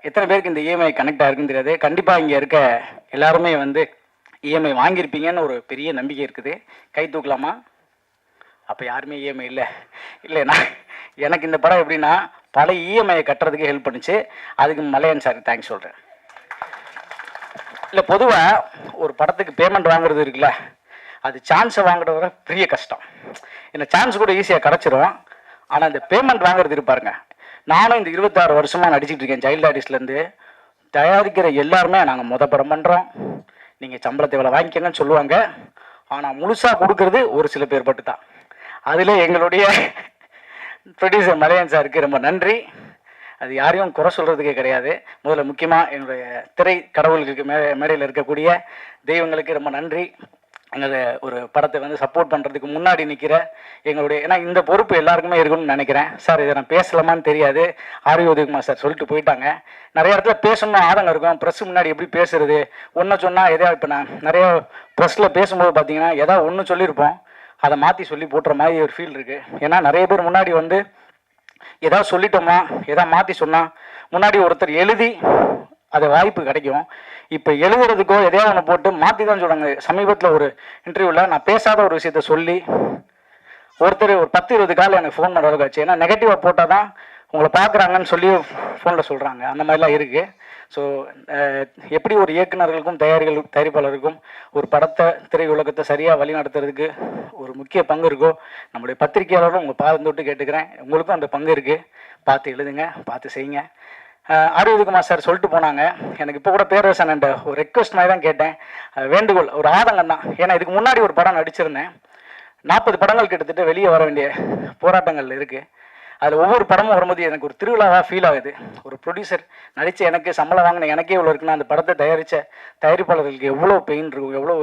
எத்தனை பேருக்கு இந்த இஎம்ஐ கனெக்ட் ஆகிருக்குன்னு தெரியாது. கண்டிப்பாக இங்கே இருக்க எல்லாருமே வந்து இஎம்ஐ வாங்கியிருப்பீங்கன்னு ஒரு பெரிய நம்பிக்கை இருக்குது. கை தூக்கலாமா? அப்போ யாருமே இஎம்ஐ இல்லை இல்லைண்ணா. எனக்கு இந்த படம் எப்படின்னா பல இஎம்ஐயை கட்டுறதுக்கு ஹெல்ப் பண்ணுச்சு. அதுக்கு மலையன் சார் தேங்க்ஸ் சொல்கிறேன். இல்லை, பொதுவாக ஒரு படத்துக்கு பேமெண்ட் வாங்குறது இருக்குல்ல, அது சான்ஸை வாங்குறத விட பெரிய கஷ்டம். இந்த சான்ஸ் கூட ஈஸியாக கிடச்சிரும். ஆனால் இந்த பேமெண்ட் வாங்குறது இருப்பாருங்க. நானும் இந்த 26 வருஷமாக நடிச்சிட்டு இருக்கேன். சைல்டு ஆர்டிஸ்ட்லேருந்து தயாரிக்கிற எல்லாருமே நாங்கள் படம் பண்ணுறோம், நீங்கள் சம்பளத்தை இவ்வளோ வாங்கிக்கங்கன்னு சொல்லுவாங்க. ஆனால் முழுசாக கொடுக்கறது ஒரு சில பேர் பட்டு தான். அதில் எங்களுடைய ப்ரொடியூசர் மலையன் சாருக்கு ரொம்ப நன்றி. அது யாரையும் குறை சொல்கிறதுக்கே கிடையாது. முதல்ல முக்கியமாக என்னுடைய திரை கடவுளுக்கு மேடையில் இருக்கக்கூடிய தெய்வங்களுக்கு ரொம்ப நன்றி. எங்களை ஒரு படத்தை வந்து சப்போர்ட் பண்ணுறதுக்கு முன்னாடி நிற்கிற எங்களுடைய, ஏன்னா இந்த பொறுப்பு எல்லாருக்குமே இருக்குன்னு நினைக்கிறேன். சார் இதை நான் பேசலாமான்னு தெரியாது, ஆர் உதயகுமார் சார் சொல்லிட்டு போயிட்டாங்க. நிறைய இடத்துல பேசணும்னு ஆதங்கம் இருக்கும். ப்ரெஸ் முன்னாடி எப்படி பேசுறது, ஒன்று சொன்னால் எதாவது, இப்போ நான் நிறைய ப்ரெஸ்ஸில் பேசும்போது பார்த்தீங்கன்னா எதாவது ஒன்று சொல்லியிருப்போம், அதை மாற்றி சொல்லி போட்டுற மாதிரி ஒரு ஃபீல் இருக்குது. ஏன்னா நிறைய பேர் முன்னாடி வந்து எதாவது சொல்லிட்டோமா, எதாவது மாற்றி சொன்னால் முன்னாடி ஒருத்தர் எழுதி அது வாய்ப்பு கிடைக்கும். இப்போ எழுதுறதுக்கோ எதையாவது ஒன்று போட்டு மாற்றி தான் சொல்கிறாங்க. சமீபத்தில் ஒரு இன்டர்வியூவில் நான் பேசாத ஒரு விஷயத்த சொல்லி ஒருத்தர் ஒரு 10-20 கால் எனக்கு ஃபோன் பண்ணுற அளவுக்கு ஆச்சு. ஏன்னா நெகட்டிவாக போட்டால் தான் உங்களை பார்க்குறாங்கன்னு சொல்லி ஃபோனில் சொல்கிறாங்க. அந்த மாதிரிலாம் இருக்குது. ஸோ எப்படி ஒரு இயக்குநர்களுக்கும் தயாரிப்பாளருக்கும் ஒரு படத்தை திரை உலகத்தை சரியாக வழி நடத்துறதுக்கு ஒரு முக்கிய பங்கு இருக்கோ, நம்முடைய பத்திரிகையாளரும் உங்கள் பாதம் தொட்டு கேட்டுக்கிறேன், உங்களுக்கும் அந்த பங்கு இருக்குது. பார்த்து எழுதுங்க, பார்த்து செய்யுங்க. ஆர் உதயகுமார் சார் சொல்லிட்டு போனாங்க. எனக்கு இப்போ கூட பேரரசன் ஒரு ரெக்வஸ்ட் மாதிரி தான் கேட்டேன், வேண்டுகோள், ஒரு ஆதங்கம் தான். ஏன்னா இதுக்கு முன்னாடி ஒரு படம் நடிச்சிருந்தேன். 40 படங்கள் கிட்டத்தட்ட வெளியே வர வேண்டிய போராட்டங்கள் இருக்குது. அதில் ஒவ்வொரு படமும் வரும்போது எனக்கு ஒரு திருவிழாவாக ஃபீல் ஆகுது. ஒரு ப்ரொடியூசர் நடித்த எனக்கு சம்பளம் வாங்கின எனக்கே இவ்வளோ இருக்குன்னா, அந்த படத்தை தயாரித்த தயாரிப்பாளர்களுக்கு எவ்வளோ பெயின் இருக்கும், எவ்வளோ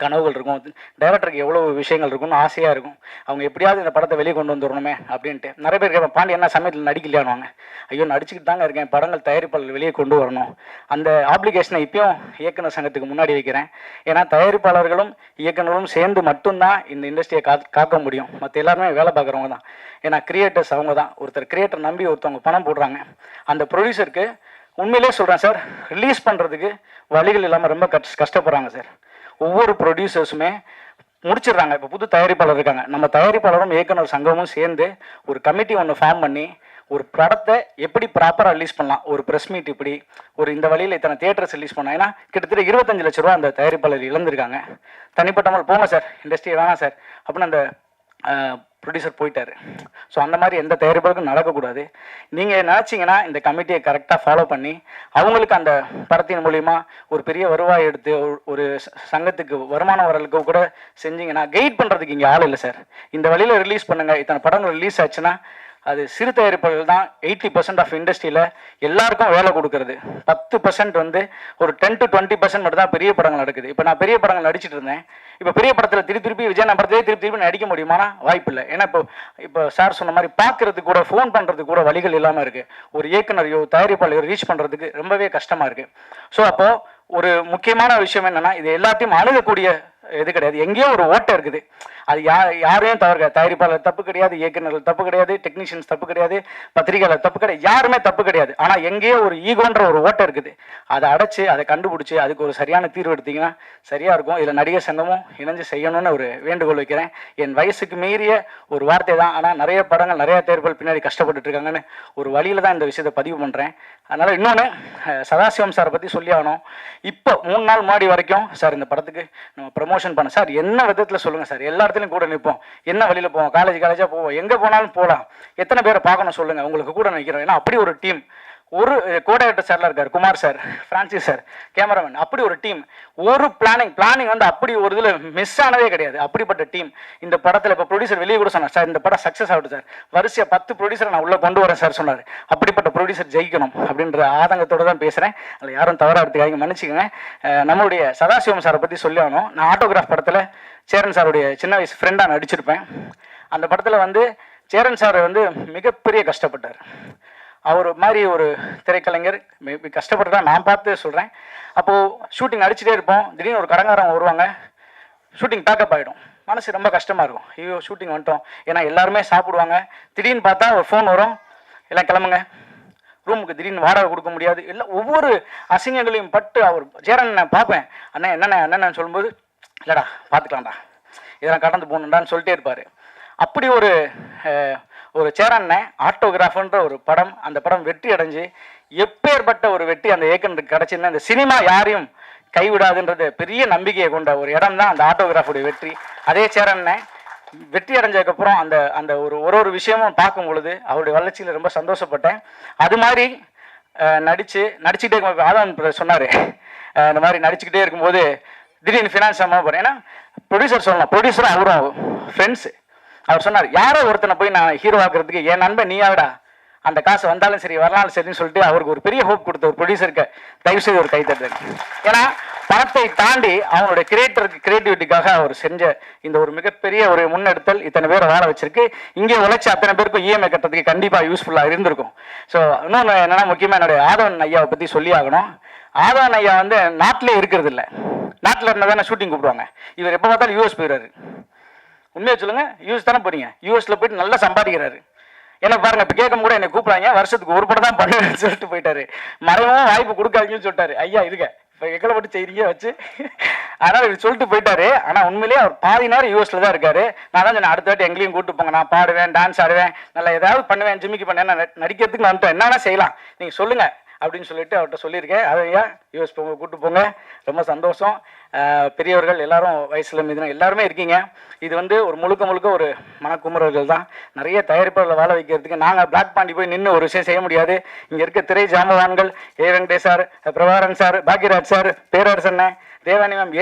கனவுகள் இருக்கும், டைரக்டருக்கு எவ்வளோ விஷயங்கள் இருக்கும்னு ஆசையாக இருக்கும். அவங்க எப்படியாவது இந்த படத்தை வெளியே கொண்டு வந்துடணுமே அப்படின்ட்டு. நிறைய பேர் கேட்பேன், பாண்டி என்ன சமயத்தில் நடிக்கலையானுவாங்க. ஐயோ நடிச்சுக்கிட்டு தாங்க இருக்கேன், படங்கள் தயாரிப்பாளர்கள் வெளியே கொண்டு வரணும். அந்த ஆப்ளிகேஷனை இப்பயும் இயக்குனர் சங்கத்துக்கு முன்னாடி வைக்கிறேன். ஏன்னா தயாரிப்பாளர்களும் இயக்குனரும் சேர்ந்து மட்டும்தான் இந்த இண்டஸ்ட்ரியை காக்க முடியும். மற்ற எல்லாருமே வேலை பார்க்குறவங்க தான். ஏன்னா கிரியேட்டர்ஸ் அவங்க தான். ஒருத்தர் கிரியேட்டர் நம்பி ஒருத்தவங்க பணம் போடுறாங்க. அந்த ப்ரொடியூசருக்கு உண்மையிலே சொல்கிறேன் சார், ரிலீஸ் பண்ணுறதுக்கு வழிகள் இல்லாமல் ரொம்ப கஷ்டப்படுறாங்க சார். ஒவ்வொரு ப்ரொடியூசர்ஸுமே முடிச்சிடுறாங்க. இப்போ புது தயாரிப்பாளர் இருக்காங்க, நம்ம தயாரிப்பாளரும் இயக்குனர் சங்கமும் சேர்ந்து ஒரு கமிட்டி ஒன்று ஃபார்ம் பண்ணி ஒரு படத்தை எப்படி ப்ராப்பராக ரிலீஸ் பண்ணலாம், ஒரு ப்ரெஸ் மீட் இப்படி ஒரு இந்த வழியில் இத்தனை தியேட்டர்ஸ் ரிலீஸ் பண்ணோம். ஏன்னா கிட்டத்தட்ட 25 லட்ச ரூபா அந்த தயாரிப்பாளர் இழந்திருக்காங்க. தனிப்பட்ட மாதிரி போங்க சார், இண்டஸ்ட்ரி வேணாம் சார் அப்படின்னு அந்த ப்ரொடியூசர் போயிட்டார். ஸோ அந்த மாதிரி எந்த தயாரிப்பாளருக்கும் நடக்கக்கூடாது. நீங்கள் நினச்சிங்கன்னா இந்த கமிட்டியை கரெக்டாக ஃபாலோ பண்ணி அவங்களுக்கு அந்த படத்தின் மூலிமா ஒரு பெரிய வருவாய் எடுத்து ஒரு சங்கத்துக்கு வருமானம் வரலுக்கு கூட செஞ்சிங்கன்னா கைட் பண்ணுறதுக்கு இங்கே ஆள் இல்லை சார். இந்த வழியில் ரிலீஸ் பண்ணுங்கள், இத்தனை படங்கள் ரிலீஸ் ஆச்சுன்னா அது சிறு தயாரிப்பாளர்கள் தான் 80% ஆஃப் இண்டஸ்ட்ரியில் எல்லாருக்கும் வேலை கொடுக்கறது. 10% வந்து ஒரு 10 to 20% மட்டும் தான் பெரிய படங்கள் நடக்குது. இப்போ நான் பெரிய படங்கள் நடிச்சிட்டு இருந்தேன். இப்போ பெரிய படத்தில் திருப்பி விஜய் நான் படத்திலே திருப்பி நடிக்க முடியுமானா வாய்ப்பு இல்லை. ஏன்னா இப்போ சார் சொன்ன மாதிரி பார்க்கறதுக்கு கூட ஃபோன் பண்ணுறதுக்கு கூட வழிகள் இல்லாமல் இருக்குது. ஒரு இயக்குனரையோ தயாரிப்பாளையோ ரீச் பண்ணுறதுக்கு ரொம்பவே கஷ்டமாக இருக்குது. ஸோ அப்போது ஒரு முக்கியமான விஷயம் என்னென்னா, இது எல்லாத்தையும் அணுகக்கூடிய இது கிடையாது. எங்கேயோ ஒரு ஓட்டை இருக்குது. அது யாரையும் தவறு, தயாரிப்பாளர் தப்பு கிடையாது, இயக்குநர்கள் தப்பு கிடையாது, டெக்னீஷியன்ஸ் தப்பு கிடையாது, பத்திரிகையாளர் தப்பு கிடையாது, யாருமே தப்பு கிடையாது. ஆனால் எங்கேயோ ஒரு ஈகோன்ற ஒரு ஓட்டை இருக்குது. அதை அடைச்சி அதை கண்டுபிடிச்சி அதுக்கு ஒரு சரியான தீர்வு எடுத்தீங்கன்னா சரியாக இருக்கும். இதில் நடிகர் சங்கமும் இணைஞ்சு செய்யணும்னு ஒரு வேண்டுகோள் வைக்கிறேன். என் வயசுக்கு மீறிய ஒரு வார்த்தை தான். ஆனால் நிறைய படங்கள் நிறைய தேர்வுகள் பின்னாடி கஷ்டப்பட்டு இருக்காங்கன்னு ஒரு வழியில் தான் இந்த விஷயத்தை பதிவு பண்ணுறேன். அதனால் இன்னொன்று, சதாசிவம் சாரை பற்றி சொல்லி ஆகணும். இப்போ 3 நாள் முன்னாடி வரைக்கும் சார் இந்த படத்துக்கு நம்ம ப்ரமோஷன் பண்ண சார், என்ன விதத்தில் சொல்லுங்கள் சார், எல்லா இடத்துலையும் கூட நிற்போம், என்ன வழியில் போவோம், காலேஜாக போவோம், எங்கே போனாலும் போகலாம், எத்தனை பேரை பார்க்கணும் சொல்லுங்கள், உங்களுக்கு கூட நிற்கிறோம். ஏன்னா அப்படி ஒரு டீம். ஒரு கோடையாக்டர் சார்லாம் இருக்கார், Kumar sir, Francis sir, cameraman, அப்படி ஒரு டீம். ஒரு பிளானிங் வந்து அப்படி ஒரு இதில் மிஸ் ஆனதே கிடையாது. அப்படிப்பட்ட டீம் இந்த படத்தில். இப்போ ப்ரொடியூசர் வெளியே கூட சொன்னார், சார் இந்த படம் சக்ஸஸ் ஆகிட்டு சார், வரிசையாக 10 ப்ரொடியூசரை நான் உள்ளே கொண்டு வரேன் சார் சொன்னார். அப்படிப்பட்ட ப்ரொடியூசர் ஜெயிக்கணும் அப்படின்ற ஆதங்கத்தோடு தான் பேசுகிறேன். அதில் யாரும் தவறாக எடுத்துக்காங்க, மன்னிச்சுக்கோங்க. நம்மளுடைய சதாசிவம் சாரை பற்றி சொல்லி ஆகணும். நான் ஆட்டோகிராஃப் படத்தில் சேரன் சாருடைய சின்ன வயசு ஃப்ரெண்டாக நடிச்சிருப்பேன். அந்த படத்தில் வந்து சேரன் சார் வந்து மிகப்பெரிய கஷ்டப்பட்டார். அவர் மாதிரி ஒரு திரைக்கலைஞர் கஷ்டப்பட்டு தான் நான் பார்த்து சொல்கிறேன். அப்போது ஷூட்டிங் அடிச்சுட்டே இருப்போம், திடீர்னு ஒரு கடங்காரங்க வருவாங்க, ஷூட்டிங் பேக்கப் ஆகிடும். மனசு ரொம்ப கஷ்டமாக இருக்கும், ஐயோ ஷூட்டிங் வந்துட்டோம். ஏன்னா எல்லாருமே சாப்பிடுவாங்க. திடீர்னு பார்த்தா ஒரு ஃபோன் வரும், எல்லாம் கிளம்புங்க, ரூமுக்கு திடீர்னு வாடகை கொடுக்க முடியாது, இல்லை ஒவ்வொரு அசிங்கங்களையும் பட்டு அவர் சேரன் நான் பார்ப்பேன், அண்ணா என்னென்னு சொல்லும்போது இல்லைடா பார்த்துக்கலாம்டா இதெல்லாம் கடந்து போகணுண்டான்னு சொல்லிட்டே இருப்பார். அப்படி ஒரு சேரண்ண ஆட்டோகிராஃப்ன்ற ஒரு படம், அந்த படம் வெற்றி அடைஞ்சு எப்பேற்பட்ட ஒரு வெற்றி அந்த இயக்குனருக்கு கிடச்சிருந்தா இந்த சினிமா யாரையும் கைவிடாதுன்றது பெரிய நம்பிக்கையை கொண்ட ஒரு இடம் தான் அந்த ஆட்டோகிராஃபுடைய வெற்றி. அதே சேரண்ண வெற்றி அடைஞ்சதுக்கப்புறம் அந்த ஒரு விஷயமும் பார்க்கும் பொழுது அவருடைய வளர்ச்சியில் ரொம்ப சந்தோஷப்பட்டேன். அது மாதிரி நடிச்சுக்கிட்டே இருக்கும் ஆதவன் சொன்னார், இந்த மாதிரி நடிச்சுக்கிட்டே இருக்கும்போது திடீர்னு ஃபினான்ஸ் ஆகாமல் போகிறேன். ஏன்னா ப்ரொடியூசர் சொல்லலாம், ப்ரொடியூசரும் அவரும் ஃப்ரெண்ட்ஸு. அவர் சொன்னார், யாரோ ஒருத்தனை போய் நான் ஹீரோ ஆக்குறதுக்கு என் நண்பன் நீயாவிடா, அந்த காசு வந்தாலும் சரி வரலாலும் சரின்னு சொல்லிட்டு அவருக்கு ஒரு பெரிய ஹோப் கொடுத்த ஒரு ப்ரொடியூசருக்கு தயவுசெய்து ஒரு கைத்தட்டுறேன். ஏன்னா பணத்தை தாண்டி அவங்களுடைய கிரியேட்டிவிட்டிக்காக அவர் செஞ்ச இந்த ஒரு மிகப்பெரிய ஒரு முன்னெடுத்தல் இத்தனை பேரை வாழ வச்சிருக்கு. இங்கே உழைச்சி அத்தனை பேருக்கும் இஎம்ஐ கட்டுறதுக்கு கண்டிப்பாக யூஸ்ஃபுல்லாக இருந்திருக்கும். ஸோ இன்னொன்று என்னென்னா, முக்கியமாக என்னுடைய ஆதவன் ஐயாவை பற்றி சொல்லி ஆகணும். ஆதவன் ஐயா வந்து நாட்டிலே இருக்கிறது இல்லை, நாட்டில் இருந்தால் தானே ஷூட்டிங் கூப்பிடுவாங்க. இவர் எப்போ பார்த்தாலும் யூஎஸ் போயிடுறாரு. உண்மையை சொல்லுங்கள், யூஎஸ் தானே போகிறீங்க, யூஎஸில் போயிட்டு நல்லா சம்பாதிக்கிறாரு. எனக்கு பாருங்க, இப்போ கேட்கும் கூட என்னை கூப்பிடாங்க, வருஷத்துக்கு ஒரு படம் தான் பண்ணுவேன்னு சொல்லிட்டு போயிட்டாரு. மறைமும் வாய்ப்பு கொடுக்காதீங்கன்னு சொல்லிட்டாரு. ஐயா இருக்க இப்போ எங்களை மட்டும் செய்றீங்க வச்சு, அதனால் இவர் சொல்லிட்டு போயிட்டாரு. ஆனால் உண்மையிலேயே அவர் பாதி நேரம் யூஎஸில் தான் இருக்காரு. நான் தான் சொன்னேன், அடுத்த வாட்டி எங்களையும் கூப்பிட்டு போங்க, நான் பாடுவேன், டான்ஸ் ஆடுவேன், நல்லா ஏதாவது பண்ணுவேன், ஜிம்மிக்கு பண்ணேன், நான் நடிக்கிறதுக்கு நான் என்னென்ன செய்யலாம் நீங்கள் சொல்லுங்கள் அப்படின்னு சொல்லிட்டு அவர்கிட்ட சொல்லியிருக்கேன். அதை ஐயா யூஎஸ் போங்க, கூப்பிட்டு போங்க, ரொம்ப சந்தோஷம். பெரியவர்கள் எல்லாரும் வயசுல மீது எல்லாருமே இருக்கீங்க. இது வந்து ஒரு முழுக்க ஒரு மனக்குமுறல்கள் தான். நிறைய தயாரிப்பாளர்களை வாழ வைக்கிறதுக்கு நாங்கள் பிளாக் பாண்டி போய் நின்று ஒரு விஷயம் செய்ய முடியாது. இங்கே இருக்க திரை ஜாம்பவான்கள் A Venkatesh sir, Prabhakaran sir, Bhagyaraj sir, Perarasan, Devani ma'am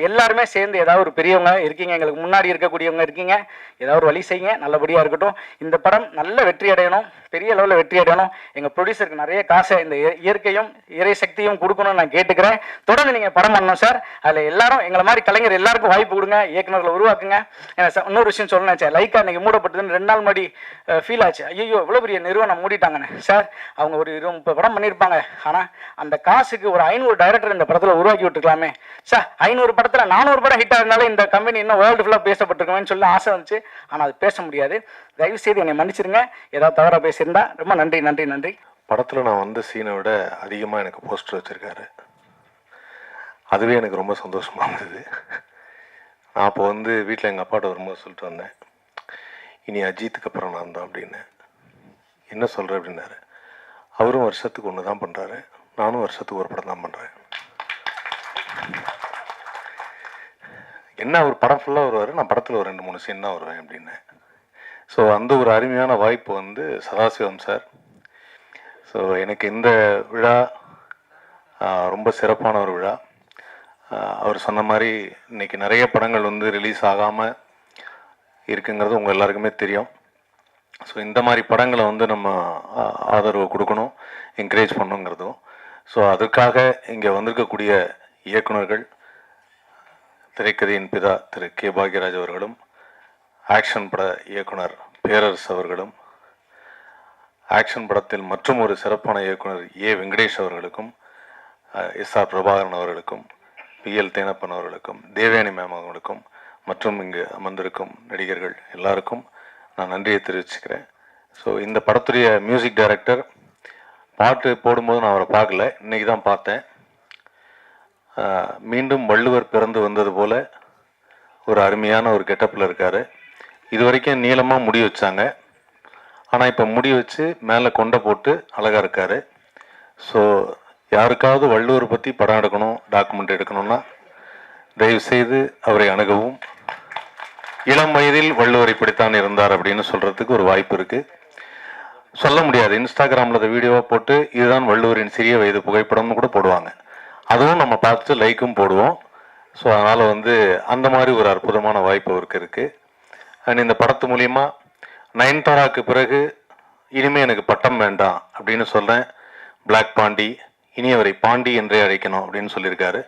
எல்லாருமே சேர்ந்து ஏதாவது ஒரு பெரியவங்க இருக்கீங்க, எங்களுக்கு முன்னாடி இருக்கக்கூடியவங்க இருக்கீங்க, ஏதாவது ஒரு வழி செய்யுங்க, நல்லபடியாக இருக்கட்டும். இந்த படம் நல்ல வெற்றி அடையணும், பெரிய லெவலில் வெற்றி அடையணும். எங்கள் ப்ரொடியூசருக்கு நிறைய காசை இந்த இயற்கையும் இறை சக்தியும் கொடுக்கணும்னு நான் கேட்டுக்கிறேன். தொடர்ந்து நீங்கள் படம் பண்ணணும் சார். அதில் எல்லாரும் எங்களை மாதிரி கலைஞர் எல்லாருக்கும் வாய்ப்பு கொடுங்க, இயக்குநர்களை உருவாக்குங்க. இன்னொரு விஷயம் சொல்லணும், லைக்கா இன்னைக்கு மூடப்பட்டதுன்னு 2 நாள் முன்னாடி ஃபீல் ஆச்சு. ஐயோ இவ்வளோ பெரிய நிறுவனம் மூடிட்டாங்கன்னு. சார் அவங்க ஒரு 20-30 படம் பண்ணியிருப்பாங்க, ஆனால் அந்த காசுக்கு ஒரு 500 டைரக்டர் இந்த படத்தில் உருவாக்கி விட்டுருக்கலாமே சார். 500 படத்தில் 400 படம் ஹிட் ஆகிறதுனால இந்த கம்பெனி இன்னும் வேர்ல்டு ஃபுல்லாக பேசப்பட்டிருக்கோன்னு சொல்லி ஆசை வந்துச்சு. ஆனால் அது பேச முடியாது. தயவு செய்து என்னை மன்னிச்சிருங்க, ஏதாவது தவறாக பேசியிருந்தா. ரொம்ப நன்றி. படத்தில் நான் வந்த சீனை விட அதிகமாக எனக்கு போஸ்டர் வச்சுருக்காரு. அதுவே எனக்கு ரொம்ப சந்தோஷமாக இருந்தது. நான் அப்போ வீட்டில் எங்கள் அப்பாட்ட வரும்போது சொல்லிட்டு வந்தேன், இனி அஜித்துக்கு அப்புறம் நான் தான் அப்படின்னு. என்ன சொல்கிறேன் அப்படின்னாரு. அவரும் வருஷத்துக்கு 1 தான் பண்ணுறாரு, நானும் வருஷத்துக்கு 1 படம் தான் பண்ணுறேன். என்ன அவர் படம் ஃபுல்லாக வருவார், நான் படத்தில் ஒரு 2-3 சீன் தான் வருவேன் அப்படின்னு. ஸோ அந்த ஒரு அருமையான வாய்ப்பு சதாசிவம் சார். ஸோ எனக்கு இந்த விழா ரொம்ப சிறப்பான ஒரு விழா. அவர் சொன்ன மாதிரி இன்றைக்கி நிறைய படங்கள் ரிலீஸ் ஆகாமல் இருக்குங்கிறது உங்கள் எல்லாருக்குமே தெரியும். ஸோ இந்த மாதிரி படங்களை நம்ம ஆதரவு கொடுக்கணும், என்கரேஜ் பண்ணணுங்கிறதும். ஸோ அதுக்காக இங்கே வந்திருக்கக்கூடிய இயக்குனர்கள், திரைக்கதையின் பிதா திரு கே பாக்யராஜ் அவர்களும், ஆக்ஷன் பட இயக்குனர் பேரரசு அவர்களும், ஆக்ஷன் படத்தில் மற்றும் ஒரு சிறப்பான இயக்குனர் ஏ வெங்கடேஷ் அவர்களுக்கும், எஸ்ஆர் பிரபாகரன் அவர்களுக்கும், பிஎல் தேனப்பன் அவர்களுக்கும், தேவயானி மேம் அவர்களுக்கும், மற்றும் இங்கு அமர்ந்திருக்கும் நடிகர்கள் எல்லாருக்கும் நான் நன்றியை தெரிவிச்சுக்கிறேன். ஸோ இந்த படத்துடைய மியூசிக் டைரக்டர் பாட்டு போடும்போது நான் அவரை பார்க்கல, இன்றைக்கி தான் பார்த்தேன். மீண்டும் வள்ளுவர் பிறந்து வந்தது போல ஒரு அருமையான ஒரு கெட்டப்பில் இருக்கார். இது வரைக்கும் நீளமாக முடி வச்சாங்க, ஆனால் இப்போ முடி வச்சு மேலே கொண்டை போட்டு அழகாக இருக்கார். ஸோ யாருக்காவது வள்ளுவர் பற்றி படம் எடுக்கணும், டாக்குமெண்ட் எடுக்கணும்னா தயவுசெய்து அவரை அணுகவும். இளம் வயதில் வள்ளுவர் இப்படித்தான் இருந்தார் அப்படின்னு சொல்கிறதுக்கு ஒரு வாய்ப்பு இருக்குது. சொல்ல முடியாது, இன்ஸ்டாகிராமில் அந்த வீடியோவாக போட்டு இதுதான் வள்ளுவரின் சிறிய வயது புகைப்படம்னு கூட போடுவாங்க, அதுவும் நம்ம பார்த்துட்டு லைக்கும் போடுவோம். ஸோ அதனால் அந்த மாதிரி ஒரு அற்புதமான வாய்ப்பு அவருக்கு இருக்குது. அண்ட் இந்த படத்து மூலிமா நயன்தாராக்கு பிறகு இனிமேல் எனக்கு பட்டம் வேண்டாம் அப்படின்னு சொல்கிறேன். பிளாக் பாண்டி, இனி அவரை பாண்டி என்றே அழைக்கணும் அப்படின்னு சொல்லியிருக்காரு.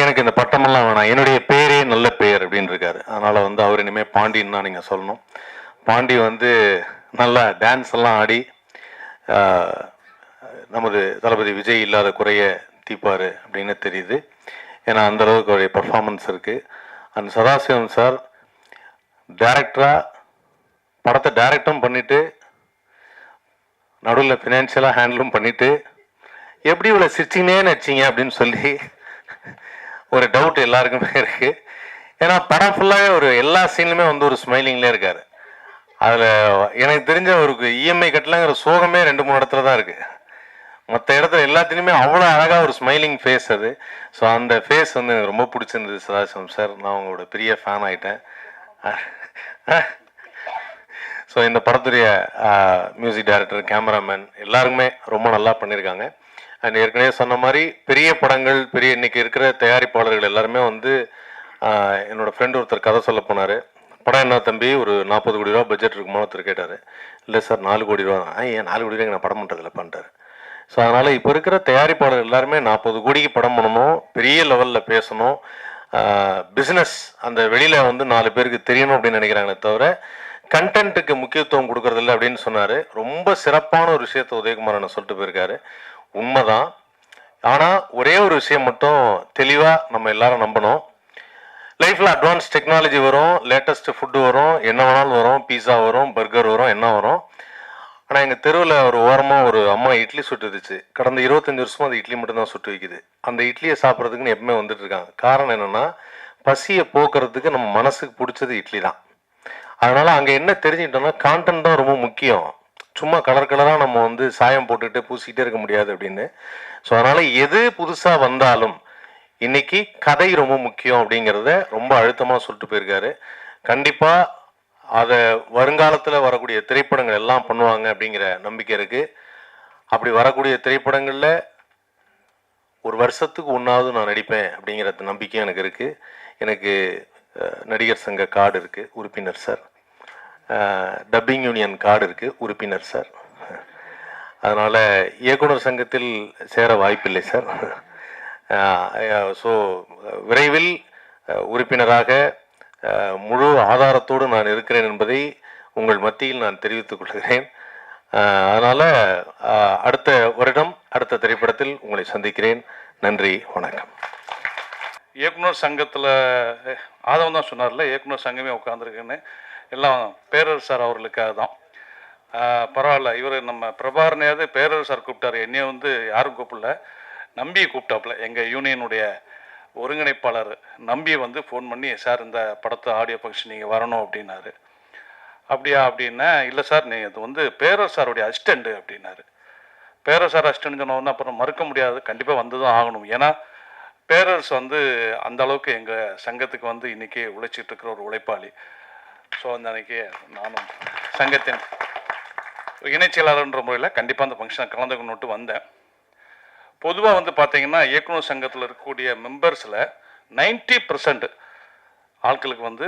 எனக்கு இந்த பட்டமெல்லாம் வேணாம், என்னுடைய பேரே நல்ல பேர் அப்படின்னு இருக்காரு. அதனால் அவர் இனிமேல் பாண்டின்னு தான் நீங்கள் சொல்லணும். பாண்டி நல்லா டான்ஸ் எல்லாம் ஆடி நமது தளபதி விஜய் இல்லாத குறைய தீப்பார் அப்படின்னு தெரியுது. ஏன்னா அந்தளவுக்கு அவருடைய பர்ஃபார்மன்ஸ் இருக்குது. அந்த சதாசிவம் சார் டைரக்டராக படத்தை டைரக்டும் பண்ணிவிட்டு நடுவில் ஃபினான்ஷியலாக ஹேண்டிலும் பண்ணிவிட்டு எப்படி இவ்வளோ சிரிச்சினே நடிச்சிங்க அப்படின்னு சொல்லி ஒரு டவுட் எல்லாருக்குமே இருக்குது. ஏன்னா படம் ஃபுல்லாகவே ஒரு எல்லா சீன்லுமே வந்து ஒரு ஸ்மைலிங்லேயே இருக்கார். அதில் எனக்கு தெரிஞ்ச ஒரு இஎம்ஐ கட்டலங்கிற சோகமே 2-3 இடத்துல தான் இருக்குது. மற்ற இடத்துல எல்லாத்துலேயுமே அவ்வளோ அழகாக ஒரு ஸ்மைலிங் ஃபேஸ் அது. ஸோ அந்த ஃபேஸ் வந்து எனக்கு ரொம்ப பிடிச்சிருந்தது சதாசிவம் சார். நான் உங்களோட பெரிய ஃபேன் ஆகிட்டேன். ஸோ இந்த படத்துடைய மியூசிக் டைரக்டர், கேமராமேன் எல்லாருக்குமே ரொம்ப நல்லா பண்ணியிருக்காங்க. அண்ட் ஏற்கனவே சொன்ன மாதிரி பெரிய படங்கள், பெரிய இன்னைக்கு இருக்கிற தயாரிப்பாளர்கள் எல்லாருமே வந்து என்னோடய ஃப்ரெண்டு ஒருத்தர் கதை சொல்ல போனார். படம் என்ன தம்பி, ஒரு 40 கோடி ரூபா பட்ஜெட் இருக்குமோ ஒருத்தர் கேட்டார். இல்லை சார் 4 கோடி ரூபா தான். ஏன் 4 கோடி ரூபாய்க்கு நான் படம் பண்ணுறதில்ல பண்ணிட்டார். ஸோ அதனால் இப்போ இருக்கிற தயாரிப்பாளர் எல்லாருமே 40 கோடிக்கு படம் பண்ணணும், பெரிய லெவலில் பேசணும், பிஸ்னஸ் அந்த வெளியில் வந்து 4 பேருக்கு தெரியணும் அப்படின்னு நினைக்கிறாங்களே தவிர கண்டென்ட்டுக்கு முக்கியத்துவம் கொடுக்கறதில்ல அப்படின்னு சொன்னார். ரொம்ப சிறப்பான ஒரு விஷயத்தை உதயகுமார் என்ன சொல்லிட்டு போயிருக்காரு. உண்மைதான். ஆனால் ஒரே ஒரு விஷயம் மட்டும் தெளிவாக நம்ம எல்லாரும் நம்பணும். லைஃப்பில் அட்வான்ஸ் டெக்னாலஜி வரும், லேட்டஸ்ட் ஃபுட்டு வரும், என்ன வேணாலும் வரும், பீஸா வரும், பர்கர் வரும், என்ன வரும். ஆனால் எங்கள் தெருவில் ஒரு ஓரமாக ஒரு அம்மா இட்லி சுட்டுருச்சு. கடந்த 25 வருஷமாக அந்த இட்லி மட்டும்தான் சுட்டு வைக்குது. அந்த இட்லியை சாப்பிட்றதுக்குன்னு எப்பவுமே வந்துட்டு இருக்காங்க. காரணம் என்னென்னா, பசியை போக்குறதுக்கு நம்ம மனசுக்கு பிடிச்சது இட்லி தான். அதனால் அங்கே என்ன தெரிஞ்சுக்கிட்டோம்னா, கான்டென்ட் தான் ரொம்ப முக்கியம். சும்மா கலர் கலராக நம்ம வந்து சாயம் போட்டுக்கிட்டு பூசிக்கிட்டே இருக்க முடியாது அப்படின்னு. ஸோ அதனால் எது புதுசாக வந்தாலும் இன்னைக்கு கதை ரொம்ப முக்கியம் அப்படிங்கிறத ரொம்ப அழுத்தமாக சொல்லிட்டு போயிருக்காரு. கண்டிப்பாக அதை வருங்காலத்தில் வரக்கூடிய திரைப்படங்கள் எல்லாம் பண்ணுவாங்க அப்படிங்கிற நம்பிக்கை இருக்குது. அப்படி வரக்கூடிய திரைப்படங்களில் ஒரு வருஷத்துக்கு ஒன்றாவது நான் நடிப்பேன் அப்படிங்கிற நம்பிக்கை எனக்கு இருக்குது. எனக்கு நடிகர் சங்க கார்டு இருக்குது, உறுப்பினர் சார். டப்பிங் யூனியன் கார்டு இருக்குது, உறுப்பினர் சார். அதனால் இயக்குனர் சங்கத்தில் சேர வாய்ப்பில்லை சார். ஸோ விரைவில் உறுப்பினராக முழு ஆதாரத்தோடு நான் இருக்கிறேன் என்பதை உங்கள் மத்தியில் நான் தெரிவித்துக் கொள்கிறேன். அதனால் அடுத்த வருடம் அடுத்த திரைப்படத்தில் உங்களை சந்திக்கிறேன். நன்றி, வணக்கம். இயக்குனர் சங்கத்தில் ஆதவன் தான் சொன்னார்ல, இயக்குனர் சங்கமே உட்காந்துருக்குன்னு. எல்லாம் பேரரசு சார் அவர்களுக்காக தான். பரவாயில்ல, இவர் நம்ம பிரபாரனையாவது பேரரசு சார் கூப்பிட்டார், என்னைய வந்து யாரும் கூப்பிடல, நம்பியை கூப்பிட்டாப்புல. எங்கள் யூனியனுடைய ஒருங்கிணைப்பாளர் நம்பியை வந்து ஃபோன் பண்ணி, சார் இந்த படத்தை ஆடியோ ஃபங்க்ஷன் நீங்கள் வரணும் அப்படின்னாரு. அப்படியா அப்படின்னா, இல்லை சார் நீங்கள் இது வந்து பேரரசு சாருடைய அசிஸ்டண்ட்டு அப்படின்னாரு. பேரரசு சார் அசிஸ்டன்ட் சொன்னோன்னா அப்புறம் மறுக்க முடியாது, கண்டிப்பாக வந்து தான் ஆகணும். ஏன்னா பேரரசு வந்து அந்த அளவுக்கு எங்கள் சங்கத்துக்கு வந்து இன்றைக்கி உழைச்சிட்டு இருக்கிற ஒரு உழைப்பாளி. ஸோ அந்த அன்றைக்கி நானும் சங்கத்தின் இணைச்செயலாளர்ன்ற முறையில் கண்டிப்பாக அந்த ஃபங்க்ஷனை கலந்துக்கணுன்ட்டு வந்தேன். பொதுவாக வந்து பார்த்தீங்கன்னா இயக்குனர் சங்கத்தில் இருக்கக்கூடிய மெம்பர்ஸில் 90% ஆட்களுக்கு வந்து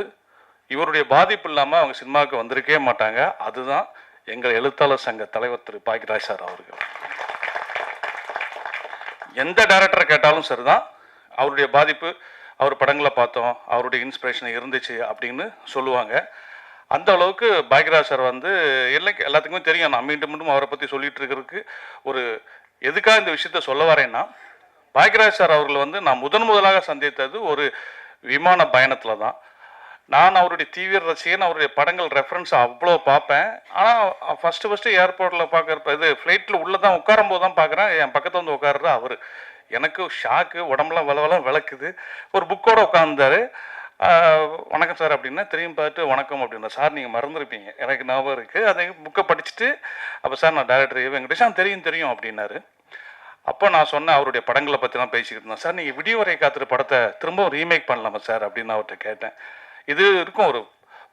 இவருடைய பாதிப்பு இல்லாமல் அவங்க சினிமாவுக்கு வந்திருக்கவே மாட்டாங்க. அதுதான் எங்கள் எழுத்தாளர் சங்க தலைவர் திரு பாக்யராஜ் சார் அவர்கள். எந்த டைரக்டரை கேட்டாலும் சரிதான், அவருடைய பாதிப்பு, அவர் படங்களை பார்த்தோம், அவருடைய இன்ஸ்பிரேஷன் இருந்துச்சு அப்படின்னு சொல்லுவாங்க. அந்த அளவுக்கு பாக்யராஜ் சார் வந்து எல்லாத்துக்குமே தெரியும். நான் மீண்டும் மீண்டும் அவரை பற்றி சொல்லிட்டு இருக்கிறதுக்கு ஒரு எதுக்காக இந்த விஷயத்த சொல்ல வரேன்னா, பாக்யராஜ் சார் அவர்கள் வந்து நான் முதலாக சந்தித்தது ஒரு விமான பயணத்தில் தான். நான் அவருடைய தீவிர ரசிகன், அவருடைய படங்கள் ரெஃபரன்ஸ் அவ்வளோ பார்ப்பேன். ஆனால் ஃபஸ்ட்டு ஏர்போர்ட்டில் பார்க்குறப்ப இது ஃப்ளைட்டில் உள்ளே தான் உட்காரும்போது தான் பார்க்குறேன், என் பக்கத்தில் வந்து உட்காருறா அவர். எனக்கு ஷாக்கு, உடம்புலாம் வளவெல்லாம் விளக்குது. ஒரு புக்கோடு உட்காந்துருந்தார். வணக்கம் சார் அப்படின்னா தெரியும் பார்த்துட்டு வணக்கம் அப்படின்னா, சார் நீங்கள் மறந்துருப்பீங்க, எனக்கு ஞாபகம் இருக்குது. அதை புக்கை படிச்சுட்டு, அப்போ சார் நான் டைரக்டர் வெங்கடேஷன் தெரியும் அப்படின்னாரு. அப்போ நான் சொன்னேன், அவருடைய படங்களை பற்றி தான் பேசிக்கிட்டு இருந்தேன். சார் நீங்கள் விடியவரை காத்துற படத்தை திரும்பவும் ரீமேக் பண்ணலாமா சார் அப்படின்னு அவர்கிட்ட கேட்டேன். இது இருக்கும் ஒரு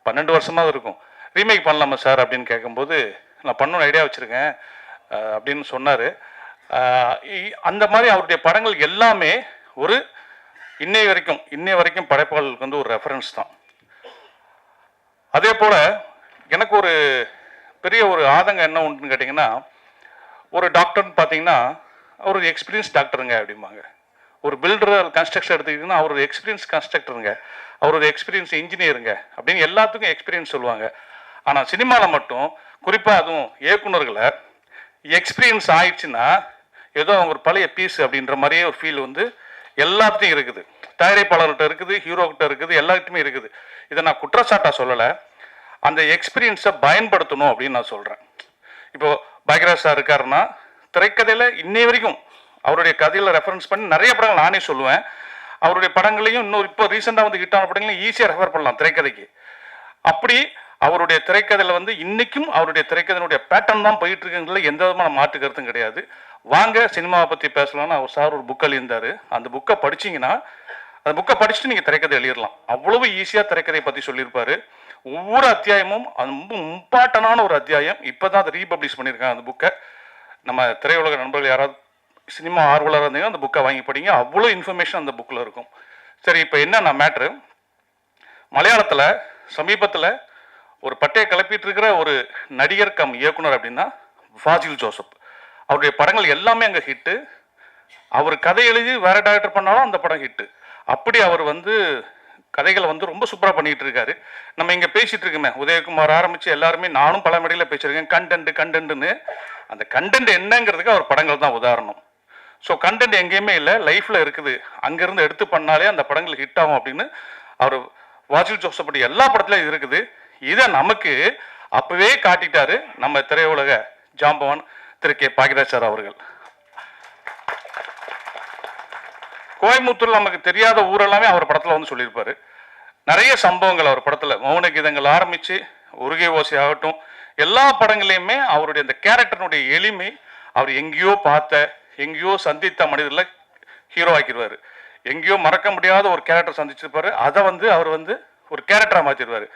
12 வருஷமாக இருக்கும். ரீமேக் பண்ணலாமா சார் அப்படின்னு கேட்கும்போது, நான் பண்ணணும்னு ஐடியா வச்சுருக்கேன் அப்படின்னு சொன்னார். அந்த மாதிரி அவருடைய படங்கள் எல்லாமே ஒரு இன்னைய வரைக்கும் படைப்பாளர்களுக்கு வந்து ஒரு ரெஃபரன்ஸ் தான். அதே போல் எனக்கு ஒரு பெரிய ஒரு ஆதங்கம் என்ன உண்டுன்னு கேட்டிங்கன்னா, ஒரு டாக்டர்னு பார்த்தீங்கன்னா அவர் ஒரு எக்ஸ்பீரியன்ஸ் டாக்டருங்க அப்படிம்பாங்க. ஒரு பில்டர் கன்ஸ்ட்ரக்ஷன் எடுத்துக்கிட்டிங்கன்னா அவர் ஒரு எக்ஸ்பீரியன்ஸ் கன்ஸ்ட்ரக்டருங்க, அவர் ஒரு எக்ஸ்பீரியன்ஸ் இன்ஜினியருங்க அப்படின்னு எல்லாத்துக்கும் எக்ஸ்பீரியன்ஸ் சொல்லுவாங்க. ஆனால் சினிமாவில் மட்டும் குறிப்பாக அதுவும் இயக்குனர்களை எக்ஸ்பீரியன்ஸ் ஆயிடுச்சுன்னா ஏதோ அவங்க ஒரு பழைய பீஸ் அப்படின்ற மாதிரியே ஒரு ஃபீல் வந்து எல்லாத்தையும் இருக்குது. தயாரிப்பாளர்கிட்ட இருக்குது, ஹீரோக்கிட்ட இருக்குது, எல்லாத்துக்குமே இருக்குது. இதை நான் குற்றச்சாட்டாக சொல்லலை, அந்த எக்ஸ்பீரியன்ஸை பயன்படுத்தணும் அப்படின்னு நான் சொல்கிறேன். இப்போது பாக்யராஜ் சார் இருக்காருன்னா திரைக்கதையில் இன்னை வரைக்கும் அவருடைய கதையில் ரெஃபரன்ஸ் பண்ணி நிறைய படங்கள் நானே சொல்லுவேன். அவருடைய படங்களையும் இன்னும் இப்போ ரீசெண்டாக வந்து ஹிட்டான படங்களையும் ஈஸியாக ரெஃபர் பண்ணலாம் திரைக்கதைக்கு. அப்படி அவருடைய திரைக்கதையில் வந்து இன்னைக்கும் அவருடைய திரைக்கதையினுடைய பேட்டர்ன் தான் போயிட்டு இருக்குங்கள எந்த விதமான மாற்று கருத்தும் கிடையாது. வாங்க சினிமாவை பற்றி பேசலாம்னு அவர் சார் ஒரு புக் எழுதியிருந்தார். அந்த புக்கை படிச்சிங்கன்னா அந்த புக்கை படிச்சுட்டு நீங்கள் திரைக்கதை எழுதிடலாம். அவ்வளவு ஈஸியாக திரைக்கதையை பற்றி சொல்லியிருப்பாரு. ஒவ்வொரு அத்தியாயமும் அது ரொம்ப இம்பார்ட்டண்டான ஒரு அத்தியாயம். இப்போ தான் அதை ரீபப்ளிஷ் பண்ணியிருக்காங்க அந்த புக்கை. நம்ம திரையுலக நண்பர்கள் யாராவது சினிமா ஆர்வலராக இருந்தீங்கன்னா அந்த புக்கை வாங்கி படிங்க. அவ்வளோ இன்ஃபர்மேஷன் அந்த புக்கில் இருக்கும். சரி, இப்போ என்னென்ன மேட்ரு, மலையாளத்தில் சமீபத்தில் ஒரு பட்டையை கிளப்பிட்டு இருக்கிற ஒரு நடிகர் கம் இயக்குனர் அப்படின்னா ஃபாசில் ஜோசப். அவருடைய படங்கள் எல்லாமே அங்கே ஹிட்டு. அவர் கதை எழுதி வேற டைரக்டர் பண்ணாலும் அந்த படம் ஹிட்டு. அப்படி அவர் வந்து கதைகளை வந்து ரொம்ப சூப்பராக பண்ணிகிட்டு இருக்காரு. நம்ம இங்கே பேசிகிட்டு இருக்கோமே, உதயகுமார் ஆரம்பித்து எல்லாருமே, நானும் பல மேடையில் பேசியிருக்கேன் கண்டென்ட்டுன்னு. அந்த கண்டென்ட் என்னங்கிறதுக்கு அவர் படங்கள் தான் உதாரணம். ஸோ கண்டென்ட் எங்கேயுமே இல்லை, லைஃப்பில் இருக்குது. அங்கேருந்து எடுத்து பண்ணாலே அந்த படங்கள் ஹிட் ஆகும் அப்படின்னு அவர் வாசில் ஜோசப் எல்லா படத்துலையும் இருக்குது. இதை நமக்கு அப்போவே காட்டிட்டாரு நம்ம திரையுலக ஜாம்பவான் திரு கே. பாக்யராஜ் சார் அவர்கள். கோயம்புத்தூர்ல நமக்கு தெரியாத ஊரெல்லாமே அவர் படத்தில் வந்து சொல்லியிருப்பாரு. நிறைய சம்பவங்கள் அவர் படத்தில், மௌன கீதங்கள் ஆரம்பித்து உருகை ஓசை ஆகட்டும், எல்லா படங்களையுமே அவருடைய அந்த கேரக்டருடைய எளிமை, அவர் எங்கேயோ பார்த்த எங்கேயோ சந்தித்த மனிதர்களை ஹீரோ ஆக்கிடுவார். எங்கேயோ மறக்க முடியாத ஒரு கேரக்டர் சந்திச்சிருப்பாரு, அதை வந்து அவர் வந்து ஒரு கேரக்டராக மாற்றிடுவார்.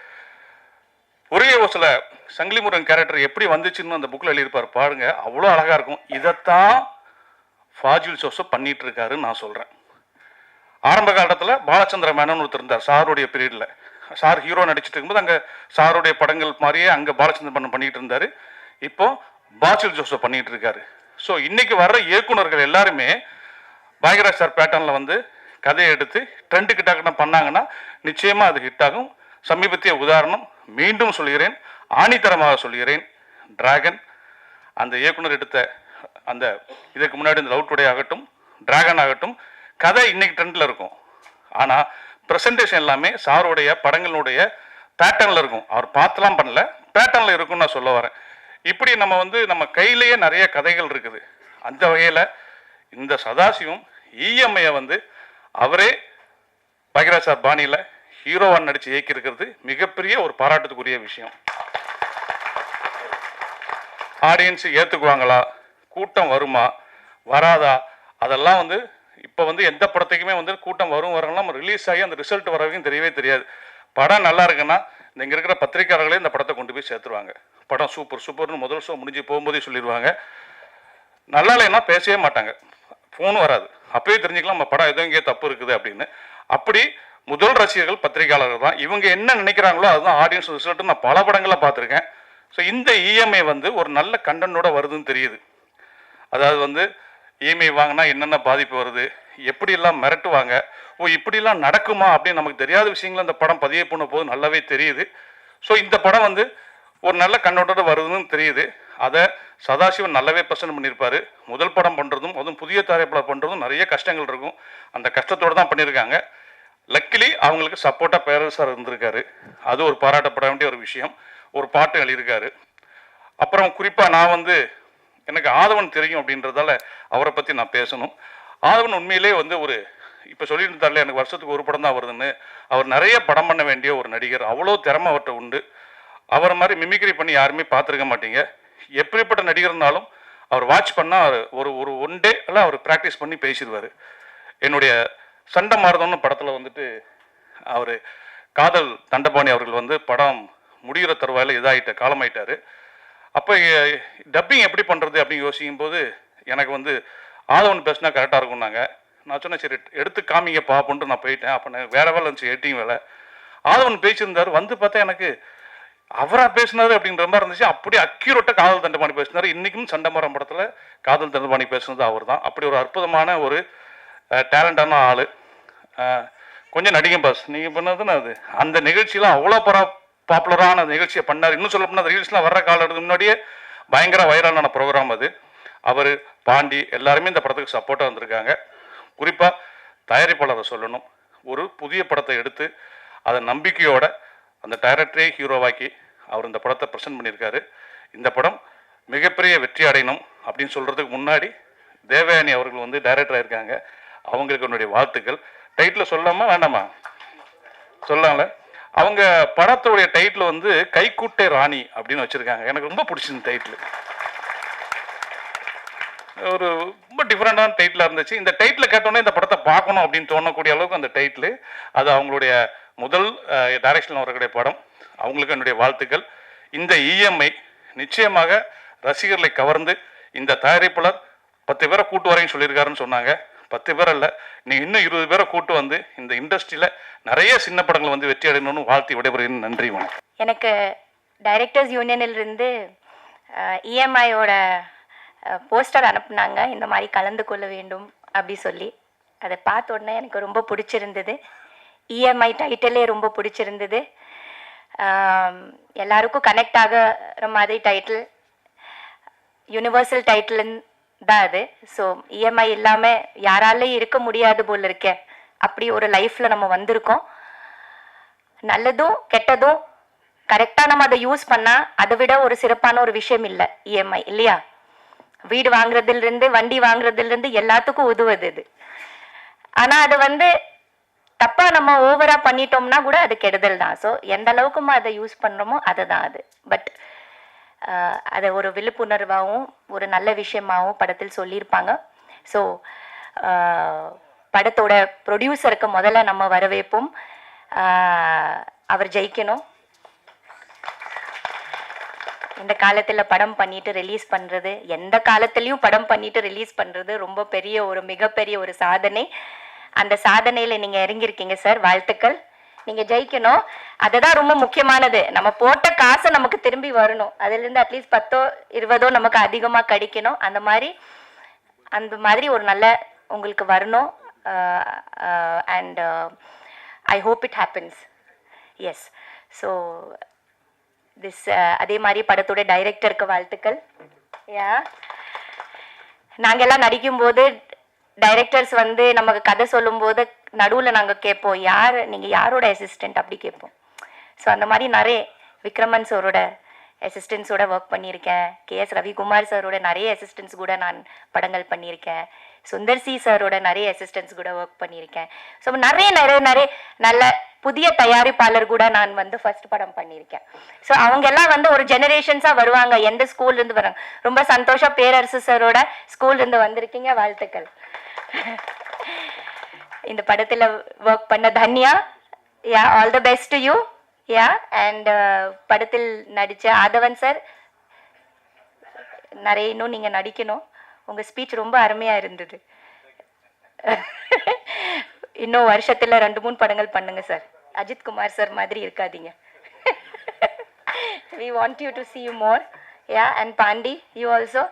உருகை ஓசில் சங்கிலி முருகன் கேரக்டர் எப்படி வந்துச்சுன்னு அந்த புக்கில் எழுதியிருப்பார் பாருங்க, அவ்வளோ அழகாக இருக்கும். இதைத்தான் ஃபாசில் ஜோசப் பண்ணிட்டு இருக்காருன்னு நான் சொல்கிறேன். ஆரம்ப காலத்தில் பாலச்சந்திர மேனன் ஒருத்தர் இருந்தார் சாருடைய பீரியடில். சார் ஹீரோ நடிச்சிட்டு இருக்கும்போது அங்கே சாருடைய படங்கள் மாதிரியே அங்கே பாலச்சந்திர மேனன் பண்ணிட்டு இருந்தார். இப்போ ஃபாசில் ஜோசப் பண்ணிட்டு இருக்காரு. ஸோ இன்னைக்கு வர்ற இயக்குனர்கள் எல்லாருமே பாக்யராஜ் சார் பேட்டர்னில் வந்து கதையை எடுத்து ட்ரெண்டு கிட்ட பண்ணாங்கன்னா நிச்சயமாக அது ஹிட் ஆகும். சமீபத்திய உதாரணம் மீண்டும் சொல்கிறேன், ஆணித்தரமாக சொல்கிறேன், டிராகன். அந்த இயக்குனர் எடுத்த அந்த இதுக்கு முன்னாடி இந்த லவ் டுடே ஆகட்டும், டிராகன் ஆகட்டும், கதை இன்னைக்கு ட்ரெண்டில் இருக்கும். ஆனால் ப்ரெசன்டேஷன் எல்லாமே சாருடைய படங்களுடைய பேட்டர்னில் இருக்கும். அவர் பார்த்துலாம் பண்ணல, பேட்டர்னில் இருக்கும்னு நான் சொல்ல வரேன். இப்படி நம்ம வந்து நம்ம கையிலேயே நிறைய கதைகள் இருக்குது. அந்த வகையில் இந்த சதாசிவம் இஎம்ஐயை வந்து அவரே பாக்யராஜ் சார் பாணியில் ஹீரோவாக நடித்து இயக்கியிருக்கிறது மிகப்பெரிய ஒரு பாராட்டுக்குரிய விஷயம். ஆடியன்ஸ் ஏற்றுக்குவாங்களா, கூட்டம் வருமா வராதா, அதெல்லாம் வந்து இப்போ வந்து எந்த படத்துக்குமே வந்து கூட்டம் வரலாம் ரிலீஸ் ஆகி அந்த ரிசல்ட் வர வரைக்கும் தெரியவே தெரியாது. படம் நல்லா இருக்குன்னா இங்கே இருக்கிற பத்திரிக்கையாளர்களே இந்த படத்தை கொண்டு போய் சேர்த்துருவாங்க. படம் சூப்பர்னு முதல் ஷோ முடிஞ்சு போகும்போதே சொல்லிடுவாங்க. நல்லா இல்லைன்னா பேசவே மாட்டாங்க, ஃபோனும் வராது. அப்போயே தெரிஞ்சுக்கலாம் நம்ம படம் எதுவும் இங்கே தப்பு இருக்குது அப்படின்னு. அப்படி முதல் ரசிகர்கள் பத்திரிகையாளர்கள் தான். இவங்க என்ன நினைக்கிறாங்களோ அதுதான் ஆடியன்ஸ் ரிசல்ட். நான் பல படங்களை பார்த்துருக்கேன். ஸோ இந்த இஎம்ஐ வந்து ஒரு நல்ல கண்டனோட வருதுன்னு தெரியுது. அதாவது வந்து இஎம்ஐ வாங்கினா என்னென்ன பாதிப்பு வருது, எப்படியெல்லாம் மிரட்டுவாங்க, இப்படிலாம் நடக்குமா அப்படின்னு நமக்கு தெரியாத விஷயங்கள் அந்த படம் பதிவு பண்ண போது நல்லாவே தெரியுது. ஸோ இந்த படம் வந்து ஒரு நல்ல கண்ணோட்டோட வருதுன்னு தெரியுது. அதை சதாசிவன் நல்லாவே பிரசன்ட் பண்ணியிருப்பாரு. முதல் படம் பண்ணுறதும் அதுவும் புதிய தயாரிப்பாளர் பண்ணுறதும் நிறைய கஷ்டங்கள் இருக்கும். அந்த கஷ்டத்தோடு தான் பண்ணியிருக்காங்க. லக்கிலி அவங்களுக்கு சப்போர்ட்டாக பேரரசு சார் இருந்திருக்காரு. அது ஒரு பாராட்டப்பட வேண்டிய ஒரு விஷயம். ஒரு பாட்டு எழுதியிருக்காரு. அப்புறம் குறிப்பாக நான் வந்து எனக்கு ஆதவன் தெரியும் அப்படின்றதால அவரை பற்றி நான் பேசணும். ஆதவன் உண்மையிலே வந்து ஒரு இப்போ சொல்லிட்டு இருந்தாலே எனக்கு வருஷத்துக்கு ஒரு படம் தான் வருதுன்னு. அவர் நிறைய படம் பண்ண வேண்டிய ஒரு நடிகர். அவ்வளோ திறமை அவர்கிட்ட உண்டு. அவரை மாதிரி மிமிக்ரி பண்ணி யாருமே பார்த்துருக்க மாட்டீங்க. எப்படிப்பட்ட நடிகர்னாலும் அவர் வாட்ச் பண்ணால் ஒரு ஒரு ஒன் டே எல்லாம் அவர் ப்ராக்டிஸ் பண்ணி பேசிடுவார். என்னுடைய சண்டை மாறுதோன்னு படத்தில் வந்துட்டு அவர் காதல் தண்டபாணி அவர்கள் வந்து படம் முடிகிற தருவாயில் காலமாயிட்டார். அப்போ டப்பிங் எப்படி பண்ணுறது அப்படின்னு யோசிக்கும் போது எனக்கு வந்து ஆதவன் பேசினா கரெக்டாக இருக்கும்னாங்க. நான் சொன்னேன் சரி எடுத்து காமிங்க பாப்புன்ட்டு நான் போயிட்டேன். அப்போ எனக்கு வேறு வேலை இருந்துச்சு, எடிட்டிங் வேலை. ஆதவன் பேசியிருந்தார். வந்து பார்த்தா எனக்கு அவராக பேசினார் அப்படின்ற மாதிரி இருந்துச்சு. அப்படியே அக்யூரேட்டாக காதல் தண்டபாணி பேசினார். இன்றைக்கும் சண்டமரம் படத்தில் காதல் தண்டபாணி பேசுனது அவர் தான். அப்படி ஒரு அற்புதமான ஒரு டேலண்டான ஆள். கொஞ்சம் நடிகை பாஸ் நீங்கள் பண்ணதுன்னு அது அந்த நிகழ்ச்சியெலாம் அவ்வளோ பாப்புலரான நிகழ்ச்சியை பண்ணார். இன்னும் சொல்ல போனால் அந்த ரீல்ஸ்லாம் வர்ற காலத்துக்கு முன்னாடியே பயங்கர வைரலான ப்ரோக்ராம் அது. அவர் பாண்டி எல்லாருமே இந்த படத்துக்கு சப்போர்ட்டாக வந்திருக்காங்க. குறிப்பாக தயாரிப்பாளரை சொல்லணும். ஒரு புதிய படத்தை எடுத்து அதை நம்பிக்கையோட அந்த டைரக்டரே ஹீரோவாக்கி அவர் இந்த படத்தை ப்ரெசென்ட் பண்ணியிருக்காரு. இந்த படம் மிகப்பெரிய வெற்றி அடையணும் அப்படின்னு சொல்கிறதுக்கு முன்னாடி தேவயானி அவர்கள் வந்து டைரக்டராக இருக்காங்க. அவங்களுக்கு என்னுடைய வாழ்த்துக்கள். டைட்டில் சொல்லாமா வேண்டாமா? சொல்லாம்ல. அவங்க படத்துடைய டைட்டில் வந்து கைக்குட்டை ராணி அப்படின்னு வச்சுருக்காங்க. எனக்கு ரொம்ப பிடிச்சிருந்த டைட்டில். ஒரு ரொம்ப டிஃப்ரெண்டான டைட்டிலாக இருந்துச்சு. இந்த டைட்டில் கேட்டோன்னே இந்த படத்தை பார்க்கணும் அப்படின்னு தோணக்கூடிய அளவுக்கு அந்த டைட்டில். அது அவங்களுடைய முதல் டைரக்ஷன் அவர்களுடைய படம். அவங்களுக்கு என்னுடைய வாழ்த்துக்கள். இந்த இஎம்ஐ நிச்சயமாக ரசிகர்களை கவர்ந்து இந்த தயாரிப்பாளர் 10 பேரை கூட்டு வரேன்னு சொல்லியிருக்காருன்னு சொன்னாங்க. 10 பேர் இல்லை, நீ இன்னும் 20 பேரை கூட்டு வந்து இந்த இண்டஸ்ட்ரியில் நிறைய சின்ன படங்கள் வந்து வெற்றி அடையணும்னு வாழ்த்தி விடைபெறுகிறேன். நன்றி, வணக்கம். எனக்கு டைரக்டர்ஸ் யூனியனிலிருந்து இஎம்ஐயோட போஸ்டர் அனுப்புனாங்க, இந்த மாதிரி கலந்து கொள்ள வேண்டும் அப்படி சொல்லி. அதை பார்த்த உடனே எனக்கு ரொம்ப பிடிச்சிருந்தது. இஎம்ஐ டைட்டிலே ரொம்ப பிடிச்சிருந்தது. எல்லாருக்கும் கனெக்ட் ஆகிற மாதிரி டைட்டில், யூனிவர்சல் டைட்டில் தான் அது. ஸோ இஎம்ஐ இல்லாமல் யாராலையும் இருக்க முடியாது போல் இருக்கேன். அப்படி ஒரு லைஃப்பில் நம்ம வந்திருக்கோம். நல்லதும் கெட்டதும் கரெக்டாக நம்ம அதை யூஸ் பண்ணால் அதை விட ஒரு சிறப்பான ஒரு விஷயம் இல்லை இஎம்ஐ, இல்லையா? வீடு வாங்குறதுலேருந்து வண்டி வாங்குறதுலேருந்து எல்லாத்துக்கும் உதவுது அது. ஆனால் அது வந்து தப்பாக நம்ம ஓவராக பண்ணிட்டோம்னா கூட அது கெடுதல் தான். ஸோ எந்த அளவுக்குமா அதை யூஸ் பண்ணுறோமோ அதை தான் அது. பட் அதை ஒரு விழிப்புணர்வாகவும் ஒரு நல்ல விஷயமாகவும் படத்தில் சொல்லியிருப்பாங்க. ஸோ படத்தோட ப்ரொடியூசருக்கு முதல்ல நம்ம வரவேற்போம். அவர் ஜெயிக்கணும். இந்த காலத்தில் படம் பண்ணிட்டு ரிலீஸ் பண்ணுறது, எந்த காலத்துலேயும் படம் பண்ணிட்டு ரிலீஸ் பண்ணுறது ரொம்ப பெரிய ஒரு மிகப்பெரிய ஒரு சாதனை. அந்த சாதனையில் நீங்கள் இறங்கியிருக்கீங்க சார், வாழ்த்துக்கள். நீங்கள் ஜெயிக்கணும். அதுதான் ரொம்ப முக்கியமானது. நம்ம போட்ட காசை நமக்கு திரும்பி வரணும். அதுலேருந்து அட்லீஸ்ட் 10 20 நமக்கு அதிகமாக கிடைக்கணும். அந்த மாதிரி ஒரு நல்ல உங்களுக்கு வரணும். And I hope it happens. Yes. So அதே மாதிரி படத்தோட டைரக்டருக்கு வாழ்த்துக்கள். நாங்கெல்லாம் நடிக்கும்போது டைரக்டர்ஸ் வந்து நமக்கு கதை சொல்லும்போது நடுவில் நாங்கள் கேட்போம், நீங்கள் யாரோட அசிஸ்டண்ட் அப்படி கேட்போம். ஸோ அந்த மாதிரி நிறைய விக்ரமன் சாரோட அசிஸ்டன்ஸோட ஒர்க் பண்ணியிருக்கேன். கேஎஸ் ரவிக்குமார் சாரோட நிறைய அசிஸ்டன்ஸ் கூட நான் படங்கள் பண்ணியிருக்கேன். சுந்தர் சி சாரோட நிறைய அசிஸ்டன்ஸ் கூட ஒர்க் பண்ணியிருக்கேன். ஸோ நிறைய நல்ல புதிய தயாரிப்பாளர் கூட நான் வந்து ஃபர்ஸ்ட் படம் பண்ணியிருக்கேன். ஸோ அவங்க எல்லாம் வந்து ஒரு ஜெனரேஷன்ஸாக வருவாங்க. எந்த ஸ்கூல்லேருந்து வராங்க. ரொம்ப சந்தோஷம். பேரரசு சாரோட ஸ்கூல்லேருந்து வந்திருக்கீங்க, வாழ்த்துக்கள். இந்த படத்தில் ஒர்க் பண்ண Tanya, all the best to you. And படத்தில் நடித்த ஆதவன் சார், நிறைய இன்னும் நீங்கள் நடிக்கணும். உங்கள் ஸ்பீச் ரொம்ப அருமையாக இருந்தது. இன்னும் வருஷத்தில் 2-3 படங்கள் பண்ணுங்க சார். அஜித் குமார் சார் மாதிரி இருக்காதீங்க. We want you to see you more. And Pandi, you also.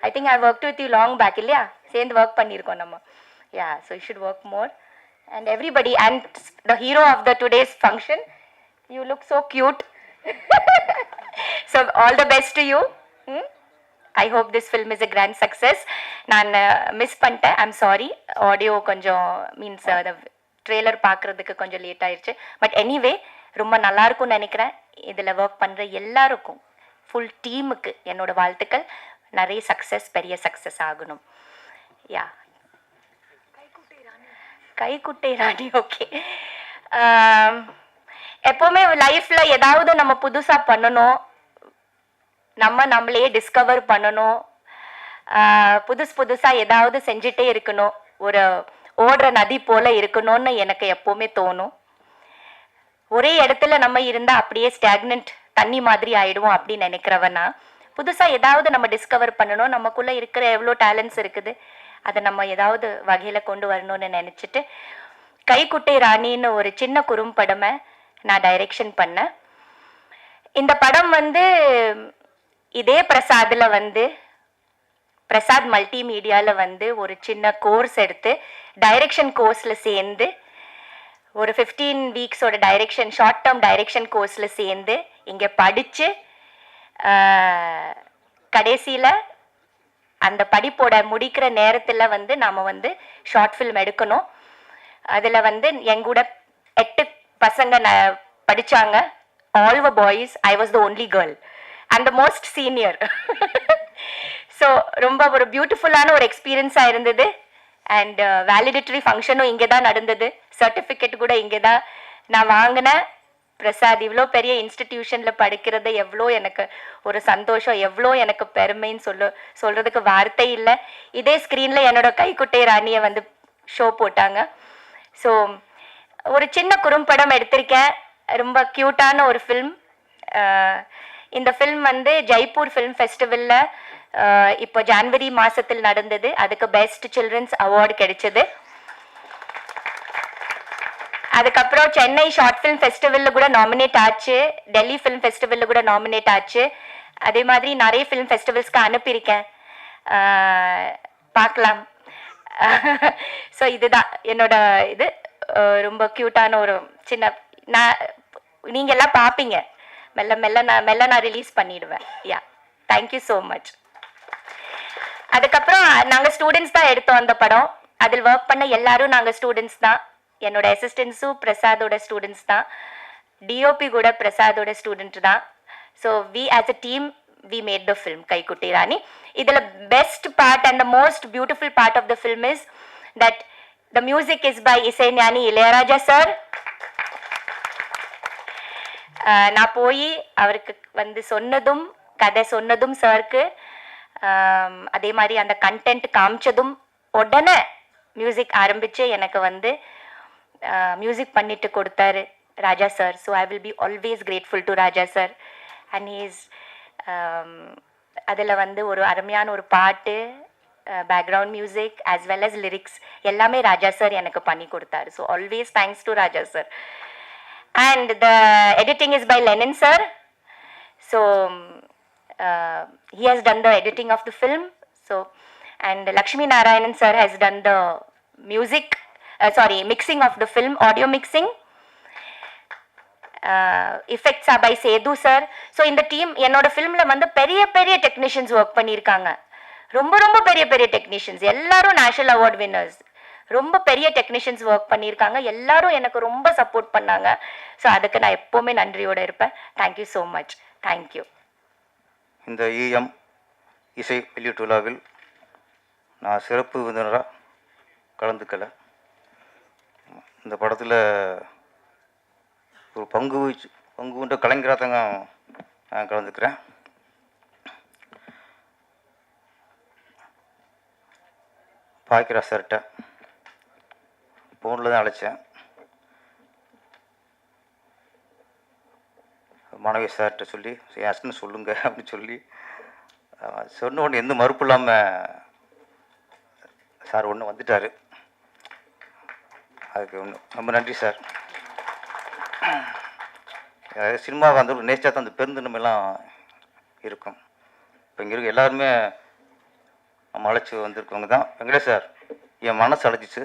I think I worked with you long back, இல்லையா? சேர்ந்து ஒர்க் பண்ணியிருக்கோம் நம்ம. So you should work more. And everybody, and the hero of the today's function, you look so cute. So all the best to you. I hope this film is a grand success. நான் miss பண்ணிட்டேன், I'm sorry. Audio கொஞ்சம் means அந்த trailer பார்க்குறதுக்கு கொஞ்சம் late ஆயிடுச்சு. But anyway ரொம்ப நல்லாயிருக்கும்னு நினைக்கிறேன். இதில் ஒர்க் பண்ணுற எல்லாருக்கும், ஃபுல் டீமுக்கு என்னோட வாழ்த்துக்கள். நிறைய சக்ஸஸ், பெரிய சக்ஸஸ் ஆகணும். கைக்குட்டை ராணி, ஓகே. எப்போவுமே லைஃப்பில் ஏதாவது நம்ம புதுசாக பண்ணணும், நம்மளே டிஸ்கவர் பண்ணணும், புதுசாக ஏதாவது செஞ்சுட்டே இருக்கணும், ஒரு ஓடுற நதி போல் இருக்கணும்னு எனக்கு எப்போவுமே தோணும். ஒரே இடத்துல நம்ம இருந்தால் அப்படியே ஸ்டாக்னன்ட் தண்ணி மாதிரி ஆகிடுவோம் அப்படின்னு நினைக்கிறவனா, புதுசாக ஏதாவது நம்ம டிஸ்கவர் பண்ணணும். நமக்குள்ளே இருக்கிற எவ்வளோ டேலண்ட்ஸ் இருக்குது, அதை நம்ம ஏதாவது வகையில் கொண்டு வரணும்னு நினச்சிட்டு கைக்குட்டை ராணின்னு ஒரு சின்ன குறும்படமை நான் டைரக்ஷன் பண்ணேன். இந்த படம் வந்து இதே பிரசாதில் வந்து பிரசாத் மல்டிமீடியாவில் வந்து ஒரு சின்ன கோர்ஸ் எடுத்து டைரக்ஷன் கோர்ஸில் சேர்ந்து ஒரு 15 வீக்ஸோட டைரக்ஷன் ஷார்ட் டேர்ம் டைரக்ஷன் கோர்ஸில் சேர்ந்து இங்கே படித்து கடைசியில் அந்த படிப்போட முடிக்கிற நேரத்தில் வந்து நாம் வந்து ஷார்ட் ஃபில்ம் எடுக்கணும். அதில் வந்து எங்கூட 8 பசங்க படித்தாங்க. All were boys. I was the only girl and the most senior. So ரொம்ப ஒரு பியூட்டிஃபுல்லான ஒரு எக்ஸ்பீரியன்ஸாக இருந்தது. அண்ட் வேலிடேட்டரி ஃபங்க்ஷனும் இங்கே தான் நடந்தது. சர்டிஃபிகேட் கூட இங்கே தான் நான் வாங்கினேன். பிரசாத் இவ்வளோ பெரிய இன்ஸ்டிடியூஷனில் படிக்கிறது எவ்வளோ எனக்கு ஒரு சந்தோஷம், எவ்வளோ எனக்கு பெருமைன்னு சொல்கிறதுக்கு வார்த்தை இல்லை. இதே ஸ்க்ரீனில் என்னோட கைக்குட்டை ராணியை வந்து ஷோ போட்டாங்க. ஸோ ஒரு சின்ன குறும்படம் எடுத்திருக்கேன். ரொம்ப க்யூட்டான ஒரு ஃபில்ம். இந்த ஃபில்ம் வந்து ஜெய்ப்பூர் ஃபில்ம் ஃபெஸ்டிவலில் இப்போ ஜான்வரி மாதத்தில் நடந்தது. அதுக்கு பெஸ்ட் சில்ட்ரன்ஸ் அவார்டு கிடைச்சது. அதுக்கப்புறம் சென்னை ஷார்ட் ஃபிலிம் ஃபெஸ்டிவலில் கூட நாமினேட் ஆச்சு. டெல்லி ஃபிலிம் ஃபெஸ்டிவலில் கூட நாமினேட் ஆச்சு. அதே மாதிரி நிறைய ஃபிலிம் ஃபெஸ்டிவல்ஸ்க்கு அனுப்பியிருக்கேன். பார்க்கலாம். ஸோ இதுதான் என்னோட இது. ரொம்ப க்யூட்டான ஒரு சின்ன நீங்கள் எல்லாம் பார்ப்பீங்க. மெல்ல நான் ரிலீஸ் பண்ணிடுவேன். யா, தேங்க்யூ ஸோ மச். அதுக்கப்புறம் நாங்கள் ஸ்டூடெண்ட்ஸ் தான் எடுத்தோம் அந்த படம். அதில் ஒர்க் பண்ண எல்லாரும் நாங்கள் ஸ்டூடெண்ட்ஸ் தான். என்னோட அசிஸ்டன்ஸும் பிரசாதோட ஸ்டூடெண்ட்ஸ் தான். டிஓபி கூட பிரசாதோட ஸ்டூடெண்ட் தான். So we as a team we made the film Kaikkutti Rani. இதில் best part and the most beautiful part of the film is that the music is by Isaignani Ilaiyaraaja sir. நான் போய் அவருக்கு வந்து சொன்னதும் கதை சொன்னதும் சாருக்கு, அதே மாதிரி அந்த கண்டென்ட் காமிச்சதும் உடனே மியூசிக் ஆரம்பித்து எனக்கு வந்து மியூசிக் பண்ணிட்டு கொடுத்தாரு Raja sir. So I will be always grateful to Raja sir. And he's அதில் வந்து ஒரு அருமையான ஒரு பாட்டு, background music as well as lyrics எல்லாமே ராஜா சார் எனக்கு பண்ணி கொடுத்தாரு. So always thanks to Raja sir. And the editing is by Lenin sir. So he has done the editing of the film. So and Lakshmi Narayanan sir has done the music, mixing of the film, audio mixing. Effects are by Sedu sir. So in the team என்னோட ஃபிலிமில் வந்து பெரிய பெரிய technicians work பண்ணியிருக்காங்க. ரொம்ப ரொம்ப பெரிய பெரிய டெக்னீஷியன்ஸ் எல்லாரும் நேஷனல் அவார்ட் வின்னர்ஸ். ரொம்ப பெரிய டெக்னீஷியன்ஸ் ஒர்க் பண்ணியிருக்காங்க. எல்லாரும் எனக்கு ரொம்ப சப்போர்ட் பண்ணாங்க. ஸோ அதுக்கு நான் எப்போவுமே நன்றியோடு இருப்பேன். Thank you so much. தேங்க்யூ. இந்த இஎம் இசை வெளியீட்டு விழாவில் நான் சிறப்பு விருந்தினராக கலந்துக்கலை. இந்த படத்தில் ஒரு பங்குன்ற கலைஞராக தாங்க நான் கலந்துக்கிறேன். பாக்கிரா சார்கிட்ட ஃபோனில் தான் அழைச்சேன். மாணவி சார்கிட்ட சொல்லி என் ஹஸ்பண்ட் சொல்லுங்க அப்படின்னு சொல்லி சொன்ன உடனே எந்த மறுப்பு இல்லாமல் சார் ஒன்று வந்துட்டார். அதுக்கு ரொம்ப நன்றி சார். சினிமாவை அந்த நேச்சா தான் அந்த பெருந்தன்மையெல்லாம் இருக்கும். இப்போ இங்கே இருக்க எல்லாருமே நம்ம அழைச்சி வந்திருக்கவங்க தான். வெங்கடேஷ் சார் என் மனசு அழைச்சிச்சு.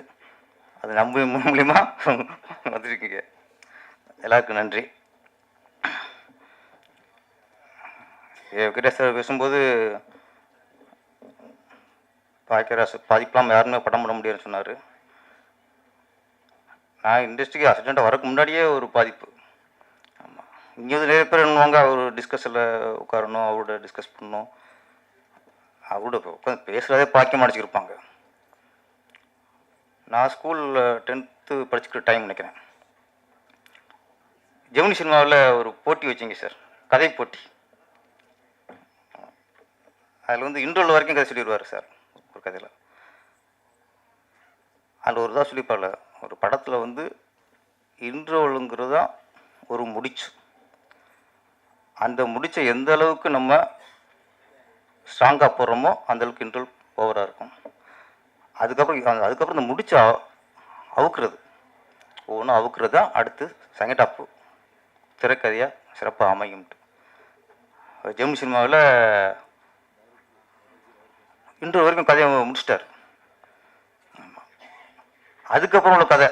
அது நம்ம மூலியமாக வந்திருக்கீங்க. எல்லாருக்கும் நன்றி. வெங்கடேஷ் சார் பேசும்போது பாதிப்பெல்லாம் யாருமே படம் பண்ண முடியாதுன்னு சொன்னார். நான் இண்டஸ்ட்ரிக்கு அசிஸ்டண்ட்டாக வரக்கு முன்னாடியே ஒரு பாதிப்பு. ஆமாம், இங்கே வந்து நிறைய பேர் என்னவாங்க, அவர் டிஸ்கஸில் உட்காரணும், அவரோட டிஸ்கஸ் பண்ணணும், அவரோட உட்காந்து பேசுகிறதே பாக்கியம் அடிச்சுருப்பாங்க. நான் ஸ்கூலில் 10th படிச்சுக்கிற டைம் நினைக்கிறேன். ஜெமினி சினிமாவில் ஒரு போட்டி வச்சிங்க சார், கதை போட்டி. அதில் வந்து இன்ட்ரோல் வரைக்கும் கதை சொல்லிடுவார் சார் ஒரு கதையில். அதில் ஒரு தான் சொல்லிப்பார்ல, ஒரு படத்தில் வந்து இன்ட்ரோலுங்கிறது தான் ஒரு முடிச்சு. அந்த முடிச்சை எந்த அளவுக்கு நம்ம ஸ்ட்ராங்காக போடுறோமோ அந்தளவுக்கு இன்ட்ரோல் ஓவராக இருக்கும். அதுக்கப்புறம் இந்த முடிச்ச அவுக்குறது, ஒவ்வொன்றும் அவுக்குறது தான் அடுத்து செகண்ட் ஹாஃப் திரைக்கதையாக சிறப்பாக அமையும்ட்டு. ஜெமினி சினிமாவில் இன்று வரைக்கும் கதையை முடிச்சிட்டார். அதுக்கப்புறம் உள்ள கதை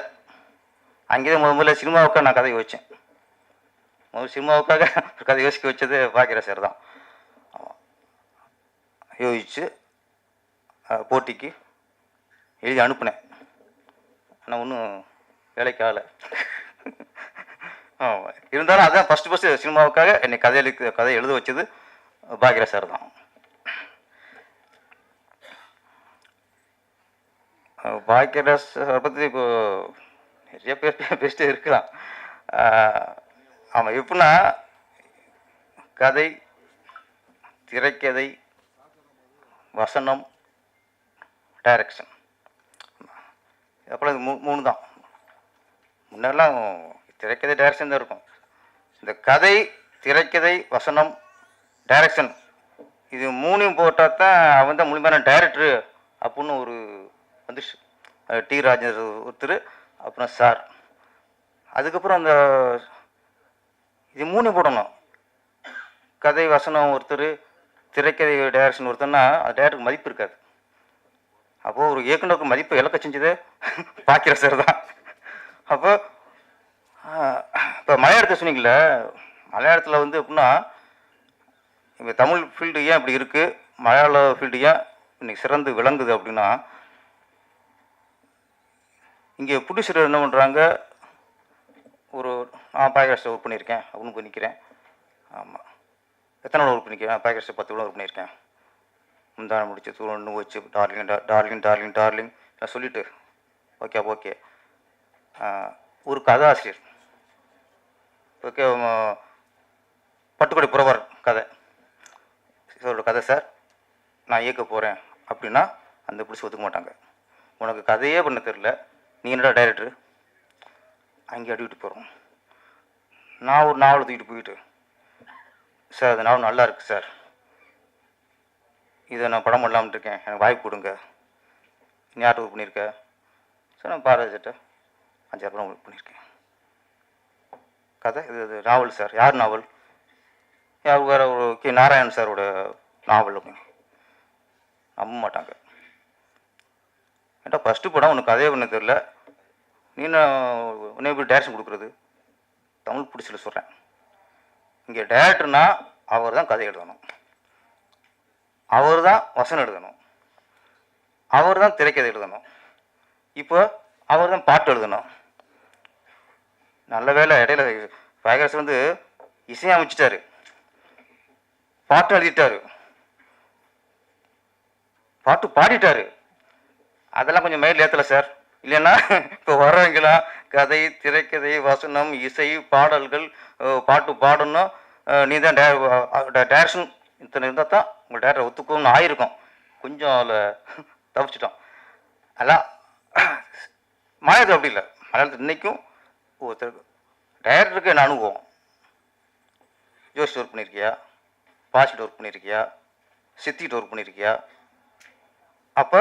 அங்கேயே முதல்ல சினிமாவுக்காக நான் கதையை யோசித்தேன். சினிமாவுக்காக கதை யோசிக்க வச்சது பாக்கிற சார் தான். யோசித்து போட்டிக்கு எழுதி அனுப்புனேன். ஆனால் ஒன்றும் வேலைக்கு ஆகலை. இருந்தாலும் அதான் ஃபஸ்ட்டு சினிமாவுக்காக என்னை கதை எழுத வச்சது பாக்கிர சார் தான். பாக்கியராஜ் சார் பற்றி இப்போ நிறைய பேர் பேசிட்டே இருக்கலாம். ஆமாம், எப்படின்னா கதை, திரைக்கதை, வசனம், டைரக்ஷன், அப்புறம் இது மூணு தான். முன்னெல்லாம் திரைக்கதை டைரக்ஷன் தான் இருக்கும். இந்த கதை, திரைக்கதை, வசனம், டைரக்ஷன் இது மூணையும் போட்டால் தான் அவன் தான் முழுமையான டைரக்டரு அப்படின்னு ஒரு வந்துச்சு. டி ராஜேந்தர் ஒருத்தர், அப்புறம் சார். அதுக்கப்புறம் அந்த இது மூணையும் போடணும். கதை வசனம் ஒருத்தர், திரைக்கதை டைரக்ஷன் ஒருத்தர்னா அது டைரக்டருக்கு மதிப்பு இருக்காது. அப்போது ஒரு இயக்குனருக்கு மதிப்பை இழக்க செஞ்சது பாக்கிற சார் தான். அப்போ இப்போ மலையாளத்தை சொன்னீங்களே, மலையாளத்தில் வந்து எப்படின்னா இப்போ தமிழ் ஃபீல்டு ஏன் இப்படி இருக்குது, மலையாள ஃபீல்டு ஏன் இன்னைக்கு சிறந்து விளங்குது அப்படின்னா, இங்கே ப்ரொடியூசர் என்ன பண்ணுறாங்க, ஒரு பாக்கிராஜ் ஒர்க் பண்ணியிருக்கேன் அப்படின்னு போய் நிற்கிறேன். ஆமாம், எத்தனை நாள் ஒர்க் பண்ணியிருக்கேன், பாக்கிராஜ் 10 விட ஒர்க் பண்ணியிருக்கேன். முந்தான முடிச்சு தூரன்னு வச்சு டார்லிங் டார்லிங் டார்லிங் டார்லிங் நான் சொல்லிவிட்டு ஓகே ஓகே. ஒரு கதாசிரியர், ஓகே, பட்டுக்கோட்டை புறவர் கதை சாரோட கதை சார் நான் இயக்க போகிறேன் அப்படின்னா அந்த பிடிச்சி ஒத்துக்க மாட்டாங்க. உனக்கு கதையே பண்ண தெரில, நீ என்னடா டைரக்டரு, அங்கே அடிவிட்டு போகிறோம். நான் ஒரு நாவலை தூக்கிட்டு போயிட்டு, சார் அந்த நாவல் நல்லா இருக்குது சார், இதை நான் படம் பண்ணலாம்னு இருக்கேன், எனக்கு வாய்ப்பு கொடுங்க. நீ யார்கிட்ட ஒர்க் பண்ணியிருக்க சார்? நான் பாரதிட்ட 5 படம் ஒர்க் பண்ணியிருக்கேன். கதை இது நாவல் சார். யார் நாவல்? யார்? வேறு ஒரு கே நாராயணன் சாரோட நாவல் அப்படின்னு நம்ப மாட்டாங்க. ஏன்டா ஃபஸ்ட்டு படம் உனக்கு கதையே பண்ண தெரில, நீ உன்னை எப்படி டேரக்ஷன் கொடுக்குறது? தமிழ் பிடிச்சில சொல்கிறேன். இங்கே டேரக்டர்னா அவர் தான் கதை எழுதணும், அவர் தான் வசனம் எழுதணும், அவர் தான் திரைக்கதை எழுதணும், இப்போ அவர் தான் பாட்டு எழுதணும். நல்ல வேலை இடையில பாக்கிராஜ் வந்து இசையமைச்சிட்டாரு, பாட்டு எழுதிட்டாரு, பாட்டு பாடிட்டாரு. அதெல்லாம் கொஞ்சம் மைல் ஏற்றலை சார். இல்லைன்னா இப்போ வர்றவங்களாம் கதை, திரைக்கதை, வசனம், இசை, பாடல்கள், பாட்டு பாடணும், நீ தான் டைரக்ஷன் இத்தனை இருந்தால் தான் உங்கள் டேரக்டர் ஒத்துக்கும்னு ஆயிருக்கும். கொஞ்சம் அதில் தப்பிச்சிட்டோம். அதெல்லாம் மலையாளத்தில் அப்படி இல்லை. மலையாளத்தில் இன்றைக்கும் ஒருத்தருக்கு டைரக்டருக்கு என்ன அனுபவம். ஜோஷி ஒர்க் பண்ணியிருக்கியா, பாசிட்டு ஒர்க் பண்ணியிருக்கியா, சித்திட்டு ஒர்க் பண்ணியிருக்கியா? அப்போ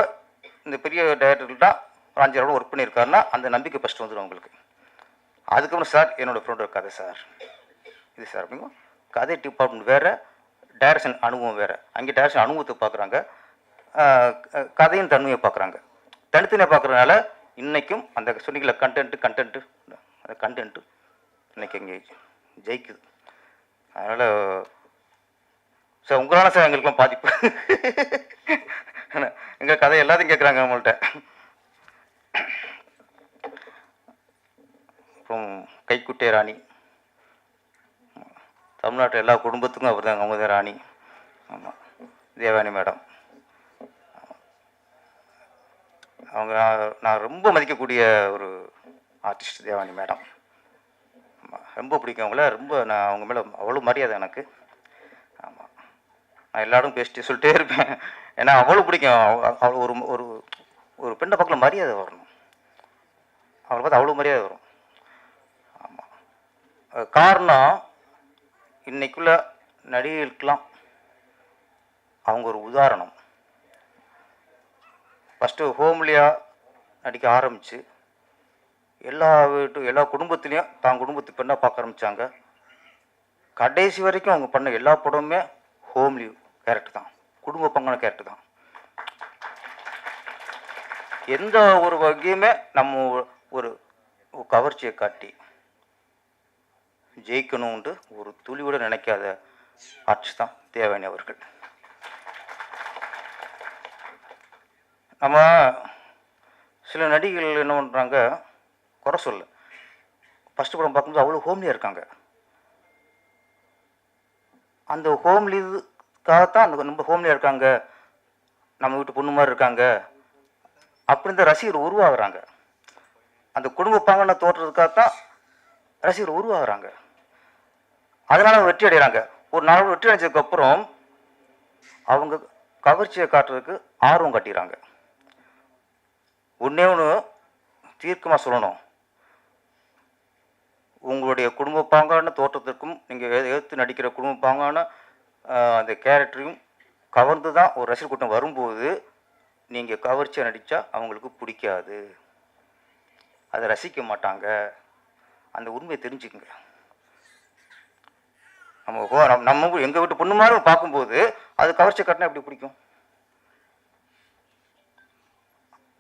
இந்த பெரிய டைரக்டர்கிட்ட ஒரு 5 கூட ஒர்க் பண்ணியிருக்காருன்னா அந்த நம்பிக்கை ஃபஸ்ட்டு வந்துடும் உங்களுக்கு. அதுக்கப்புறம் சார் என்னோடய ஃப்ரெண்டோட கதை சார் இது சார் அப்படிங்க. கதை டிபார்ட்மெண்ட் வேறு, டைரக்ஷன் அனுபவம் வேறு. அங்கே டைரக்ஷன் அனுபவத்தை பார்க்குறாங்க, கதையின் தன்மையை பார்க்குறாங்க. தனித்தனியாக பார்க்குறதுனால இன்றைக்கும் அந்த சொன்னீங்கள கண்டென்ட்டு அந்த கண்டென்ட்டு இன்றைக்கி இங்கே ஜெயிக்குது. அதனால் சார் உங்களால் சார் எங்களுக்குலாம் பாதிப்பு. எங்கள் கதை எல்லாத்தையும் கேட்குறாங்க நம்மள்கிட்ட. அப்புறம் கைக்குட்டை ராணி, தமிழ்நாட்டில் எல்லா குடும்பத்துக்கும் அவர் தான், அவங்க தான் ராணி. ஆமாம், தேவானி மேடம், அவங்க நான் ரொம்ப மதிக்கக்கூடிய ஒரு ஆர்டிஸ்ட் தேவானி மேடம். ரொம்ப பிடிக்கும் அவங்கள, ரொம்ப நான் அவங்க மேலே அவ்வளோ மரியாதை எனக்கு. ஆமாம், நான் எல்லாரும் பேசிட்டு சொல்லிட்டே இருப்பேன், ஏன்னா அவ்வளோ பிடிக்கும். அவ்வளோ ஒரு ஒரு ஒரு பெண்ணை பக்கம் மரியாதை வரணும், அவளை பார்த்து அவ்வளோ மரியாதை வரும். ஆமாம், காரணம் இன்னைக்குள்ள நடிகைகளுக்கெல்லாம் அவங்க ஒரு உதாரணம். ஃபஸ்ட்டு ஹோம்லியாக நடிக்க ஆரம்பித்து எல்லா குடும்பத்துலேயும் தான் குடும்பத்து பெண்ணாக பார்க்க ஆரம்பித்தாங்க. கடைசி வரைக்கும் அவங்க பண்ண எல்லா படமுமே ஹோம்லி கேரக்டர் தான், குடும்ப பங்கான கேரக்டர் தான். எந்த ஒரு வகையுமே நம்ம ஒரு கவர்ச்சியை காட்டி ஜெயிக்கணும்னு ஒரு துளியோட நினைக்காத ஆர்டிஸ்ட் தான் தேவானி அவர்கள். நம்ம சில நடிகைகள் என்ன பண்ணுறாங்க, குறை சொல்ல, ஃபஸ்ட்டு படம் பார்க்கும்போது அவ்வளோ ஹோம்லியாக இருக்காங்க. அந்த ஹோம்லிக்காகத்தான் அந்த ரொம்ப ஹோம்லியாக இருக்காங்க, நம்ம வீட்டு பொண்ணு மாதிரி இருக்காங்க அப்படி இந்த ரசிகர் உருவாகுறாங்க. அந்த குடும்ப பாங்கனை தோற்றதுக்காகத்தான் ரசிகர் உருவாகுறாங்க. அதனால வெற்றி அடைகிறாங்க. ஒரு நாள் வெற்றி அடைஞ்சதுக்கப்புறம் அவங்க கவர்ச்சியை காட்டுறதுக்கு ஆர்வம் காட்டிடுறாங்க. ஒன்றே ஒன்று தீர்க்கமாக சொல்லணும், உங்களுடைய குடும்ப பாங்கான தோற்றத்திற்கும் நீங்கள் எதிர்த்து நடிக்கிற குடும்ப பாங்கான அந்த கேரக்டரையும் கவர்ந்து தான் ஒரு ரசிகர் கூட்டம் வரும்போது நீங்கள் கவர்ச்சியாக நடித்தா அவங்களுக்கு பிடிக்காது, அதை ரசிக்க மாட்டாங்க. அந்த உண்மையை தெரிஞ்சுக்குங்க. நம்ம எங்கள் வீட்டு பொண்ணு மாதிரி பார்க்கும்போது அது கவர்ச்சி காட்டினா எப்படி பிடிக்கும்?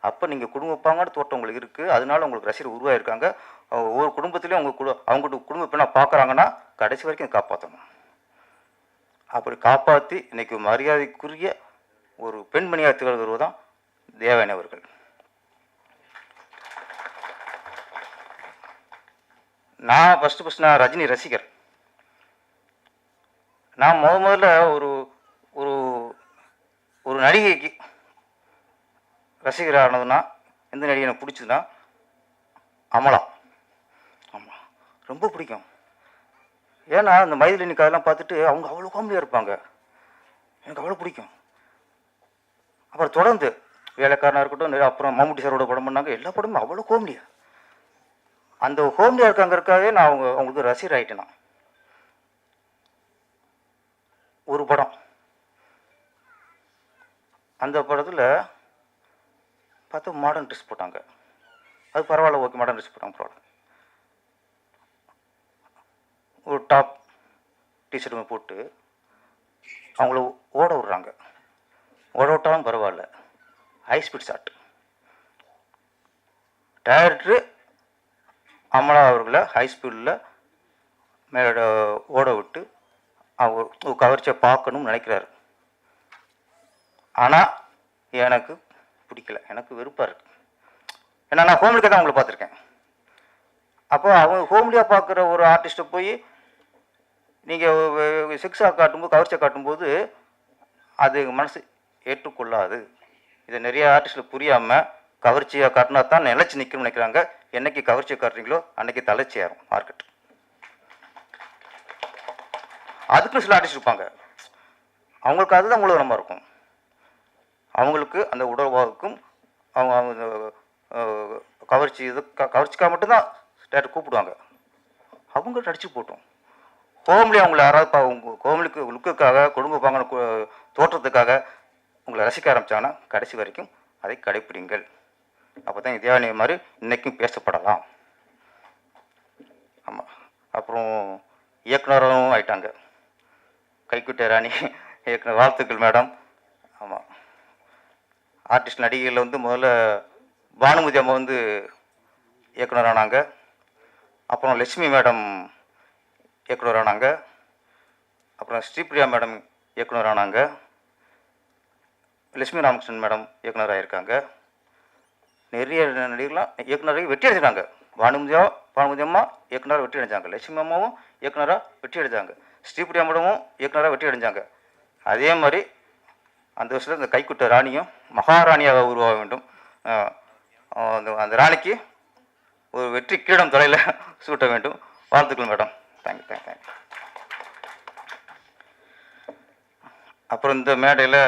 அப்போ நீங்கள் குடும்ப பாங்கான தோட்டம் உங்களுக்கு இருக்குது, அதனால உங்களுக்கு ரசிகர் உருவாயிருக்காங்க. ஒவ்வொரு குடும்பத்துலேயும் அவங்க குடும்ப பெண்ணாக பார்க்குறாங்கன்னா கடைசி வரைக்கும் காப்பாற்றணும். அப்படி காப்பாற்றி இன்னைக்கு மரியாதைக்குரிய ஒரு பெண்மணியாக திகழ்கிறது தான் தேவயானி அவர்கள். நான் ஃபஸ்ட்டு நான் ரஜினி ரசிகர். நான் முதல்ல ஒரு ஒரு ஒரு நடிகைக்கு ரசிகரானதுன்னா எந்த நடிகை எனக்கு பிடிச்சதுன்னா அமலா. ஆமாம், ரொம்ப பிடிக்கும். ஏன்னா அந்த மைதிலினி கதையெல்லாம் பார்த்துட்டு அவங்க அவ்வளோ காமெடியாக இருப்பாங்க, எனக்கு அவ்வளோ பிடிக்கும். அப்புறம் தொடர்ந்து வேலைக்காரனாக இருக்கட்டும், அப்புறம் மம்முட்டி சாரோட படம் பண்ணாங்க, எல்லா படமும் அவ்வளோ காமெடியா. அந்த காமெடியாக இருக்காங்கிறதுக்காகவே நான் அவங்களுக்கு ரசிகர் ஆகிட்டேன். நான் ஒரு படம், அந்த படத்தில் பார்த்தா மாடர்ன் ட்ரெஸ் போட்டாங்க. அது பரவாயில்ல, ஓகே, மாடர்ன் ட்ரெஸ் போட்டாங்க பரவாயில்ல. ஒரு டாப் டிஷர்ட்டுமே போட்டு அவங்கள ஓட விட்றாங்க. ஓட விட்டாலும் பரவாயில்ல, high speed shot. Director Amala அவர்களை ஹை ஸ்பீடில் மேலே ஓட விட்டு அவங்க கவர்ச்சியை பார்க்கணும்னு நினைக்கிறாரு. ஆனால் எனக்கு பிடிக்கல, எனக்கு வெறுப்பாக இருக்குது. ஏன்னா நான் ஹோம்லிக்காக தான் அவங்கள பார்த்துருக்கேன். அப்போ அவங்க ஹோம்லியாக பார்க்குற ஒரு ஆர்டிஸ்ட்டை போய் நீங்கள் செக்ஸாக காட்டும்போது, கவர்ச்சியாக காட்டும்போது அது மனசு ஏற்றுக்கொள்ளாது. இதை நிறைய ஆர்டிஸ்ட்டில் புரியாமல் கவர்ச்சியாக காட்டினா தான் நிலச்சி நிற்கணும்னு நினைக்கிறாங்க. என்னைக்கு கவர்ச்சியை காட்டுறீங்களோ அன்னைக்கு தலைச்சி ஏறும் மார்க்கெட். அதுக்கும் சில ஆர்டிஸ்ட் இருப்பாங்க, அவங்களுக்கு அதுதான் மூலதனமாக இருக்கும். அவங்களுக்கு அந்த உடல்வாகுக்கும் அவங்க கவர்ச்சி கவர்ச்சிக்காக மட்டும்தான் டேரக்டர் கூப்பிடுவாங்க. அவங்க நடிச்சு போட்டோம். கோமலி அவங்கள யாராவது கோமலிக்கு லுக்குக்காக, குடும்ப பாங்கான தோற்றத்துக்காக உங்களை ரசிக்க ஆரம்பித்தாங்கன்னா கடைசி வரைக்கும் அதை கடைப்பிடிங்கள். அப்போ தான் தேவயானி மாதிரி இன்றைக்கும் பேசப்படலாம். ஆமாம். அப்புறம் இயக்குனரும் ஆயிட்டாங்க, கைக்குட்டை ராணி இயக்குனர். வாழ்த்துக்கள் மேடம். ஆமாம், ஆர்டிஸ்ட் நடிகைகளில் முதல்ல பானுமதி அம்மா இயக்குனர் ஆனாங்க. அப்புறம் லட்சுமி மேடம் இயக்குனர் ஆனாங்க. அப்புறம் ஸ்ரீபிரியா மேடம் இயக்குனர் ஆனாங்க. லட்சுமி ராமகிருஷ்ணன் மேடம் இயக்குனர் ஆகியிருக்காங்க. நிறைய நடிகர்கள்லாம் இயக்குனராக வெற்றி அடைஞ்சிட்டாங்க. பானுமதி அம்மா இயக்குனராக வெற்றி அடைஞ்சாங்க. லட்சுமி அம்மாவும் இயக்குனராக வெற்றி அடைஞ்சாங்க. ஸ்ரீபிரியா மேடமும் இயக்குனராக வெற்றி அடைஞ்சாங்க. அதே மாதிரி அந்த வருஷத்தில் இந்த கைக்குட்டை ராணியும் மகாராணியாக உருவாக வேண்டும். அந்த ராணிக்கு ஒரு வெற்றி கிரீடம் தலையில் சூட்ட வேண்டும். வாழ்த்துக்கள் மேடம். தேங்க்யூ. அப்புறம் இந்த மேடையில்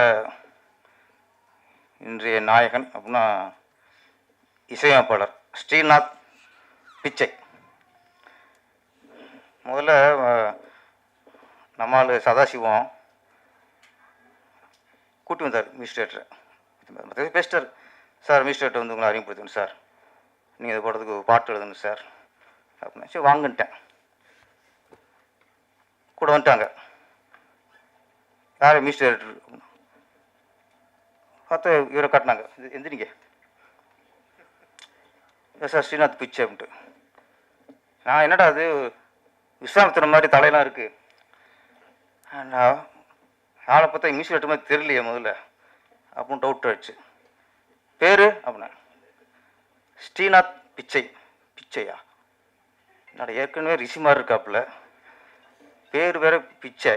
இன்றைய நாயகன் அப்படின்னா இசையமைப்பாளர் ஸ்ரீநாத் பிச்சை. முதல்ல நம்மால் சதாசிவம் கூட்டி வந்தார் மினிஸ்ட்ரேட்டரை. பேசிட்டார், சார் மினிஸ்ட்ரேட்டர் உங்களை அறிமுகப்படுத்தணும் சார், நீங்கள் இது போடுறதுக்கு பாட்டு எழுதணும் சார் அப்படின்னு. சரி வாங்கிட்டேன். கூட வந்துட்டாங்க. யார் மினிஸ்ட்ரேட்டர் பார்த்தா இவரை காட்டினாங்க. எந்திரிங்க சார், ஸ்ரீநாத் பிச்சை அப்படின்ட்டு. நான் என்னடா அது விஸ்வாமித்திர மாதிரி தலையெல்லாம் இருக்குது, நான் ஆளை பார்த்தா மினிஸ்ட்ரேட்டர் மாதிரி தெரியலையே முதல்ல அப்படின்னு டவுட் ஆயிடுச்சு. பேர் அப்படின்னா ஸ்ரீநாத் பிச்சை. பிச்சையா? என்னோட ஏற்கனவே ரிஷி மாதிரி இருக்காப்புல, பேர் வேற பிச்சை.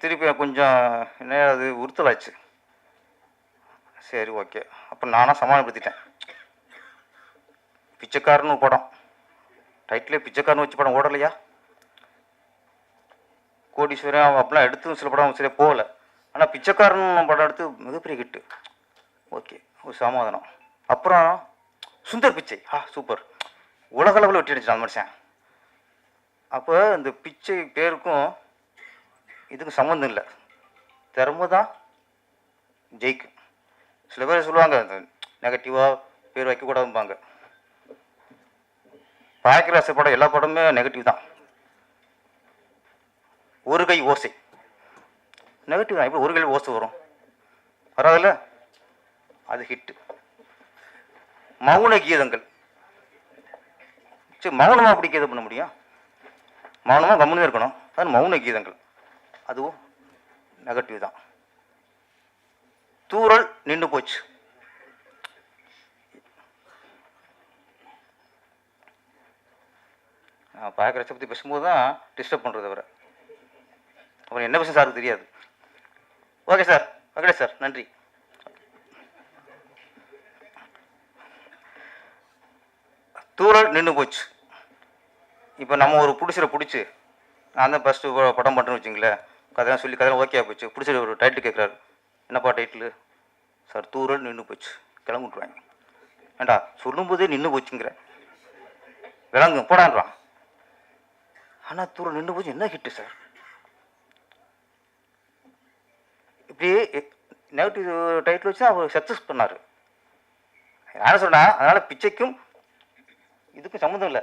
திருப்பி கொஞ்சம் என்ன அது உறுத்தலாச்சு. சரி ஓகே. அப்புறம் நானாக சமாளிப்படுத்திட்டேன். பிச்சைக்காரன்னு ஒரு படம், டைட்டிலே பிச்சைக்காரன்னு வச்சு படம் ஓடலையா? கோடீஸ்வரன் அப்படிலாம் எடுத்து சில படம் சரியாக போகலை. ஆனால் பிச்சைக்காரன் படம் எடுத்து மிகப்பெரிய ஹிட்டு. ஓகே, ஒரு சமாதானம். அப்புறம் சுந்தர் பிச்சை, சூப்பர், உலகளவில் வெட்டி அடிச்சான் அந்த மனுஷன். அப்போ இந்த பிச்சை பேருக்கும் இதுக்கும் சம்மந்தம் இல்லை, திறமை தான் ஜெயிக்கும். சில பேர் சொல்லுவாங்க நெகட்டிவாக பேர் வைக்கக்கூடாதும்பாங்க. பாக்கியராச படம் எல்லா படமே நெகட்டிவ் தான். ஒரு கை ஓசை நெகட்டிவ் தான். இப்போ ஒரு கை ஓசை வரும், வராதுல்ல, அது ஹிட்டு. மௌன கீதங்கள், சரி மௌனமாக அப்படி கீதம் பண்ண முடியும்? மௌனமாக கம்முனே இருக்கணும், அது மௌன கீதங்கள், அதுவும் நெகட்டிவ் தான். தூறல் நின்று போச்சு, நான் பார்க்குற பற்றி பேசும்போது தான் டிஸ்டர்ப் பண்ணுறது அவரை. அப்புறம் என்ன விஷயம் சாருக்கு தெரியாது. ஓகே சார், ஓகே சார், நன்றி. தூறல் நின்று போச்சு. இப்போ நம்ம ஒரு பிடிச்சரை பிடிச்சி, நான் தான் ஃபஸ்ட்டு படம் பண்ணுறேன்னு வச்சுங்களேன், கதையெல்லாம் சொல்லி கதையெல்லாம் ஓகே போச்சு. பிடிச்ச ஒரு டைட்டில் கேட்குறாரு, என்னப்பா டைட்டில்? சார் தூறல் நின்று போச்சு, கிளம்பிட்டுருவாங்க. ஏண்டா சொல்லும்போதே நின்று போச்சுங்கிற, விளங்கும் போடான்றான். ஆனால் தூரல் நின்று போச்சு என்ன ஹிட்டு சார்? இப்படி நெகட்டிவ் டைட்டில் வச்சு அவர் சக்ஸஸ் பண்ணார். நான் என்ன சொன்னேன், அதனால் பிச்சைக்கும் இதுக்கும் சம்மந்தம் இல்லை,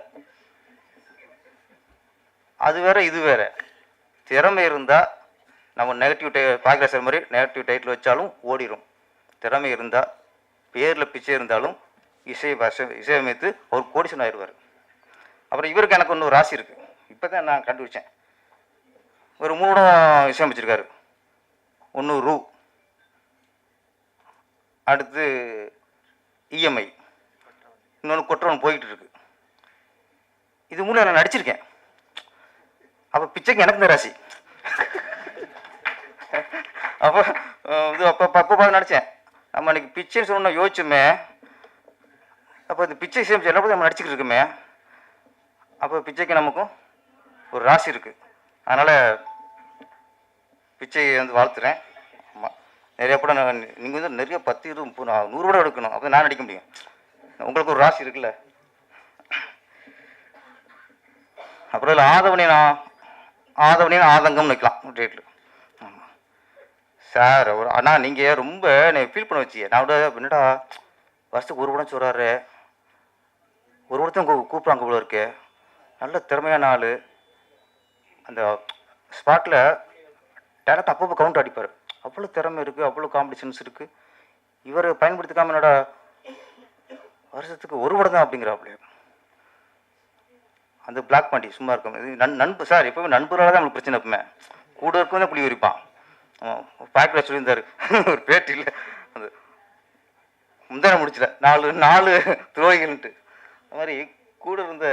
அது வேற இது வேற. திறமை இருந்தால் நம்ம நெகட்டிவ் பார்க்குற சார் மாதிரி நெகட்டிவ் டைட்டில் வச்சாலும் ஓடிடும். திறமை இருந்தால் பேரில் பிச்சை இருந்தாலும் இசையமைத்து அவர் கோடிசன் ஆயிடுவார். அப்புறம் இவருக்கு எனக்கு ஒன்று ராசி இருக்குது, இப்போ தான் நான் கண்டுபிடிச்சேன். ஒரு 3 இசையமைச்சிருக்காரு. ஒன்று ரூ, அடுத்து இஎம்ஐ, இன்னொன்று கொற்றவன் போய்கிட்டு இருக்கு. இது மூலம் நான் நடிச்சிருக்கேன். அப்போ பிச்சைக்கு எனக்கு இந்த ராசி. அப்போ இது அப்போ நடித்தேன். நம்ம அன்றைக்கி பிச்சைன்னு சொன்னோம்னா யோசிச்சுமே, அப்போ இந்த பிச்சை சேமிச்சு எல்லாம் நம்ம நடிச்சுக்கிட்டு இருக்குமே, அப்போ பிச்சைக்கு நமக்கும் ஒரு ராசி இருக்குது. அதனால் பிச்சையை வந்து வாழ்த்துறேன். ஆமாம், நிறைய படம் நீங்கள் வந்து நிறைய 10, 20, 30, 100 படம் எடுக்கணும், அப்போ நான் நடிக்க முடியும். உங்களுக்கு ஒரு ராசி இருக்குல்ல. அப்புறம் இதில் ஆதவனின் ஆதங்கம் வைக்கலாம் டேட்டில். ஆமாம் சார், ஆனால் நீங்கள் ரொம்ப ஃபீல் பண்ண வச்சியே. நான் விட என்னடா வருஷத்துக்கு ஒரு படம் சொல்கிறாரு, ஒரு படத்தையும் கூப்பிட்றாங்க போல இருக்கு. நல்ல திறமையான ஆள், அந்த ஸ்பாட்டில் டேரக்ட் அப்பப்போ கவுண்ட் அடிப்பார். அவ்வளோ திறமை இருக்குது, அவ்வளோ காம்படிஷன்ஸ் இருக்குது. இவர் பயன்படுத்திக்காமல் என்னடா வருஷத்துக்கு ஒரு படம் தான் அப்படிங்கிறாப்புல. அந்த பிளாக் பாண்டி சும்மா இருக்கும். இது நண்பு சார், எப்போவுமே நண்பரால் தான் நம்மளுக்கு பிரச்சனை. எப்பவுமே கூட இருக்கும் தான் புளி வரிப்பான். பேக்கில் சொல்லியிருந்தார் ஒரு பேட்டியில், அது முந்தான முடிச்சிட 4 துரோகிகள்ன்ட்டு. அது மாதிரி கூட இருந்த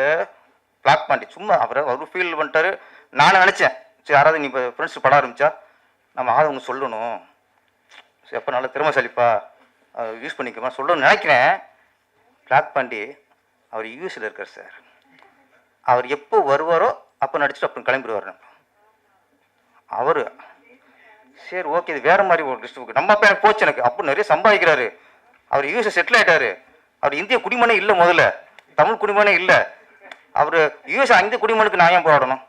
பிளாக் பாண்டி சும்மா அவர் ஃபீல் பண்ணிட்டாரு. நானும் நினச்சேன், சரி யாராவது நீ இப்போ ஃப்ரெண்ட்ஸ் படம் ஆரம்பித்தா நம்ம ஆதவங்க சொல்லணும், சரி எப்போ நல்ல திறமைசாலிப்பா யூஸ் பண்ணிக்கமா சொல்லணும்னு நினைக்கிறேன். பிளாக் பாண்டி அவர் யூஎஸில் இருக்கார் சார். அவர் எப்போ வருவாரோ அப்போ நடிச்சுட்டு அப்புறம் கிளம்பிடுவார். அவர் சரி ஓகே, இது வேறு மாதிரி ஒரு டிஸ்ட்ரிக் நம்ம அப்போ எனக்கு போச்சு. எனக்கு அப்போ நிறைய சம்பாதிக்கிறாரு. அவர் யூஎஸ்ஏ செட்டில் ஆகிட்டாரு. அவர் இந்திய குடிமனே இல்லை, முதல்ல தமிழ் குடிமனே இல்லை. அவர் யூஎஸ் இந்திய குடிமனுக்கு நான் ஏன் போராடணும்?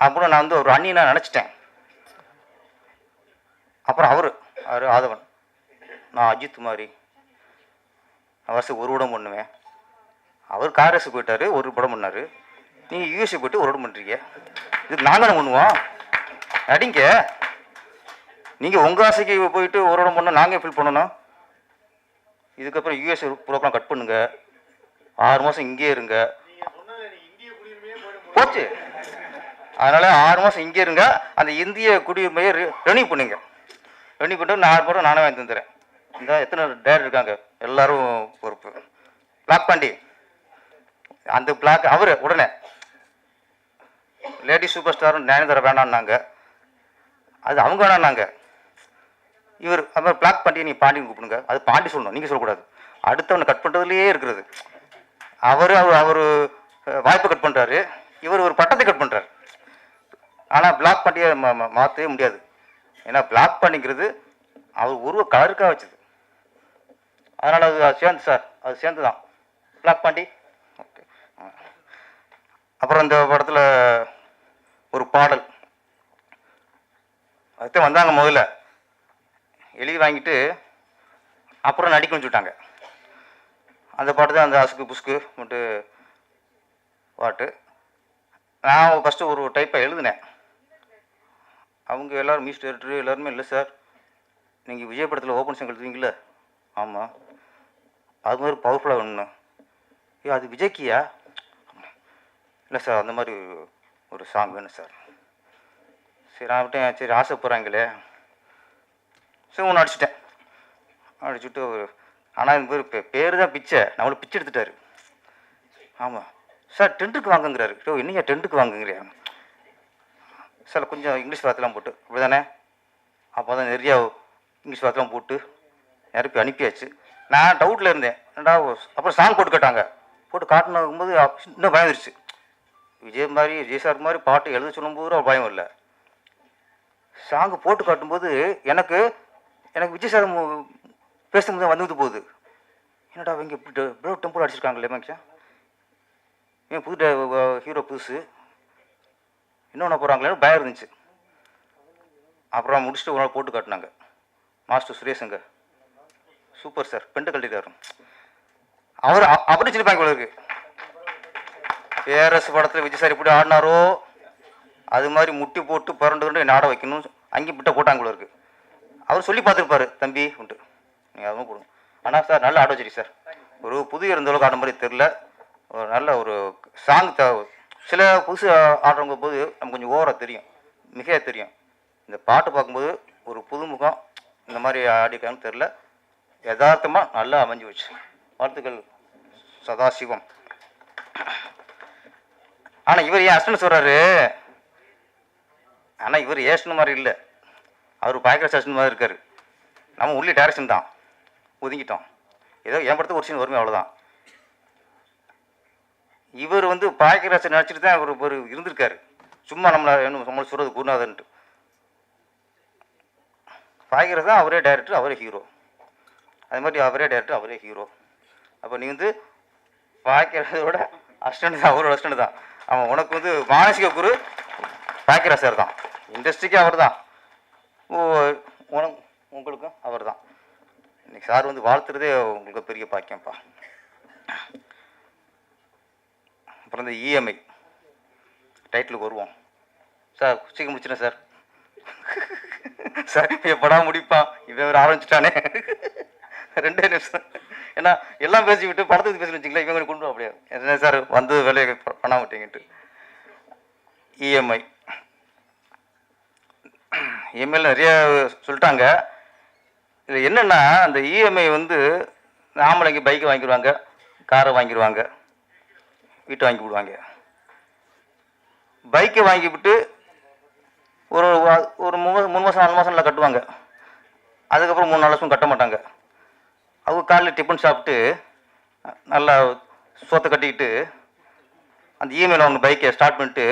அப்புறம் நான் வந்து ஒரு அண்ணியை நான் நினச்சிட்டேன். அப்புறம் அவர் ஆதவன், நான் அஜித் மாதிரி வருஷம் ஒரு படம் பண்ணுவேன். அவர் காரஸு போயிட்டார், ஒரு படம் பண்ணார். நீங்கள் யூஎஸ்ஏ போய்ட்டு ஒரு படம் பண்ணுறீங்க. இதுக்கு நாங்கள் தானே பண்ணுவோம், அடிங்க. நீங்கள் உங்கள் ஆசைக்கு போயிட்டு ஒரு படம் பண்ணால் நாங்கள் ஃபீல் பண்ணணும். இதுக்கப்புறம் யூஎஸ்ஏ ப்ரோக்ராம் கட் பண்ணுங்க, 6 மாதம் இங்கே இருங்க. போச்சு. அதனால் 6 மாதம் இங்கே இருங்க. அந்த இந்திய குடியுரிமையை ரெனியூ பண்ணுங்க. ரெனியூ பண்ணிட்டு 4 படம் நானே வாங்கி தந்துடுறேன். இந்த எத்தனை டேரக்டர் இருக்காங்க, எல்லாரும் பொறுப்பு. பிளாக் பாண்டி அந்த பிளாக் அவர் உடனே லேடி சூப்பர் ஸ்டாரும் நயன்தாரா வேணான்னாங்க. அது அவங்க வேணான்னாங்க. இவர் அது மாதிரி பிளாக் பண்ணி நீ பாண்டின்னு கூப்பிடுங்க, அது பாண்டி சொல்லணும், நீங்கள் சொல்லக்கூடாது. அடுத்தவனை கட் பண்ணுறதுலையே இருக்கிறது. அவர் வாய்ப்பை கட் பண்ணுறாரு, இவர் ஒரு பட்டத்தை கட் பண்ணுறாரு. ஆனால் பிளாக் பண்ணியே மாற்றவே முடியாது. ஏன்னா பிளாக் பண்ணிக்கிறது அவர் உருவ கலருக்காக வச்சது. அதனால் அது சேர்ந்து சார், அது சேர்ந்து தான் பிளாக் பண்ணி. ஓகே. அப்புறம் இந்த படத்தில் ஒரு பாடல் அதுதான் வந்தாங்க. முதல்ல எழுதி வாங்கிட்டு அப்புறம் நடிக்க வச்சுட்டாங்க. அந்த பாட்டு தான் அந்த அசுக்கு புஸ்கு மட்டும் பாட்டு. நான் ஃபஸ்ட்டு ஒரு டைப்பை எழுதினேன். அவங்க எல்லோரும் மியூசிக் டைரக்டர் எல்லாருமே, இல்லை சார் நீங்கள் விஜய் படத்தில் ஓப்பன் சாங் எழுதுவீங்களே, ஆமாம் அது மாதிரி பவர்ஃபுல்லாக வேணும்ண்ணா. அது விஜய்க்கியா? இல்லை சார் அந்த மாதிரி ஒரு சாங் வேணும் சார். சரி நான் விட்டேன், சரி ஆசைப்படுறாங்களே, சரி ஒன்று அடிச்சுட்டேன். அடிச்சுட்டு ஆனால் இந்த பேர் தான் பிச்சை, நம்மளை பிச்சை எடுத்துட்டாரு. ஆமாம் சார் டென்ட்டுக்கு வாங்குங்கிறாரு. என்னையா டென்ட்டுக்கு வாங்குங்கிறியா சார்? கொஞ்சம் இங்கிலீஷ் வார்த்தைலாம் போட்டு இப்படி தானே. அப்போ தான் நிறையா இங்கிலீஷ் வார்த்தைலாம் போட்டு நிரப்பி அனுப்பியாச்சு. நான் டவுட்டில் இருந்தேன். அப்புறம் சாங் போட்டு கேட்டாங்க. போட்டு காட்டினும்போது இன்னும் பயம் வந்துருச்சு. விஜய் சார் மாதிரி பாட்டு எழுத சொல்லும்போது அவர் பயம் இல்லை. சாங்கு போட்டு காட்டும்போது எனக்கு விஜய் சார் பேசும்போது வந்து போகுது. என்னடா இவங்க இப்படி டெம்பிள் அடிச்சிருக்காங்களே மேக்ஸா, ஏன் புது ஹீரோ புதுசு இன்னொன்று போகிறாங்களேன்னு பயம் இருந்துச்சு. அப்புறம் முடிச்சுட்டு ஒரு நாள் போட்டு காட்டினாங்க. மாஸ்டர் சுரேஷுங்க சூப்பர் சார், பெண்டு கழட்டிட்டாரு. அவர் அப்படி சொல்லிப்பாங்க போல இருக்கு. ஏஆர்எஸ் படத்தில் விஜய் சார் இப்படி ஆடினாரோ அது மாதிரி முட்டி போட்டு புரண்டு கொண்டு என்ன ஆட வைக்கணும் அங்கேயும் பிட்ட போட்டாங்க போல இருக்கு. அவர் சொல்லி பார்த்துருப்பாரு, தம்பி உண்டு நீங்கள் அதுவும் கொடுங்க. ஆனால் சார் நல்லா ஆட வச்சிருக்கு சார். ஒரு புது இருந்தளவுக்கு ஆட மாதிரி தெரில. ஒரு நல்ல ஒரு சாங் சில புதுசு ஆடுறவங்க போது நமக்கு கொஞ்சம் ஓவராக தெரியும், மிகையாக தெரியும். இந்த பாட்டு பார்க்கும்போது ஒரு புதுமுகம் இந்த மாதிரி ஆடிக்கான்னு தெரில. யதார்த்தமாக நல்லா அமைஞ்சு வச்சு. வாழ்த்துக்கள் சதாசிவம். ஆனால் இவர் ஏன் அஸ்டன் சொல்கிறாரு? ஆனால் இவர் ஏஷன் மாதிரி இல்லை, அவர் பாய்க்கிற அஸ்டன் மாதிரி இருக்கார். நம்ம உள்ளே டைரக்ஷன் தான் ஒதுங்கிட்டோம். ஏதோ என் படத்துக்கு ஒரு சீன் வருமே, அவ்வளோதான். இவர் பாய்க்கிற நினச்சிட்டு தான் ஒரு இருந்திருக்காரு. சும்மா நம்மளை சொல்கிறது குருநாதன்ட்டு. பாய்க்கிறது தான் அவரே டைரக்டர், அவரே ஹீரோ. அது மாதிரி அவரே டைரக்டர், அவரே ஹீரோ. அப்போ நீ பாய்க்கிறதோட அஸ்டண்ட் தான், அவரோட அஸ்டண்ட் தான். அவன் உனக்கு மானசிக குரு பாய்க்கிற சார் தான், இண்டஸ்ட்ரிக்கு அவர் தான், உங்களுக்கும் அவர் தான். இன்னைக்கு சார் வாழ்த்துறதே உங்களுக்கு பெரிய பாக்கியம்ப்பா. அப்புறம் இந்த இஎம்ஐ டைட்டிலுக்கு வருவோம் சார். சீக்கிரம் முடிச்சிட்டேன் சார். சார் எப்படா முடிப்பான், இவன் வேறு ஆரம்பிச்சிட்டானே. 2 நிமிஷம். ஏன்னா எல்லாம் பேசி விட்டு படத்துக்கு பேசி வச்சிங்களா, இவங்க கொண்டு அப்படியே என்ன சார் வேலையை பண்ண மாட்டேங்கிட்டு. இஎம்ஐயில் நிறைய சொல்லிட்டாங்க. இதில் என்னென்னா அந்த இஎம்ஐ ஆம்பளைங்க பைக்கை வாங்கிடுவாங்க, காரை வாங்கிடுவாங்க, வீட்டை வாங்கி விடுவாங்க. பைக்கை வாங்கிவிட்டு ஒரு 3 மாதம் 4 மாதம்லாம் கட்டுவாங்க. அதுக்கப்புறம் 3-4 வருஷம் கட்ட மாட்டாங்க. அவங்க காலையில் டிஃபன் சாப்பிட்டு நல்லா சோத்தை கட்டிக்கிட்டு அந்த இஎம்ஐயில் அவங்க பைக்கை ஸ்டார்ட் பண்ணிட்டு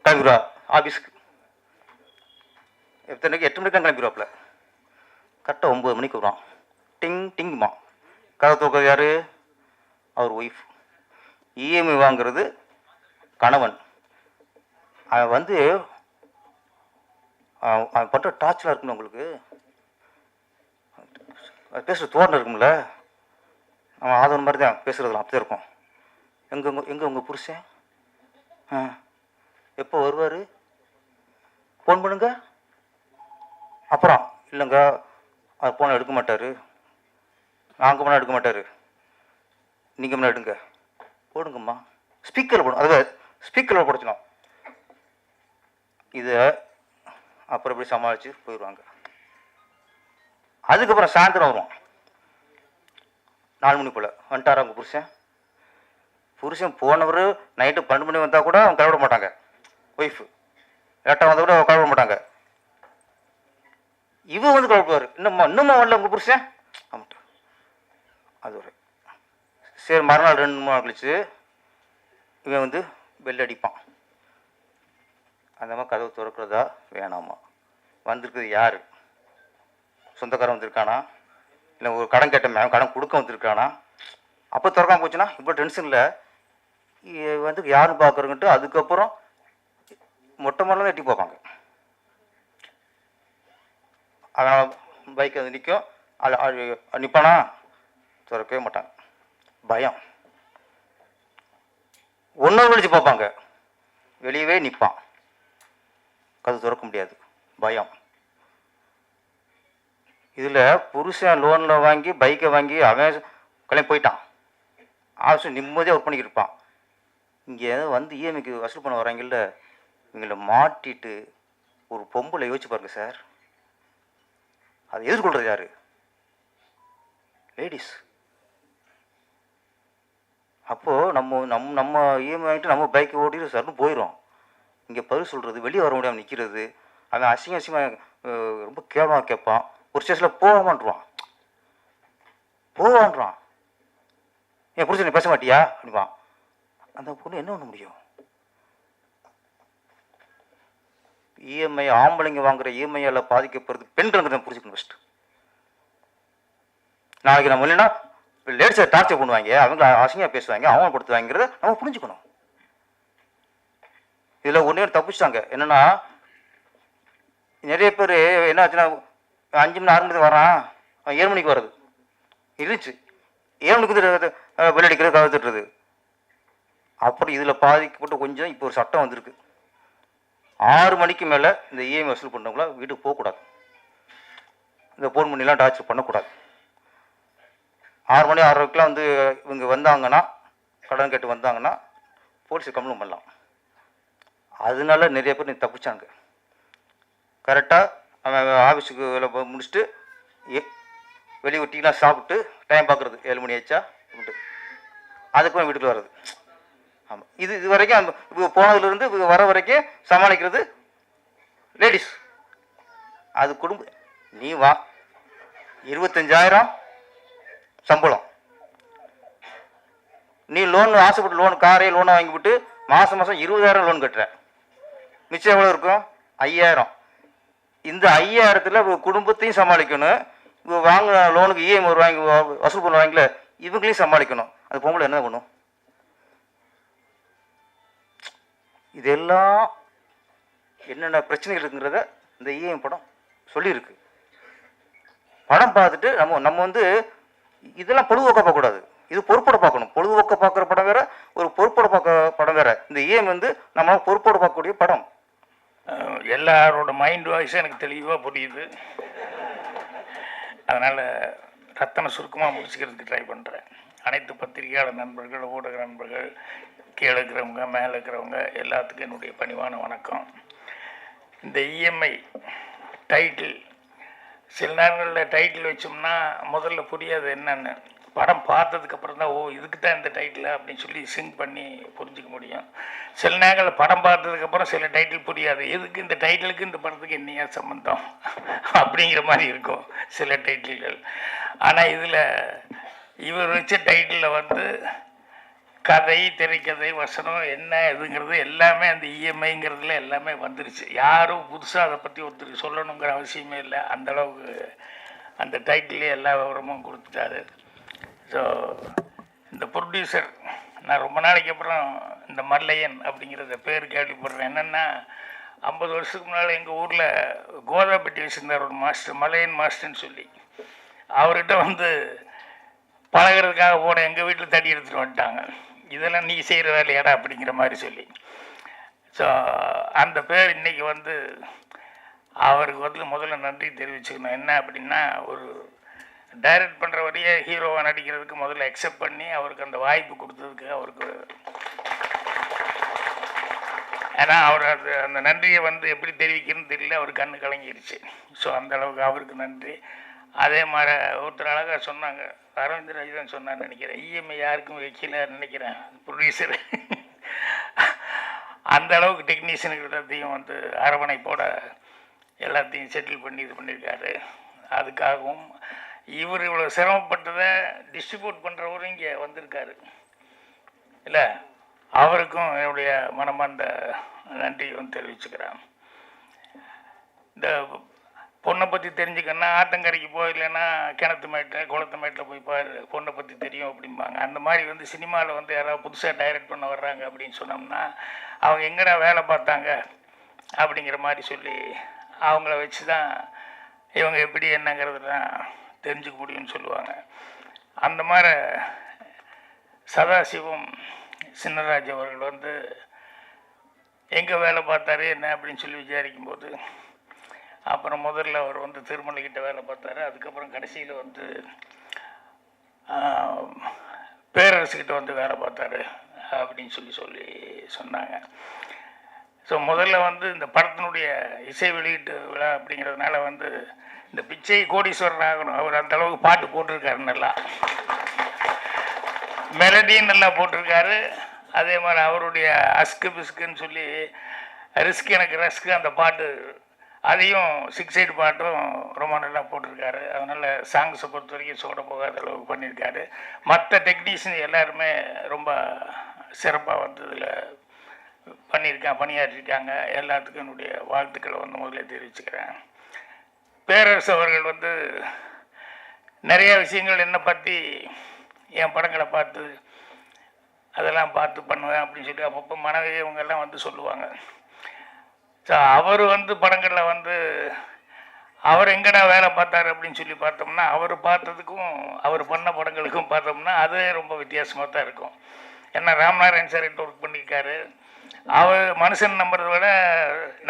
கிளம்பிடுவா ஆஃபீஸுக்கு. எத்தனைக்கு 8 மணிக்கு கிளம்பிடுவாப்புல. கரெக்டாக 9 மணிக்கு வருவான். டிங் டிங்குமா. கதை தூக்கிறது யார்? அவர் ஒய்ஃப். இஎம்ஐ வாங்கிறது கணவன். அவன் அவன் பண்ணுற டார்ச்சலாக இருக்குன்னு உங்களுக்கு பேசுகிற தோரணை இருக்கும்ல, அவன் ஆதரவு மாதிரி தான் பேசுகிறதுலாம் அப்படி இருக்கும். எங்கே உங்கள் புருஷன் எப்போ வருவார், ஃபோன் பண்ணுங்க. அப்புறம் இல்லைங்க அவர் ஃபோனை எடுக்க மாட்டார், நாங்கள் போனால் எடுக்க மாட்டார், நீங்கள் முன்னாடி எடுங்க. போடுங்கம்மா, ஸ்பீக்கரில் போடும். அதுவே ஸ்பீக்கரில் போடணும். இதை அப்புறம் எப்படி சமாளித்து போயிடுவாங்க. அதுக்கப்புறம் சாயந்தரம் வரும் 4 மணி போல். வந்துட்டாரா அவங்க புருஷன் போனவர் நைட்டு 12 மணி வந்தால் கூட அவங்க கிளம்பிட மாட்டாங்க. ஒய்ஃபு லேட்டாக வந்தால் கூட கிளம்பிட மாட்டாங்க. இவன் வந்து குழப்பாரு, இன்னும்மா வரல உங்கள் புருஷன் ஆமாட்டா. அது ஒரு சரி, மறுநாள் 2-3 நாள் கழிச்சு இவன் வந்து பெல் அடிப்பான். அந்த மாதிரி கதவு திறக்கிறதா வேணாமா, வந்திருக்குது யார், சொந்தக்காரன் வந்திருக்கானா, இல்லை ஒரு கடன் கேட்ட கடன் கொடுக்க வந்திருக்கானா. அப்போ திறக்காம போச்சுன்னா இப்போ டென்ஷனில் வந்து யாரும் பார்க்குறோங்கன்ட்டு அதுக்கப்புறம் மொட்டை மரம் எட்டி பார்ப்பாங்க. அதனால் பைக் அது நிற்கும், அது நிற்பானா, திறக்கவே மாட்டாங்க, பயம். 1 நாள் கழிச்சு பார்ப்பாங்க, வெளியவே நிற்பான், கதவு திறக்க முடியாது, பயம். இதில் புருஷன் லோனில் வாங்கி பைக்கை வாங்கி அவன் கிளம்பி போயிட்டான், ஆஃபீஸ் நிம்மதியாக ஒர்க் பண்ணிக்கிட்டு இருப்பான். இங்கே வந்து இஎம்ஐக்கு வசூல் பண்ண வராங்கல்ல, இவங்கள மாட்டிட்டு ஒரு பொம்பளை யோசிச்சு பாருங்க சார், அதை எதிர்கொள்கிறது யாரு? லேடிஸ். அப்போது நம்ம இஎம்ஐ வாங்கிட்டு நம்ம பைக்கை ஓட்டிட்டு சார்னு போயிடும். இங்கே பதில் சொல்கிறது, வெளியே வர முடியாமல் நிற்கிறது, அவன் அசிங்கமாக ரொம்ப கேவலமாக கேட்பான். ஒரு ஸ்டேஷனில் போவான்றான், என் புருஷன் நீ பேச மாட்டியா அப்படிப்பான். அந்த பொண்ணு என்ன பண்ண முடியும்? இஎம்ஐ ஆம்பளைங்க வாங்குற இஎம்ஐயால் பாதிக்கப்படுறது பெண்கள் புரிஞ்சுக்கணும் ஃபஸ்ட்டு. நாளைக்கு நம்ம இல்லைன்னா லேடிஸை டார்ச்சர் பண்ணுவாங்க, அவங்க அசிங்கமாக பேசுவாங்க, அவமானப்படுத்துவாங்கிறத நம்ம புரிஞ்சுக்கணும். இதில் ஒன்றே தப்பிச்சிட்டாங்க. என்னென்னா நிறைய பேர் என்ன ஆச்சுன்னா 5 மணி 6 மணிக்கு வரான், அவன் 7 மணிக்கு வர்றது இருந்துச்சு, 7 மணிக்கு வெள்ளடிக்கிறது கதை திட்டுறது. அப்படி இதில் பாதிக்கப்பட்டு கொஞ்சம் இப்போ ஒரு சட்டம் வந்திருக்கு, 6 மணிக்கு மேலே இந்த இஎம்ஐ வசூல் பண்ணவங்கள வீட்டுக்கு போகக்கூடாது, இந்த ஃபோன் பண்ணிலாம் டார்ச்சர் பண்ணக்கூடாது. 6 மணி 6:30க்கெலாம் வந்து இவங்க வந்தாங்கன்னா, கடன் கேட்டு வந்தாங்கன்னா போலீஸை கம்ப்ளைண்ட் பண்ணலாம். அதனால நிறைய பேர் நீ தப்பிச்சாங்க. கரெக்டாக அவன் ஆஃபீஸுக்கு வேலை முடிச்சுட்டு வெளியே டீலாம் சாப்பிட்டு டைம் பார்க்குறது 7 மணி ஆச்சா அப்படின்ட்டு அதுக்கும் வீட்டுக்குள்ள வர்றது. ஆமாம், இது வரைக்கும் அந்த போனதுலேருந்து வர வரைக்கும் சமாளிக்கிறது லேடிஸ். அது குடும்பம். நீ வா, 25,000 சம்பளம், நீ லோன் ஆசைப்பட்டு லோன் காரே லோனை வாங்கிவிட்டு மாதம் 20,000 லோன் கட்டுற, மிச்சம் எவ்வளோ இருக்கும்? 5,000. இந்த 5,000த்தில் குடும்பத்தையும் சமாளிக்கணும், வாங்கின லோனுக்கு இஎம்ஐ வாங்கி வசூல் பண்ணுவாங்களே இவங்களையும் சமாளிக்கணும். அது பொம்பளை என்ன பண்ணும்? இதெல்லாம் என்னென்ன பிரச்சனைகள் இருக்குங்கிறத இந்த இஎம்ஐ படம் சொல்லியிருக்கு. படம் பார்த்துட்டு நம்ம வந்து இதெல்லாம் பொழுதுபோக்க பார்க்கக்கூடாது, இது பொறுப்போட பார்க்கணும். பொழுதுபோக்க பார்க்குற படம் வேற, ஒரு பொறுப்போட பார்க்குற படம் வேற. இந்த இஎம்ஐ வந்து நம்ம பொறுப்போட பார்க்கக்கூடிய படம். எல்லாரோட மைண்ட் வாய்ஸும் எனக்கு தெளிவாக புரியுது. அதனால் ரத்தனை சுருக்கமாக முடிச்சுக்கிறதுக்கு ட்ரை பண்ணுறேன். அனைத்து பத்திரிகையாளர் நண்பர்கள், ஊடக நண்பர்கள், கீழே இருக்கிறவங்க மேலே இருக்கிறவங்க எல்லாத்துக்கும் என்னுடைய பணிவான வணக்கம். இந்த இஎம்ஐ டைட்டில் சில நேரங்களில் டைட்டில் வச்சோம்னா முதல்ல புரியாது என்னென்னு, படம் பார்த்ததுக்கப்புறம் தான் ஓ இதுக்கு தான் இந்த டைட்டில் அப்படின்னு சொல்லி சிங்க் பண்ணி புரிஞ்சிக்க முடியும். சில நேரங்களில் படம் பார்த்ததுக்கப்புறம் சில டைட்டில் புரியாது, எதுக்கு இந்த டைட்டிலுக்கு இந்த படத்துக்கு என்னையா சம்மந்தம் அப்படிங்கிற மாதிரி இருக்கும் சில டைட்டில்கள். ஆனால் இதில் இவர் வச்ச டைட்டிலில் வந்து கதை, திரைக்கதை, வசனம் என்ன இதுங்கிறது எல்லாமே அந்த இஎம்ஐங்கிறதுல எல்லாமே வந்துருச்சு. யாரும் புதுசாக அதை பற்றி ஒருத்தருக்கு சொல்லணுங்கிற அவசியமே இல்லை. அந்தளவுக்கு அந்த டைட்டிலே எல்லா விவரமும் கொடுத்துட்டாரு. ஸோ இந்த ப்ரொடியூசர் நான் ரொம்ப நாளைக்கு அப்புறம் இந்த மல்லையன் அப்படிங்கிறத பேர் கேள்விப்படுறேன். என்னென்னா 50 வருஷத்துக்கு முன்னால் எங்கள் ஊரில் கோதாப்பட்டி வச்சுருந்தார் ஒரு மாஸ்டர், மல்லையன் மாஸ்டர்ன்னு சொல்லி. அவர்கிட்ட வந்து பழகிறதுக்காக போன எங்கள் வீட்டில் தடி எடுத்துகிட்டு வந்துட்டாங்க. இதெல்லாம் நீ செய்கிற வேலையாடா அப்படிங்கிற மாதிரி சொல்லி. ஸோ அந்த பேர் இன்றைக்கி வந்து அவருக்கு வந்து முதல்ல நன்றி தெரிவிச்சுக்கணும். என்ன அப்படின்னா, ஒரு டைரக்ட் பண்ணுற வரையே ஹீரோவாக நடிக்கிறதுக்கு முதல்ல அக்செப்ட் பண்ணி அவருக்கு அந்த வாய்ப்பு கொடுத்ததுக்கு அவருக்கு, ஏன்னா அவர் அந்த நன்றியை வந்து எப்படி தெரிவிக்கணும்னு தெரியல, அவர் கண்ணு கலங்கிடுச்சு. ஸோ அந்த அளவுக்கு அவருக்கு நன்றி. அதே மாதிரி ஒருத்தர் அழகாக சொன்னாங்க, அரவிந்த் ராஜன் சொன்னான்னு நினைக்கிறேன், இஎம்ஐ யாருக்கும் வைக்கல நினைக்கிறேன் ப்ரொடியூசர். அந்த அளவுக்கு டெக்னீஷியனுக்கிட்டையும் வந்து அரவணைப்போட எல்லாத்தையும் செட்டில் பண்ணி இது பண்ணியிருக்காரு. அதுக்காகவும் இவர் இவ்வளோ சிரமப்பட்டதை டிஸ்ட்ரிபியூட் பண்ணுறவரும் இங்கே வந்திருக்காரு இல்லை, அவருக்கும் என்னுடைய மனமார்ந்த நன்றியும் தெரிவிச்சுக்கிறேன். இந்த பொண்ணை பற்றி தெரிஞ்சுக்கணுன்னா ஆத்தங்கரைக்கு போய் இல்லைன்னா கிணத்து மேட்டில் குளத்து மேட்டில் போய் பாரு, பொண்ணை பற்றி தெரியும் அப்படிம்பாங்க. அந்த மாதிரி வந்து சினிமாவில் வந்து யாராவது புதுசாக டைரக்ட் பண்ண வர்றாங்க அப்படின்னு சொன்னோம்னா அவங்க எங்கடா வேலை பார்த்தாங்க அப்படிங்கிற மாதிரி சொல்லி அவங்கள வச்சு தான் இவங்க எப்படி என்னங்கிறதுலாம் தெரிஞ்சுக்க முடியும்னு சொல்லுவாங்க. அந்த மாதிரி சதாசிவம் சின்னராஜ் அவர்கள் வந்து எங்கே வேலை பார்த்தாரு என்ன அப்படின்னு சொல்லி விசாரிக்கும்போது அப்புறம் முதல்ல அவர் வந்து திருமலைக்கிட்ட வேலை பார்த்தாரு. அதுக்கப்புறம் கடைசியில் வந்து பேரரசுக்கிட்ட வந்து வேலை பார்த்தாரு அப்படின்னு சொல்லி சொன்னாங்க. ஸோ முதல்ல வந்து இந்த படத்தினுடைய இசை வெளியீட்டு விழா அப்படிங்கிறதுனால வந்து இந்த பிச்சை கோடீஸ்வரன் ஆகணும். அவர் அந்த அளவுக்கு பாட்டு போட்டிருக்காரு, நல்லா மெலடியும் நல்லா போட்டிருக்காரு. அதே மாதிரி அவருடைய அஸ்கு பிஸ்குன்னு சொல்லி ரிஸ்க் எனக்கு ரஸ்க்கு அந்த பாட்டு, அதையும் 6/8 பாட்டும் ரொம்ப நல்லா போட்டிருக்காரு. அதனால் சாங்ஸை பொறுத்த வரைக்கும் சோட போகாத அளவுக்கு பண்ணியிருக்காரு. மற்ற டெக்னீஷியன் எல்லாருமே ரொம்ப சிறப்பாக வந்து இதில் பணியாற்றிருக்காங்க. எல்லாத்துக்கும் என்னுடைய வாழ்த்துக்களை வந்து முதல்ல தெரிவிச்சுக்கிறேன். பேரரசு அவர்கள் வந்து நிறைய விஷயங்கள் என்னை பற்றி என் படங்களை பார்த்து அதெல்லாம் பார்த்து பண்ணுவேன் அப்படின்னு சொல்லி அப்பப்போ மனைவி இவங்கெல்லாம் வந்து சொல்லுவாங்க. ஸோ அவர் வந்து படங்களில் வந்து அவர் எங்கடா வேலை பார்த்தாரு அப்படின்னு சொல்லி பார்த்தோம்னா அவர் பார்த்ததுக்கும் அவர் பண்ண படங்களுக்கும் பார்த்தோம்னா அது ரொம்ப வித்தியாசமாக தான் இருக்கும். ஏன்னா ராமநாராயண் சார் கிட்ட ஒர்க் பண்ணியிருக்காரு. அவர் மனுஷன் நம்புறதை விட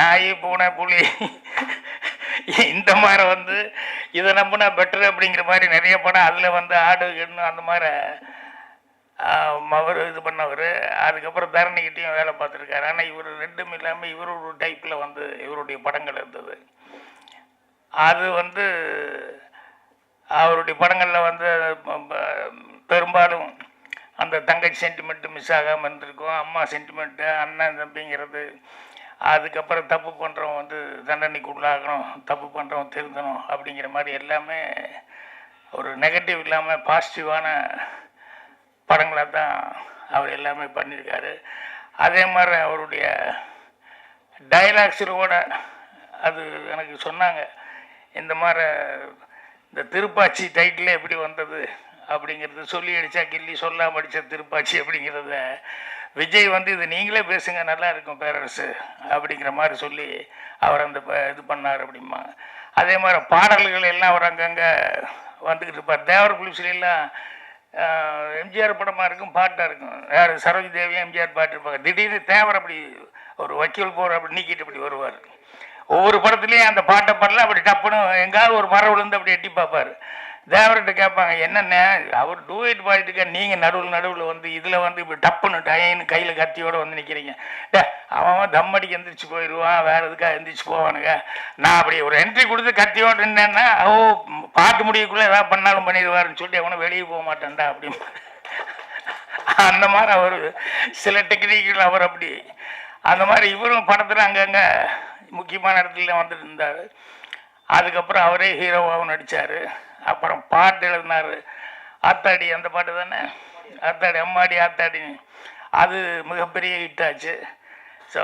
நாய் பூனை புலி இந்த மாதிரி வந்து இதை நம்பினா பெட்டரு அப்படிங்கிற மாதிரி நிறைய படம் அதில் வந்து ஆடு எண்ணு அந்த மாதிரி அவர் இது பண்ணவர். அதுக்கப்புறம் தரணிக்கிட்டையும் வேலை பார்த்துருக்காரு. ஆனால் இவர் ரெண்டும் இல்லாமல் இவர் ஒரு டைப்பில் வந்து இவருடைய படங்கள் இருந்தது. அது வந்து அவருடைய படங்களில் வந்து பெரும்பாலும் அந்த தங்கச்சி சென்டிமெண்ட்டு மிஸ் ஆகாமல் இருந்திருக்கும், அம்மா சென்டிமெண்ட்டு அண்ணன் தம்பிங்கிறது. அதுக்கப்புறம் தப்பு பண்ணுறவன் வந்து தண்டனைக்கு உள்ளாகணும், தப்பு பண்ணுறவன் திருந்தணும் அப்படிங்கிற மாதிரி எல்லாமே ஒரு நெகட்டிவ் இல்லாமல் பாசிட்டிவான படங்களாக தான் அவர் எல்லாமே பண்ணியிருக்காரு. அதே மாதிரி அவருடைய டைலாக்ஸோட அது எனக்கு சொன்னாங்க, இந்த மாதிரி இந்த திருப்பாச்சி டைட்டிலே எப்படி வந்தது அப்படிங்கிறது, சொல்லி அடித்தா கில்லி சொல்லாமல் அடித்த திருப்பாச்சி அப்படிங்கிறத விஜய் வந்து இது நீங்களே பேசுங்க நல்லா இருக்கும் பேரரசு அப்படிங்கிற மாதிரி சொல்லி அவர் அந்த இது பண்ணார் அப்படிம்பாங்க. அதே மாதிரி பாடல்கள் எல்லாம் அவர் அங்கங்கே வந்துக்கிட்டு இருப்பார். தேவர் புலிஸ்லாம் எம்ஜிஆர் படமாக இருக்கும், பாட்டாக இருக்கும். யார் சரோஜி தேவியும் எம்ஜிஆர் பாட்டு இருப்பாங்க. திடீர்னு தேவர் அப்படி ஒரு வக்கீல் போகிற அப்படி நீக்கிட்டு அப்படி வருவார். ஒவ்வொரு படத்துலேயும் அந்த பாட்டை பாடல அப்படி டப்புன்னு எங்காவது ஒரு மரம் விழுந்து அப்படி எட்டி பார்ப்பார். தேவர்கிட்ட கேட்பாங்க, என்னென்ன அவர் டூயட் பாடிட்டுக்க நீங்கள் நடுவில் வந்து இதில் வந்து இப்படி டப்புன்னு டயன்னு கையில் கத்தியோடு வந்து நிற்கிறீங்க. அவன் தம் அடிக்க எந்திரிச்சு போயிடுவான், வேறு எதுக்காக எந்திரிச்சு போவானுங்க. நான் அப்படி ஒரு என்ட்ரி கொடுத்து கத்தியோடு இருந்தேன்னா பாட்டு முடியக்குள்ளே எதாவது பண்ணாலும் பண்ணிடுவாருன்னு சொல்லிட்டு அவனும் வெளியே போக மாட்டேன்டா அப்படின்னு. அந்த மாதிரி அவர் சில டெக்னிக்கில் அவர் அப்படி அந்த மாதிரி இவரும் படத்தில் அங்கங்கே முக்கியமான இடத்துல வந்துட்டு இருந்தார். அதுக்கப்புறம் அவரே ஹீரோவாகவும் நடித்தார். அப்புறம் பாட்டு எழுதினார். ஆத்தாடி அந்த பாட்டு தானே, ஆத்தாடி அம்மாடி ஆத்தாடி, அது மிகப்பெரிய ஹிட்டாச்சு. ஸோ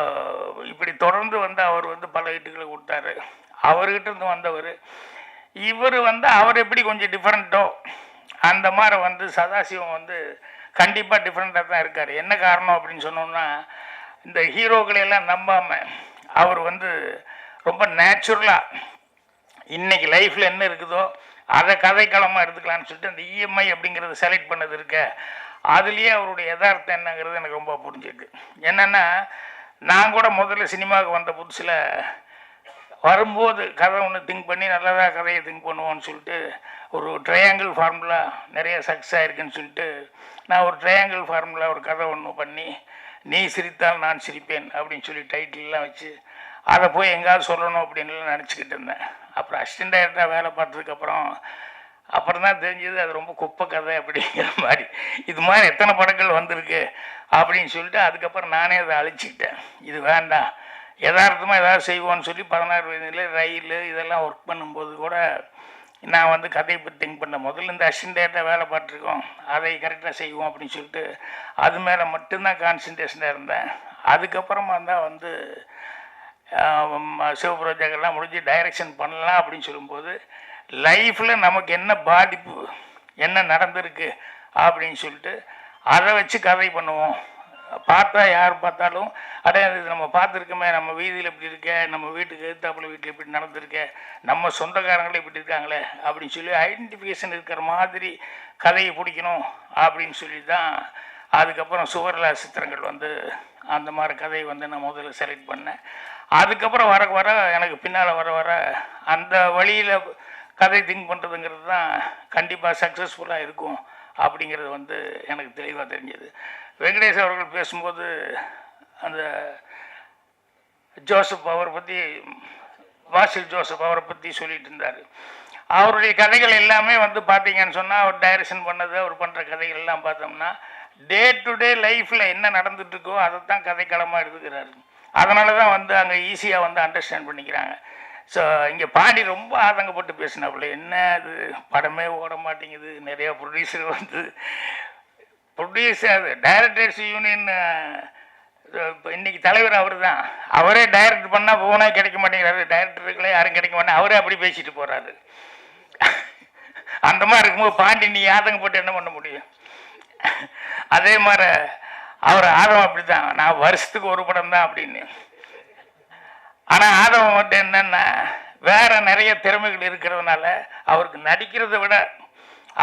இப்படி தொடர்ந்து வந்து அவர் வந்து பல ஹிட்டுகளை கொடுத்தாரு. அவர்கிட்ட இருந்து வந்தவர் இவர் வந்து அவர் எப்படி கொஞ்சம் டிஃப்ரெண்ட்டோ அந்த மாதிரி வந்து சதாசிவம் வந்து கண்டிப்பாக டிஃப்ரெண்ட்டாக தான் இருக்கார். என்ன காரணம் அப்படின்னு சொன்னோம்னா இந்த ஹீரோக்களையெல்லாம் நம்பாமல் அவர் வந்து ரொம்ப நேச்சுரலாக இன்றைக்கி லைஃப்பில் என்ன இருக்குதோ அதை கதைக்களமாக எடுத்துக்கலான்னு சொல்லிட்டு அந்த இஎம்ஐ அப்படிங்கிறத செலக்ட் பண்ணது இருக்க அதுலேயே அவருடைய யதார்த்தம் என்னங்கிறது எனக்கு ரொம்ப புரிஞ்சிருக்கு. என்னென்னா நான் கூட முதல்ல சினிமாவுக்கு வந்த புதுசில் வரும்போது கதை ஒன்று திங்க் பண்ணி நல்லதாக கதையை திங்க் பண்ணுவோன்னு சொல்லிட்டு ஒரு ட்ரையாங்கிள் ஃபார்முலா நிறைய சக்ஸஸ் ஆகிருக்குன்னு சொல்லிட்டு நான் ஒரு ட்ரையாங்கிள் ஃபார்முலா ஒரு கதை ஒன்று பண்ணி நீ சிரித்தால் நான் சிரிப்பேன் அப்படின்னு சொல்லி டைட்டில்லாம் வச்சு அதை போய் எங்கேயாவது சொல்லணும் அப்படின்லாம் நினச்சிக்கிட்டு இருந்தேன். அப்புறம் அசிஸ்டண்ட் டைரக்டராக வேலை பார்த்ததுக்கப்புறம் தான் தெரிஞ்சது அது ரொம்ப குப்பை கதை அப்படிங்கிற மாதிரி. இது மாதிரி எத்தனை படங்கள் வந்திருக்கு அப்படின்னு சொல்லிட்டு அதுக்கப்புறம் நானே அதை அழிச்சிக்கிட்டேன். இது வேண்டாம், யதார்த்தமாக ஏதாவது செய்வோம்னு சொல்லி 16 வயதில் ரயில் இதெல்லாம் ஒர்க் பண்ணும்போது கூட நான் வந்து கதையை பற்றி திங்க் பண்ணேன். முதல்ல இந்த அசிஸ்டண்ட்டாக வேலை பார்த்துருக்கோம், அதை கரெக்டாக செய்வோம் அப்படின்னு சொல்லிட்டு அது மேலே மட்டும்தான் கான்சன்ட்ரேஷனாக இருந்தேன். அதுக்கப்புறமா தான் வந்து சிவபுரோஜெக்டெல்லாம் முடிஞ்சு டைரக்ஷன் பண்ணலாம் அப்படின்னு சொல்லும்போது லைஃப்பில் நமக்கு என்ன பாதிப்பு என்ன நடந்திருக்கு அப்படின்னு சொல்லிட்டு அதை வச்சு கதை பண்ணுவோம். பார்த்தா யார் பார்த்தாலும் அடையாது நம்ம பார்த்துருக்கோமே, நம்ம வீதியில் இப்படி இருக்க, நம்ம வீட்டுக்கு எதிர்த்தாப்புல வீட்டில் இப்படி நடந்திருக்க, நம்ம சொந்தக்காரங்களே இப்படி இருக்காங்களே அப்படின்னு சொல்லி ஐடென்டிஃபிகேஷன் இருக்கிற மாதிரி கதையை பிடிக்கணும் அப்படின்னு சொல்லி தான் அதுக்கப்புறம் சுவர்ல சித்திரங்கள் வந்து அந்த மாதிரி கதையை வந்து நான் முதல்ல செலக்ட் பண்ணேன். அதுக்கப்புறம் வர எனக்கு பின்னால் வர அந்த வழியில் கதை திங்க் பண்ணுறதுங்கிறது தான் கண்டிப்பாக சக்ஸஸ்ஃபுல்லாக இருக்கும் அப்படிங்கிறது வந்து எனக்கு தெளிவாக தெரிஞ்சது. வெங்கடேஷ் அவர்கள் பேசும்போது அந்த ஜோசப் அவரை பற்றி வாசில் ஜோசப் அவரை பற்றி சொல்லிட்டு இருந்தார். அவருடைய கதைகள் எல்லாமே வந்து பார்த்தீங்கன்னு சொன்னால் அவர் டைரக்ஷன் பண்ணது அவர் பண்ணுற கதைகள் எல்லாம் பார்த்தோம்னா டே டு டே லைஃப்பில் என்ன நடந்துட்டுருக்கோ அதை தான் கதைக்களமாக எடுத்துக்கிறாரு. அதனால தான் வந்து அங்கே ஈஸியாக வந்து அண்டர்ஸ்டாண்ட் பண்ணிக்கிறாங்க. ஸோ இங்கே பாடி ரொம்ப ஆதங்கப்பட்டு பேசினாப்புல, என்ன அது படமே ஓட மாட்டேங்குது, நிறையா ப்ரொடியூசர் வந்து ப்ரொடியூசர் டைரக்டர்ஸ் யூனியன் இப்போ இன்றைக்கி தலைவர் அவர் தான், அவரே டைரக்ட் பண்ணால் போனால் கிடைக்க மாட்டேங்கிறாரு, டைரக்டருக்குள்ளே யாரும் கிடைக்க மாட்டேங்க, அவரே அப்படி பேசிட்டு போகிறாரு. அந்த மாதிரி இருக்கும்போது பாண்டி நீ ஆதங்கப்பட்டு என்ன பண்ண முடியும்? அதே மாதிரி அவர் ஆதம் அப்படி தான், நான் வருஷத்துக்கு ஒரு படம் தான் அப்படின்னு. ஆனால் ஆதம் மட்டும் என்னென்னா வேற நிறைய திறமைகள் இருக்கிறதுனால அவருக்கு நடிக்கிறத விட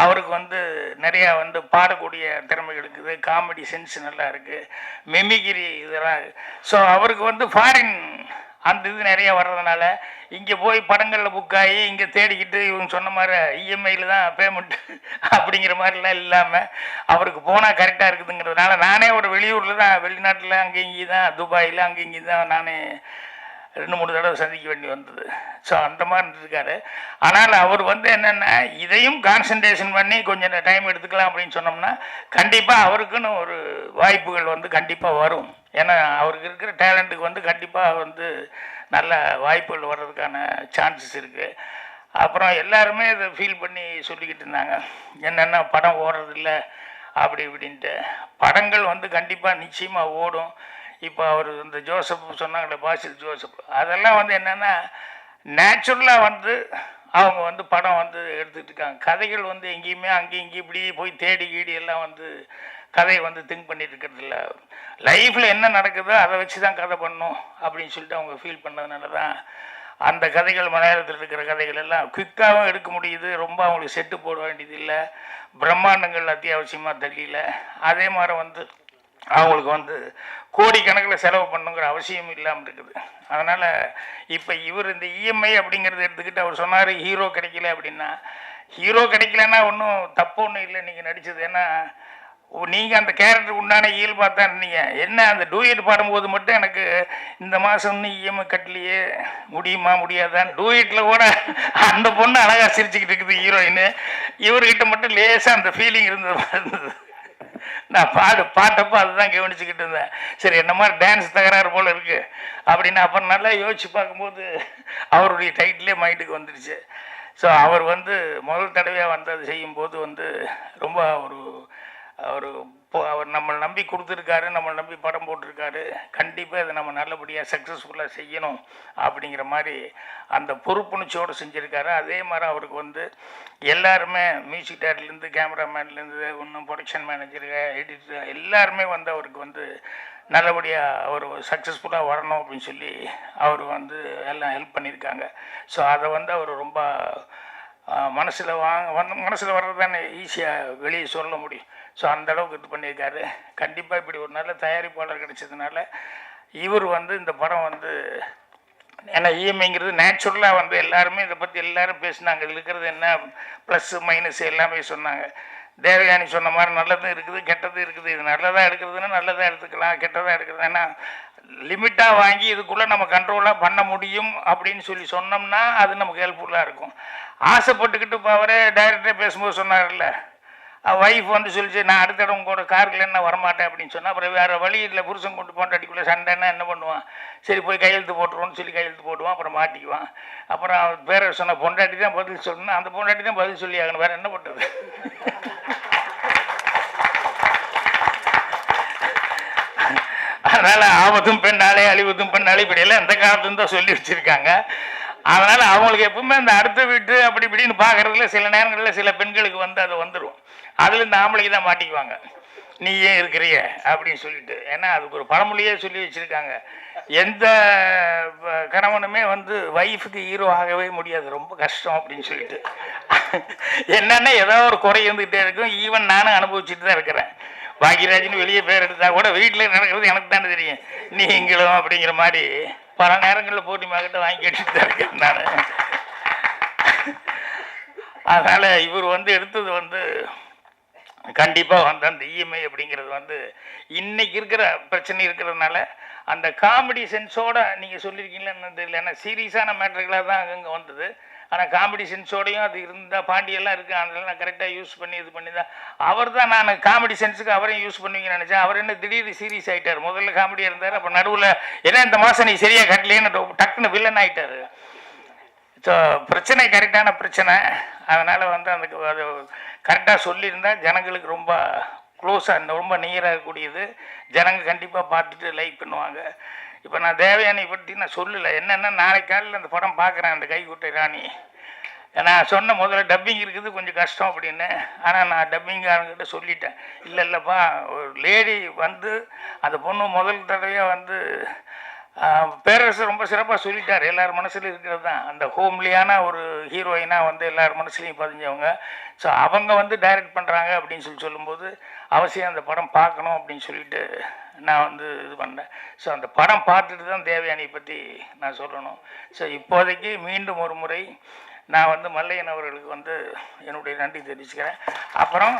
அவருக்கு வந்து நிறையா வந்து பாடக்கூடிய திறமைகள் இருக்குது, காமெடி சென்ஸ் நல்லா இருக்குது, மெமிகிரி இதெல்லாம். ஸோ அவருக்கு வந்து ஃபாரின் அந்த இது நிறையா வர்றதுனால இங்கே போய் படங்களில் புக் ஆகி இங்கே தேடிக்கிட்டு இவங்க சொன்ன மாதிரி இஎம்ஐயில் தான் பேமெண்ட் அப்படிங்கிற மாதிரிலாம் இல்லாமல் அவருக்கு போனால் கரெக்டாக இருக்குதுங்கிறதுனால நானே ஒரு வெளியூரில் தான், வெளிநாட்டில் அங்கே இங்கே தான், துபாயில் அங்கே இங்கே தான் நானே 2-3 தடவை சந்திக்க வேண்டி வந்தது. ஸோ அந்த மாதிரி இருக்காரு. ஆனால் அவர் வந்து என்னென்னா இதையும் கான்சன்ட்ரேஷன் பண்ணி கொஞ்சம் டைம் எடுத்துக்கலாம் அப்படின்னு சொன்னோம்னா கண்டிப்பாக அவருக்குன்னு ஒரு வாய்ப்புகள் வந்து கண்டிப்பாக வரும். ஏன்னா அவருக்கு இருக்கிற டேலண்ட்டுக்கு வந்து கண்டிப்பாக வந்து நல்ல வாய்ப்புகள் வர்றதுக்கான சான்சஸ் இருக்குது. அப்புறம் எல்லாருமே இதை ஃபீல் பண்ணி சொல்லிக்கிட்டு இருந்தாங்க, என்னென்னா படம் ஓடுறதில்ல அப்படி இப்படின்ட்டு. படங்கள் வந்து கண்டிப்பாக நிச்சயமாக ஓடும். இப்போ அவர் இந்த ஜோசப் சொன்னாங்களே, பாசில் ஜோசப், அதெல்லாம் வந்து என்னென்னா நேச்சுரலாக வந்து அவங்க வந்து படம் வந்து எடுத்துகிட்டு இருக்காங்க. கதைகள் வந்து எங்கேயுமே அங்கேயும் இங்கேயும் இப்படி போய் தேடி கீடி எல்லாம் வந்து கதையை வந்து திங்க் பண்ணிட்டு இருக்கிறது இல்லை. லைஃப்பில் என்ன நடக்குதோ அதை வச்சு தான் கதை பண்ணணும் அப்படின்னு சொல்லிட்டு அவங்க ஃபீல் பண்ணதுனால தான் அந்த கதைகள் மலையாளத்தில் இருக்கிற கதைகள் எல்லாம் குயிக்காகவும் எடுக்க முடியுது. ரொம்ப அவங்களுக்கு செட்டு போட வேண்டியது இல்லை, பிரம்மாண்டங்கள் அத்தியாவசியமாக தெரியல. அதே மாதிரி வந்து அவங்களுக்கு வந்து கோடிக்கணக்கில் செலவு பண்ணுங்கிற அவசியம் இல்லாமல் இருக்குது. அதனால் இப்போ இவர் இந்த இஎம்ஐ அப்படிங்கிறத எடுத்துக்கிட்டு அவர் சொன்னார் ஹீரோ கிடைக்கல அப்படின்னா, ஹீரோ கிடைக்கலன்னா ஒன்றும் தப்பு ஒன்றும் இல்லை நீங்கள் நடித்தது. ஏன்னா நீங்கள் அந்த கேரக்டருக்கு உண்டான இயல்பாக தான் இருந்தீங்க. என்ன அந்த டூயட் பாடும்போது மட்டும் எனக்கு இந்த மாதம் இன்னும் இஎம்ஐ கட்டலையே, முடியுமா முடியாதான், டூயட்டில் கூட அந்த பொண்ணு அழகாக சிரிச்சுக்கிட்டு இருக்குது ஹீரோயின், இவர்கிட்ட மட்டும் லேசாக அந்த ஃபீலிங் இருந்தது. நான் பாட்டப்போ அதுதான் கவனிச்சுக்கிட்டு இருந்தேன். சரி என்ன மாதிரி டான்ஸ் தகராறு போல் இருக்குது அப்படின்னு அப்புறம் நல்லா யோசிச்சு பார்க்கும்போது அவருடைய டைட்டிலே மைண்டுக்கு வந்துடுச்சு. ஸோ அவர் வந்து முதல் தடவையாக வந்து அது செய்யும்போது வந்து ரொம்ப அவர் நம்மளை நம்பி கொடுத்துருக்காரு, நம்மளை நம்பி படம் போட்டிருக்காரு, கண்டிப்பாக இதை நம்ம நல்லபடியாக சக்ஸஸ்ஃபுல்லாக செய்யணும் அப்படிங்கிற மாதிரி அந்த பொறுப்புணர்ச்சியோடு செஞ்சுருக்காரு. அதே மாதிரி அவருக்கு வந்து எல்லாருமே மியூசிக் டேரக்டர்லேருந்து கேமராமேன்லேருந்து இன்னும் ப்ரொடக்ஷன் மேனேஜர் எடிட்டர் எல்லாருமே வந்து அவருக்கு வந்து நல்லபடியாக அவர் சக்ஸஸ்ஃபுல்லாக வரணும் அப்படின்னு சொல்லி அவர் வந்து எல்லாம் ஹெல்ப் பண்ணியிருக்காங்க. ஸோ அதை வந்து அவர் ரொம்ப மனசில் வர்றது தானே ஈஸியாக வெளியே சொல்ல முடியும். ஸோ அந்த அளவுக்கு இது பண்ணியிருக்காரு. கண்டிப்பாக இப்படி ஒரு நல்ல தயாரிப்பாளர் கிடைச்சதுனால இவர் வந்து இந்த படம் வந்து ஏன்னா இஎம்ஐங்கிறது நேச்சுரலாக வந்து எல்லாருமே இதை பற்றி எல்லாரும் பேசினாங்க. இதில் இருக்கிறது என்ன ப்ளஸ்ஸு மைனஸ் எல்லாமே சொன்னாங்க. தேவயானி சொன்ன மாதிரி நல்லதும் இருக்குது கெட்டதும் இருக்குது. இது நல்லதாக எடுக்கிறதுன்னா நல்லதாக எடுத்துக்கலாம், கெட்டதாக எடுக்கிறது ஏன்னா லிமிட்டாக வாங்கி இதுக்குள்ளே நம்ம கண்ட்ரோலாக பண்ண முடியும் அப்படின்னு சொல்லி சொன்னோம்னா அது நமக்கு ஹெல்ப்ஃபுல்லாக இருக்கும். ஆசைப்பட்டுக்கிட்டு இப்போ அவரே டைரக்டரே பேசும்போது சொன்னார்ல, ஒய்ஃப் வந்து சொல்லிச்சு, நான் அடுத்த இடம் கூட காருக்கு என்ன வரமாட்டேன் அப்படின்னு சொன்னால், அப்புறம் வேறு வழி இல்லை, புருஷன் கொண்டு பொண்டாட்டிக்குள்ளே சண்டைன்னா என்ன பண்ணுவான், சரி போய் கையெழுத்து போட்டுருவோன்னு சொல்லி கையெழுத்து போட்டுவான், அப்புறம் மாட்டிக்குவான். அப்புறம் பேர சொன்ன பொண்டாட்டி தான் பதில் சொல்லணும், அந்த பொண்டாட்டி தான் பதில் சொல்லி ஆகணும், வேறு என்ன பண்ணுறது. அதனால் ஆபத்தும் பெண்ணாலே அழிவதும் பெண்ணாலே இப்படியெல்லாம் அந்த காலத்துன்னு தான் சொல்லி வச்சுருக்காங்க. அதனால் அவங்களுக்கு எப்பவுமே அந்த அடுத்த வீட்டு அப்படி இப்படின்னு பார்க்குறதுல சில நேரங்களில் சில பெண்களுக்கு வந்து அது வந்துடும். அதில் இந்த ஆம்பளைக்கு தான் மாட்டிக்குவாங்க, நீ ஏன் இருக்கிறிய அப்படின்னு சொல்லிட்டு. ஏன்னா அதுக்கு ஒரு பழமொழியே சொல்லி வச்சுருக்காங்க, எந்த கணவனுமே வந்து ஒய்ஃபுக்கு ஹீரோ ஆகவே முடியாது, ரொம்ப கஷ்டம் அப்படின்னு சொல்லிட்டு. என்னென்னா ஏதோ ஒரு குறை இருந்துகிட்டே இருக்கும். ஈவன் நானும் அனுபவிச்சுட்டு தான் இருக்கிறேன். பாக்யராஜ்னு வெளியே பேர் எடுத்தா கூட வீட்டில் நடக்கிறது எனக்கு தானே தெரியும், நீங்களும் அப்படிங்கிற மாதிரி பல நேரங்களில் போட்டி மாக்கிட்ட வாங்கி கேட்டுட்டு தான் இருக்கேன் நான். அதனால் இவர் வந்து எடுத்தது வந்து கண்டிப்பாக வந்து அந்த இஎம்ஐ அப்படிங்கிறது வந்து இன்னைக்கு இருக்கிற பிரச்சனை இருக்கிறதுனால அந்த காமெடி சென்ஸோட நீங்கள் சொல்லியிருக்கீங்களா தெரியல. ஏன்னா சீரியஸான மேட்டர்களாக தான் அங்கங்கே வந்தது. ஆனால் காமெடி சென்ஸோடையும் அது இருந்தால் பாண்டியெல்லாம் இருக்குது, அதெல்லாம் கரெக்டாக யூஸ் பண்ணி இது பண்ணி தான் அவர் தான். நான் காமெடி சென்ஸுக்கு அவரையும் யூஸ் பண்ணுவீங்கன்னு நினச்சேன். அவர் என்ன திடீர்னு சீரியஸ் ஆகிட்டார். முதல்ல காமெடியாக இருந்தார், அப்போ நடுவில் ஏன்னா இந்த மாதம் நீ சரியாக கட்டலேன்னு டக்குன்னு வில்லன் ஆகிட்டார். ஸோ பிரச்சனை கரெக்டான பிரச்சனை. அதனால் வந்து அந்த அது கரெக்டாக சொல்லியிருந்தால் ஜனங்களுக்கு ரொம்ப க்ளோஸாக ரொம்ப நியராக இருக்கக்கூடியது. ஜனங்க கண்டிப்பாக பார்த்துட்டு லைக் பண்ணுவாங்க. இப்போ நான் தேவயானி பற்றி நான் சொல்லலை. என்னென்னா நாளைக்கு காலையில் அந்த படம் பார்க்குறேன், அந்த கைக்குட்டை ராணி. நான் சொன்ன முதல்ல டப்பிங் இருக்குது கொஞ்சம் கஷ்டம் அப்படின்னு. ஆனால் நான் டப்பிங்காரங்கிட்ட சொல்லிட்டேன், இல்லைப்பா ஒரு லேடி வந்து அந்த பொண்ணு முதல் தடவையாக வந்து பேரரசு ரொம்ப சிறப்பாக சொல்லிட்டார். எல்லார் மனசுலையும் இருக்கிறது தான் அந்த ஹோம்லியான ஒரு ஹீரோயினாக வந்து எல்லார் மனசுலையும் பதிஞ்சவங்க. ஸோ அவங்க வந்து டைரக்ட் பண்ணுறாங்க அப்படின்னு சொல்லும்போது அவசியம் அந்த படம் பார்க்கணும் அப்படின்னு சொல்லிட்டு நான் வந்து இது பண்ணேன். ஸோ அந்த படம் பார்த்துட்டு தான் தேவயானியை பற்றி நான் சொல்லணும். ஸோ இப்போதைக்கு மீண்டும் ஒரு முறை நான் வந்து மல்லையன் அவர்களுக்கு வந்து என்னுடைய நன்றி தெரிவிச்சுக்கிறேன். அப்புறம்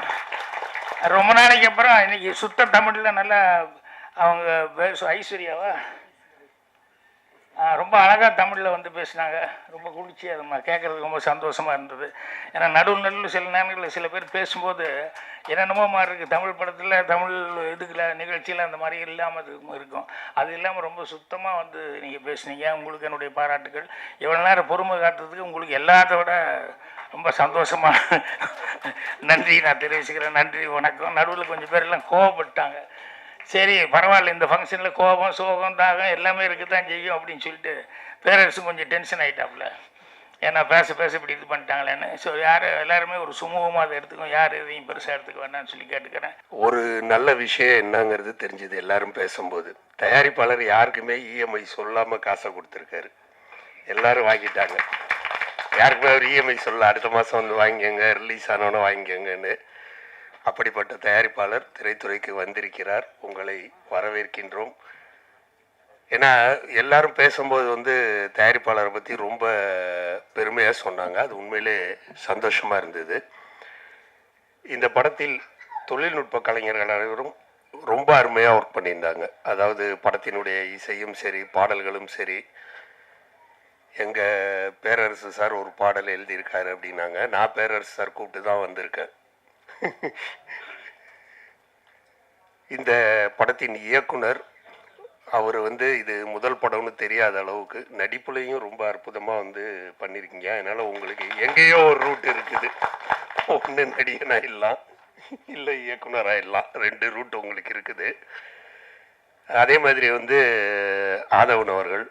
ரொம்ப நாளைக்கு அப்புறம் இன்றைக்கி சுத்த தமிழில் நல்லா அவங்க ஐஸ்வர்யாவா ரொம்ப அழகாக தமிழில் வந்து பேசினாங்க. ரொம்ப குளிர்ச்சி, அது கேட்குறதுக்கு ரொம்ப சந்தோஷமாக இருந்தது. ஏன்னா நடுவில் சில நேரங்களில் சில பேர் பேசும்போது என்னென்னமோ மாதிரி இருக்குது. தமிழ் படத்தில் தமிழ் இதுக்குள்ள நிகழ்ச்சியில் அந்த மாதிரி இல்லாமல் இருக்கும். அது இல்லாமல் ரொம்ப சுத்தமாக வந்து நீங்கள் பேசுனீங்க. உங்களுக்கு என்னுடைய பாராட்டுகள். இவ்வளோ நேரம் பொறுமை காட்டுறதுக்கு உங்களுக்கு எல்லாத்தோட ரொம்ப சந்தோஷமாக நன்றி நான் தெரிவிச்சுக்கிறேன். நன்றி, வணக்கம். நடுவில் கொஞ்சம் பேர் எல்லாம் கோவப்பட்டாங்க. சரி பரவாயில்ல, இந்த ஃபங்க்ஷனில் கோபம் சோகம் தாகம் எல்லாமே இருக்குது தான் செய்யும் அப்படின்னு சொல்லிட்டு பேரரசு கொஞ்சம் டென்ஷன் ஆகிட்டாப்புல. ஏன்னா பேச இப்படி இது பண்ணிட்டாங்களேன்னு. ஸோ எல்லாருமே ஒரு சுமூகமாக அதை எடுத்துக்கும், யார் எதையும் பெருசாக எடுத்துக்க வேண்டாம்னு சொல்லி கேட்டுக்கிறேன். ஒரு நல்ல விஷயம் என்னங்கிறது தெரிஞ்சது எல்லாரும் பேசும்போது. தயாரிப்பாளர் யாருக்குமே இஎம்ஐ சொல்லாமல் காசை கொடுத்துருக்காரு, எல்லாரும் வாங்கிட்டாங்க. யாருக்குமே அவர் இஎம்ஐ சொல்ல அடுத்த மாதம் வந்து வாங்கிக்கங்க, ரிலீஸ் ஆனோன்னு வாங்கிக்கங்கன்னு. அப்படிப்பட்ட தயாரிப்பாளர் திரைத்துறைக்கு வந்திருக்கிறார். உங்களை வரவேற்கின்றோம். ஏன்னா எல்லாரும் பேசும்போது வந்து தயாரிப்பாளரை பற்றி ரொம்ப பெருமையாக சொன்னாங்க. அது உண்மையிலே சந்தோஷமாக இருந்தது. இந்த படத்தில் தொழில்நுட்ப கலைஞர்கள் அனைவரும் ரொம்ப அருமையாக ஒர்க் பண்ணியிருந்தாங்க. அதாவது படத்தினுடைய இசையும் சரி, பாடல்களும் சரி. எங்கள் பேரரசு சார் ஒரு பாடல் எழுதியிருக்காரு அப்படின்னாங்க. நான் பேரரசு சார் கூப்பிட்டு தான் வந்திருக்கேன். இந்த படத்தின் இயக்குனர் அவர் வந்து இது முதல் படம்னு தெரியாத அளவுக்கு நடிப்புலையும் ரொம்ப அற்புதமாக வந்து பண்ணியிருக்கீங்க. அதனால் உங்களுக்கு எங்கேயோ ஒரு ரூட் இருக்குது. ஒன்று நடிகனாக இல்லாம், இல்லை இயக்குனராக இல்லாம், 2 ரூட் உங்களுக்கு இருக்குது. அதே மாதிரி வந்து ஆதவன் அவர்கள்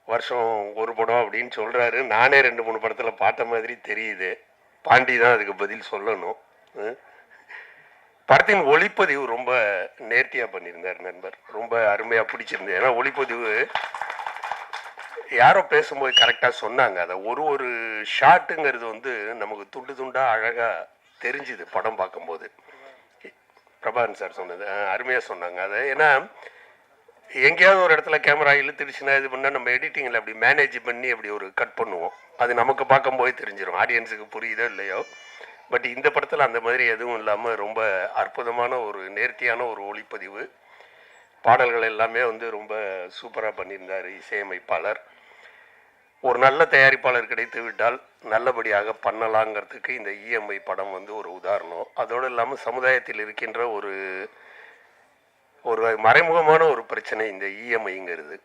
வருஷம் ஒரு படம் அப்படின்னு சொல்கிறாரு. நானே 2-3 படத்தில் பார்த்த மாதிரி தெரியுது. பாண்டி தான் அதுக்கு பதில் சொல்லணும். படத்தின் ஒளிப்பதிவு ரொம்ப நேர்த்தியாக பண்ணியிருந்தார் நண்பர். ரொம்ப அருமையாக பிடிச்சிருந்தது. ஏன்னா ஒளிப்பதிவு யாரோ பேசும்போது கரெக்டாக சொன்னாங்க. அதை ஒரு ஷாட்டுங்கிறது வந்து நமக்கு துண்டு துண்டாக அழகாக தெரிஞ்சுது படம் பார்க்கும்போது. பிரபாகரன் சார் சொன்னது அருமையாக சொன்னாங்க. அதை ஏன்னா எங்கேயாவது ஒரு இடத்துல கேமரா இழுத்துடுச்சுன்னா இது பண்ணால் நம்ம எடிட்டிங்கில் அப்படி மேனேஜ் பண்ணி அப்படி ஒரு கட் பண்ணுவோம். அது நமக்கு பார்க்கும்போது தெரிஞ்சிடும், ஆடியன்ஸுக்கு புரியுதோ இல்லையோ. பட் இந்த படத்தில் அந்த மாதிரி எதுவும் இல்லாமல் ரொம்ப அற்புதமான ஒரு நேர்த்தியான ஒரு ஒளிப்பதிவு. பாடல்கள் எல்லாமே வந்து ரொம்ப சூப்பராக பண்ணியிருந்தார் இசையமைப்பாளர். ஒரு நல்ல தயாரிப்பாளர் கிடைத்து விட்டால் நல்லபடியாக பண்ணலாங்கிறதுக்கு இந்த இஎம்ஐ படம் வந்து ஒரு உதாரணம். அதோடு இல்லாமல் சமுதாயத்தில் இருக்கின்ற ஒரு ஒரு மறைமுகமான ஒரு பிரச்சனை இந்த இஎம்ஐங்கிறது.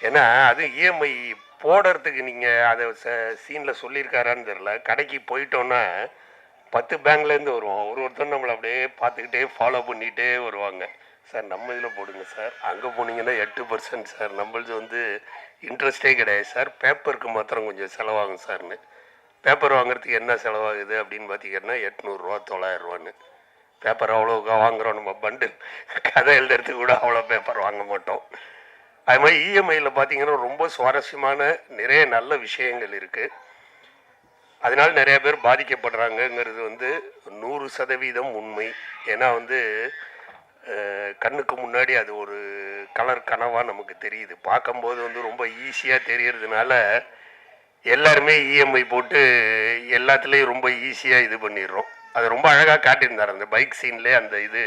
ஏன்னா அது இஎம்ஐ போடுறதுக்கு நீங்கள் அதை சீனில் சொல்லியிருக்காரான்னு தெரில. கடைக்கு போயிட்டோன்னா 10 பேங்க்லேருந்து வருவோம். ஒருத்தர் நம்மளை அப்படியே பார்த்துக்கிட்டே ஃபாலோ பண்ணிகிட்டே வருவாங்க. சார் நம்ம இதில் போடுங்க சார், அங்கே போனீங்கன்னா 8% சார், நம்மளது வந்து இன்ட்ரெஸ்டே கிடையாது சார், பேப்பருக்கு மாத்திரம் கொஞ்சம் செலவாகும் சார்னு. பேப்பர் வாங்குறதுக்கு என்ன செலவாகுது அப்படின்னு பார்த்தீங்கன்னா 800 ரூபா 900 ரூபான்னு. பேப்பர் அவ்வளோக்கா வாங்குகிறோம், நம்ம பண்டில் கதை எழுதுறதுக்கு கூட அவ்வளோ பேப்பர் வாங்க மாட்டோம். அது மாதிரி இஎம்ஐயில் பார்த்தீங்கன்னா ரொம்ப சுவாரஸ்யமான நிறைய நல்ல விஷயங்கள் இருக்குது. அதனால நிறைய பேர் பாதிக்கப்படுறாங்கங்கிறது வந்து 100% உண்மை. ஏன்னா வந்து கண்ணுக்கு முன்னாடி அது ஒரு கலர் கனவாக நமக்கு தெரியுது. பார்க்கும்போது வந்து ரொம்ப ஈஸியாக தெரியறதுனால எல்லாருமே இஎம்ஐ போட்டு எல்லாத்துலேயும் ரொம்ப ஈஸியாக இது பண்ணிடுறோம். அது ரொம்ப அழகாக காட்டியிருந்தார் அந்த பைக் சீன்லேயே. அந்த இது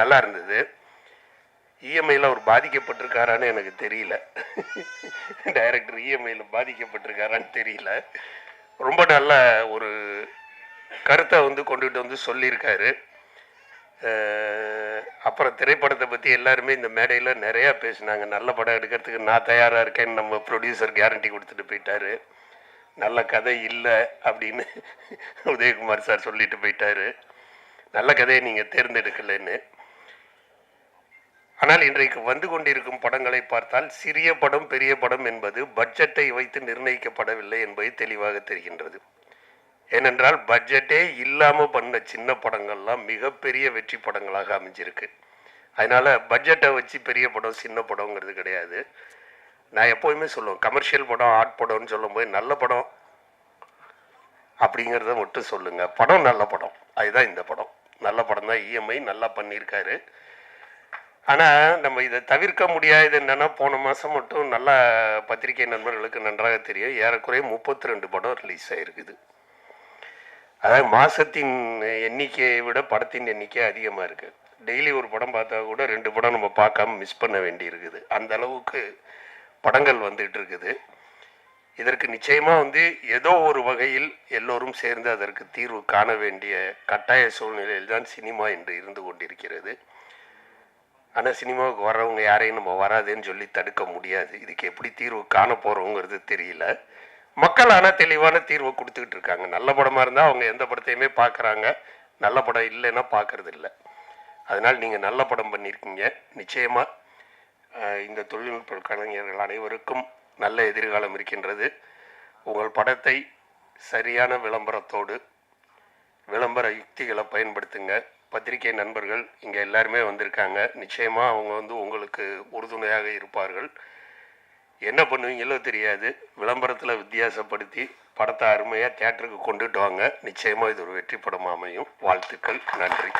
நல்லா இருந்தது. இஎம்ஐயில் அவர் பாதிக்கப்பட்டிருக்காரான்னு எனக்கு தெரியல. டைரக்டர் இஎம்ஐயில் பாதிக்கப்பட்டிருக்காரான்னு தெரியல. ரொம்ப நல்ல ஒரு கருத்தை வந்து கொண்டுகிட்டு வந்து சொல்லியிருக்காரு. அப்புறம் திரைப்படத்தை பற்றி எல்லாருமே இந்த மேடையில் நிறையா பேசினாங்க. நல்ல படம் எடுக்கிறதுக்கு நான் தயாராக இருக்கேன்னு நம்ம ப்ரொடியூசர் கேரண்டி கொடுத்துட்டு போயிட்டாரு. நல்ல கதை இல்லை அப்படின்னு உதயகுமார் சார் சொல்லிட்டு போயிட்டாரு. நல்ல கதையை நீங்கள் தேர்ந்தெடுக்கலைன்னு. ஆனால் இன்றைக்கு வந்து கொண்டிருக்கும் படங்களை பார்த்தால் சிறிய படம் பெரிய படம் என்பது பட்ஜெட்டை வைத்து நிர்ணயிக்கப்படவில்லை என்பது தெளிவாக தெரிகின்றது. ஏனென்றால் பட்ஜெட்டே இல்லாமல் பண்ண சின்ன படங்கள்லாம் மிகப்பெரிய வெற்றி படங்களாக அமைஞ்சிருக்கு. அதனால் பட்ஜெட்டை வச்சு பெரிய படம் சின்ன படங்கிறது கிடையாது. நான் எப்போயுமே சொல்லுவேன், கமர்ஷியல் படம் ஆர்ட் படம்னு சொல்லும்போது நல்ல படம் அப்படிங்கிறத மட்டும் சொல்லுங்கள். படம் நல்ல படம், அதுதான் இந்த படம். நல்ல படம் தான். இஎம்ஐ நல்லா பண்ணியிருக்காரு. ஆனால் நம்ம இதை தவிர்க்க முடியாதது என்னென்னா, போன மாதம் மட்டும் நல்லா பத்திரிகை நண்பர்களுக்கு நன்றாக தெரியும், ஏறக்குறைய 32 படம் ரிலீஸ் ஆகிருக்குது. அதாவது மாதத்தின் எண்ணிக்கையை விட படத்தின் எண்ணிக்கை அதிகமாக இருக்குது. டெய்லி ஒரு படம் பார்த்தா கூட 2 படம் நம்ம பார்க்காம மிஸ் பண்ண வேண்டி இருக்குது. அந்த அளவுக்கு படங்கள் வந்துகிட்டு இருக்குது. இதற்கு நிச்சயமாக வந்து ஏதோ ஒரு வகையில் எல்லோரும் சேர்ந்து அதற்கு தீர்வு காண வேண்டிய கட்டாய சூழ்நிலையில் தான் சினிமா என்று இருந்து கொண்டிருக்கிறது. ஆனால் சினிமாவுக்கு வர்றவங்க யாரையும் நம்ம வராதுன்னு சொல்லி தடுக்க முடியாது. இதுக்கு எப்படி தீர்வு காண போகிறோங்கிறது தெரியல. மக்கள் ஆனால் தெளிவான தீர்வை கொடுத்துக்கிட்டு இருக்காங்க. நல்ல படமாக இருந்தால் அவங்க எந்த படத்தையுமே பார்க்குறாங்க, நல்ல படம் இல்லைன்னா பார்க்கறது இல்லை. அதனால் நீங்கள் நல்ல படம் பண்ணியிருக்கீங்க. நிச்சயமாக இந்த தொழில்நுட்ப கலைஞர்கள் அனைவருக்கும் நல்ல எதிர்காலம் இருக்கின்றது. உங்கள் படத்தை சரியான விளம்பரத்தோடு விளம்பர யுக்திகளை பயன்படுத்துங்க. பத்திரிகை நண்பர்கள் இங்கே எல்லாருமே வந்திருக்காங்க. நிச்சயமாக அவங்க வந்து உங்களுக்கு உறுதுணையாக இருப்பார்கள். என்ன பண்ணுவீங்களோ தெரியாது, விளம்பரத்தில் வித்தியாசப்படுத்தி படத்தை அருமையாக தியேட்டருக்கு கொண்டுட்டு வாங்க. நிச்சயமாக இது ஒரு வெற்றி படமாக அமையும். வாழ்த்துக்கள். நன்றி.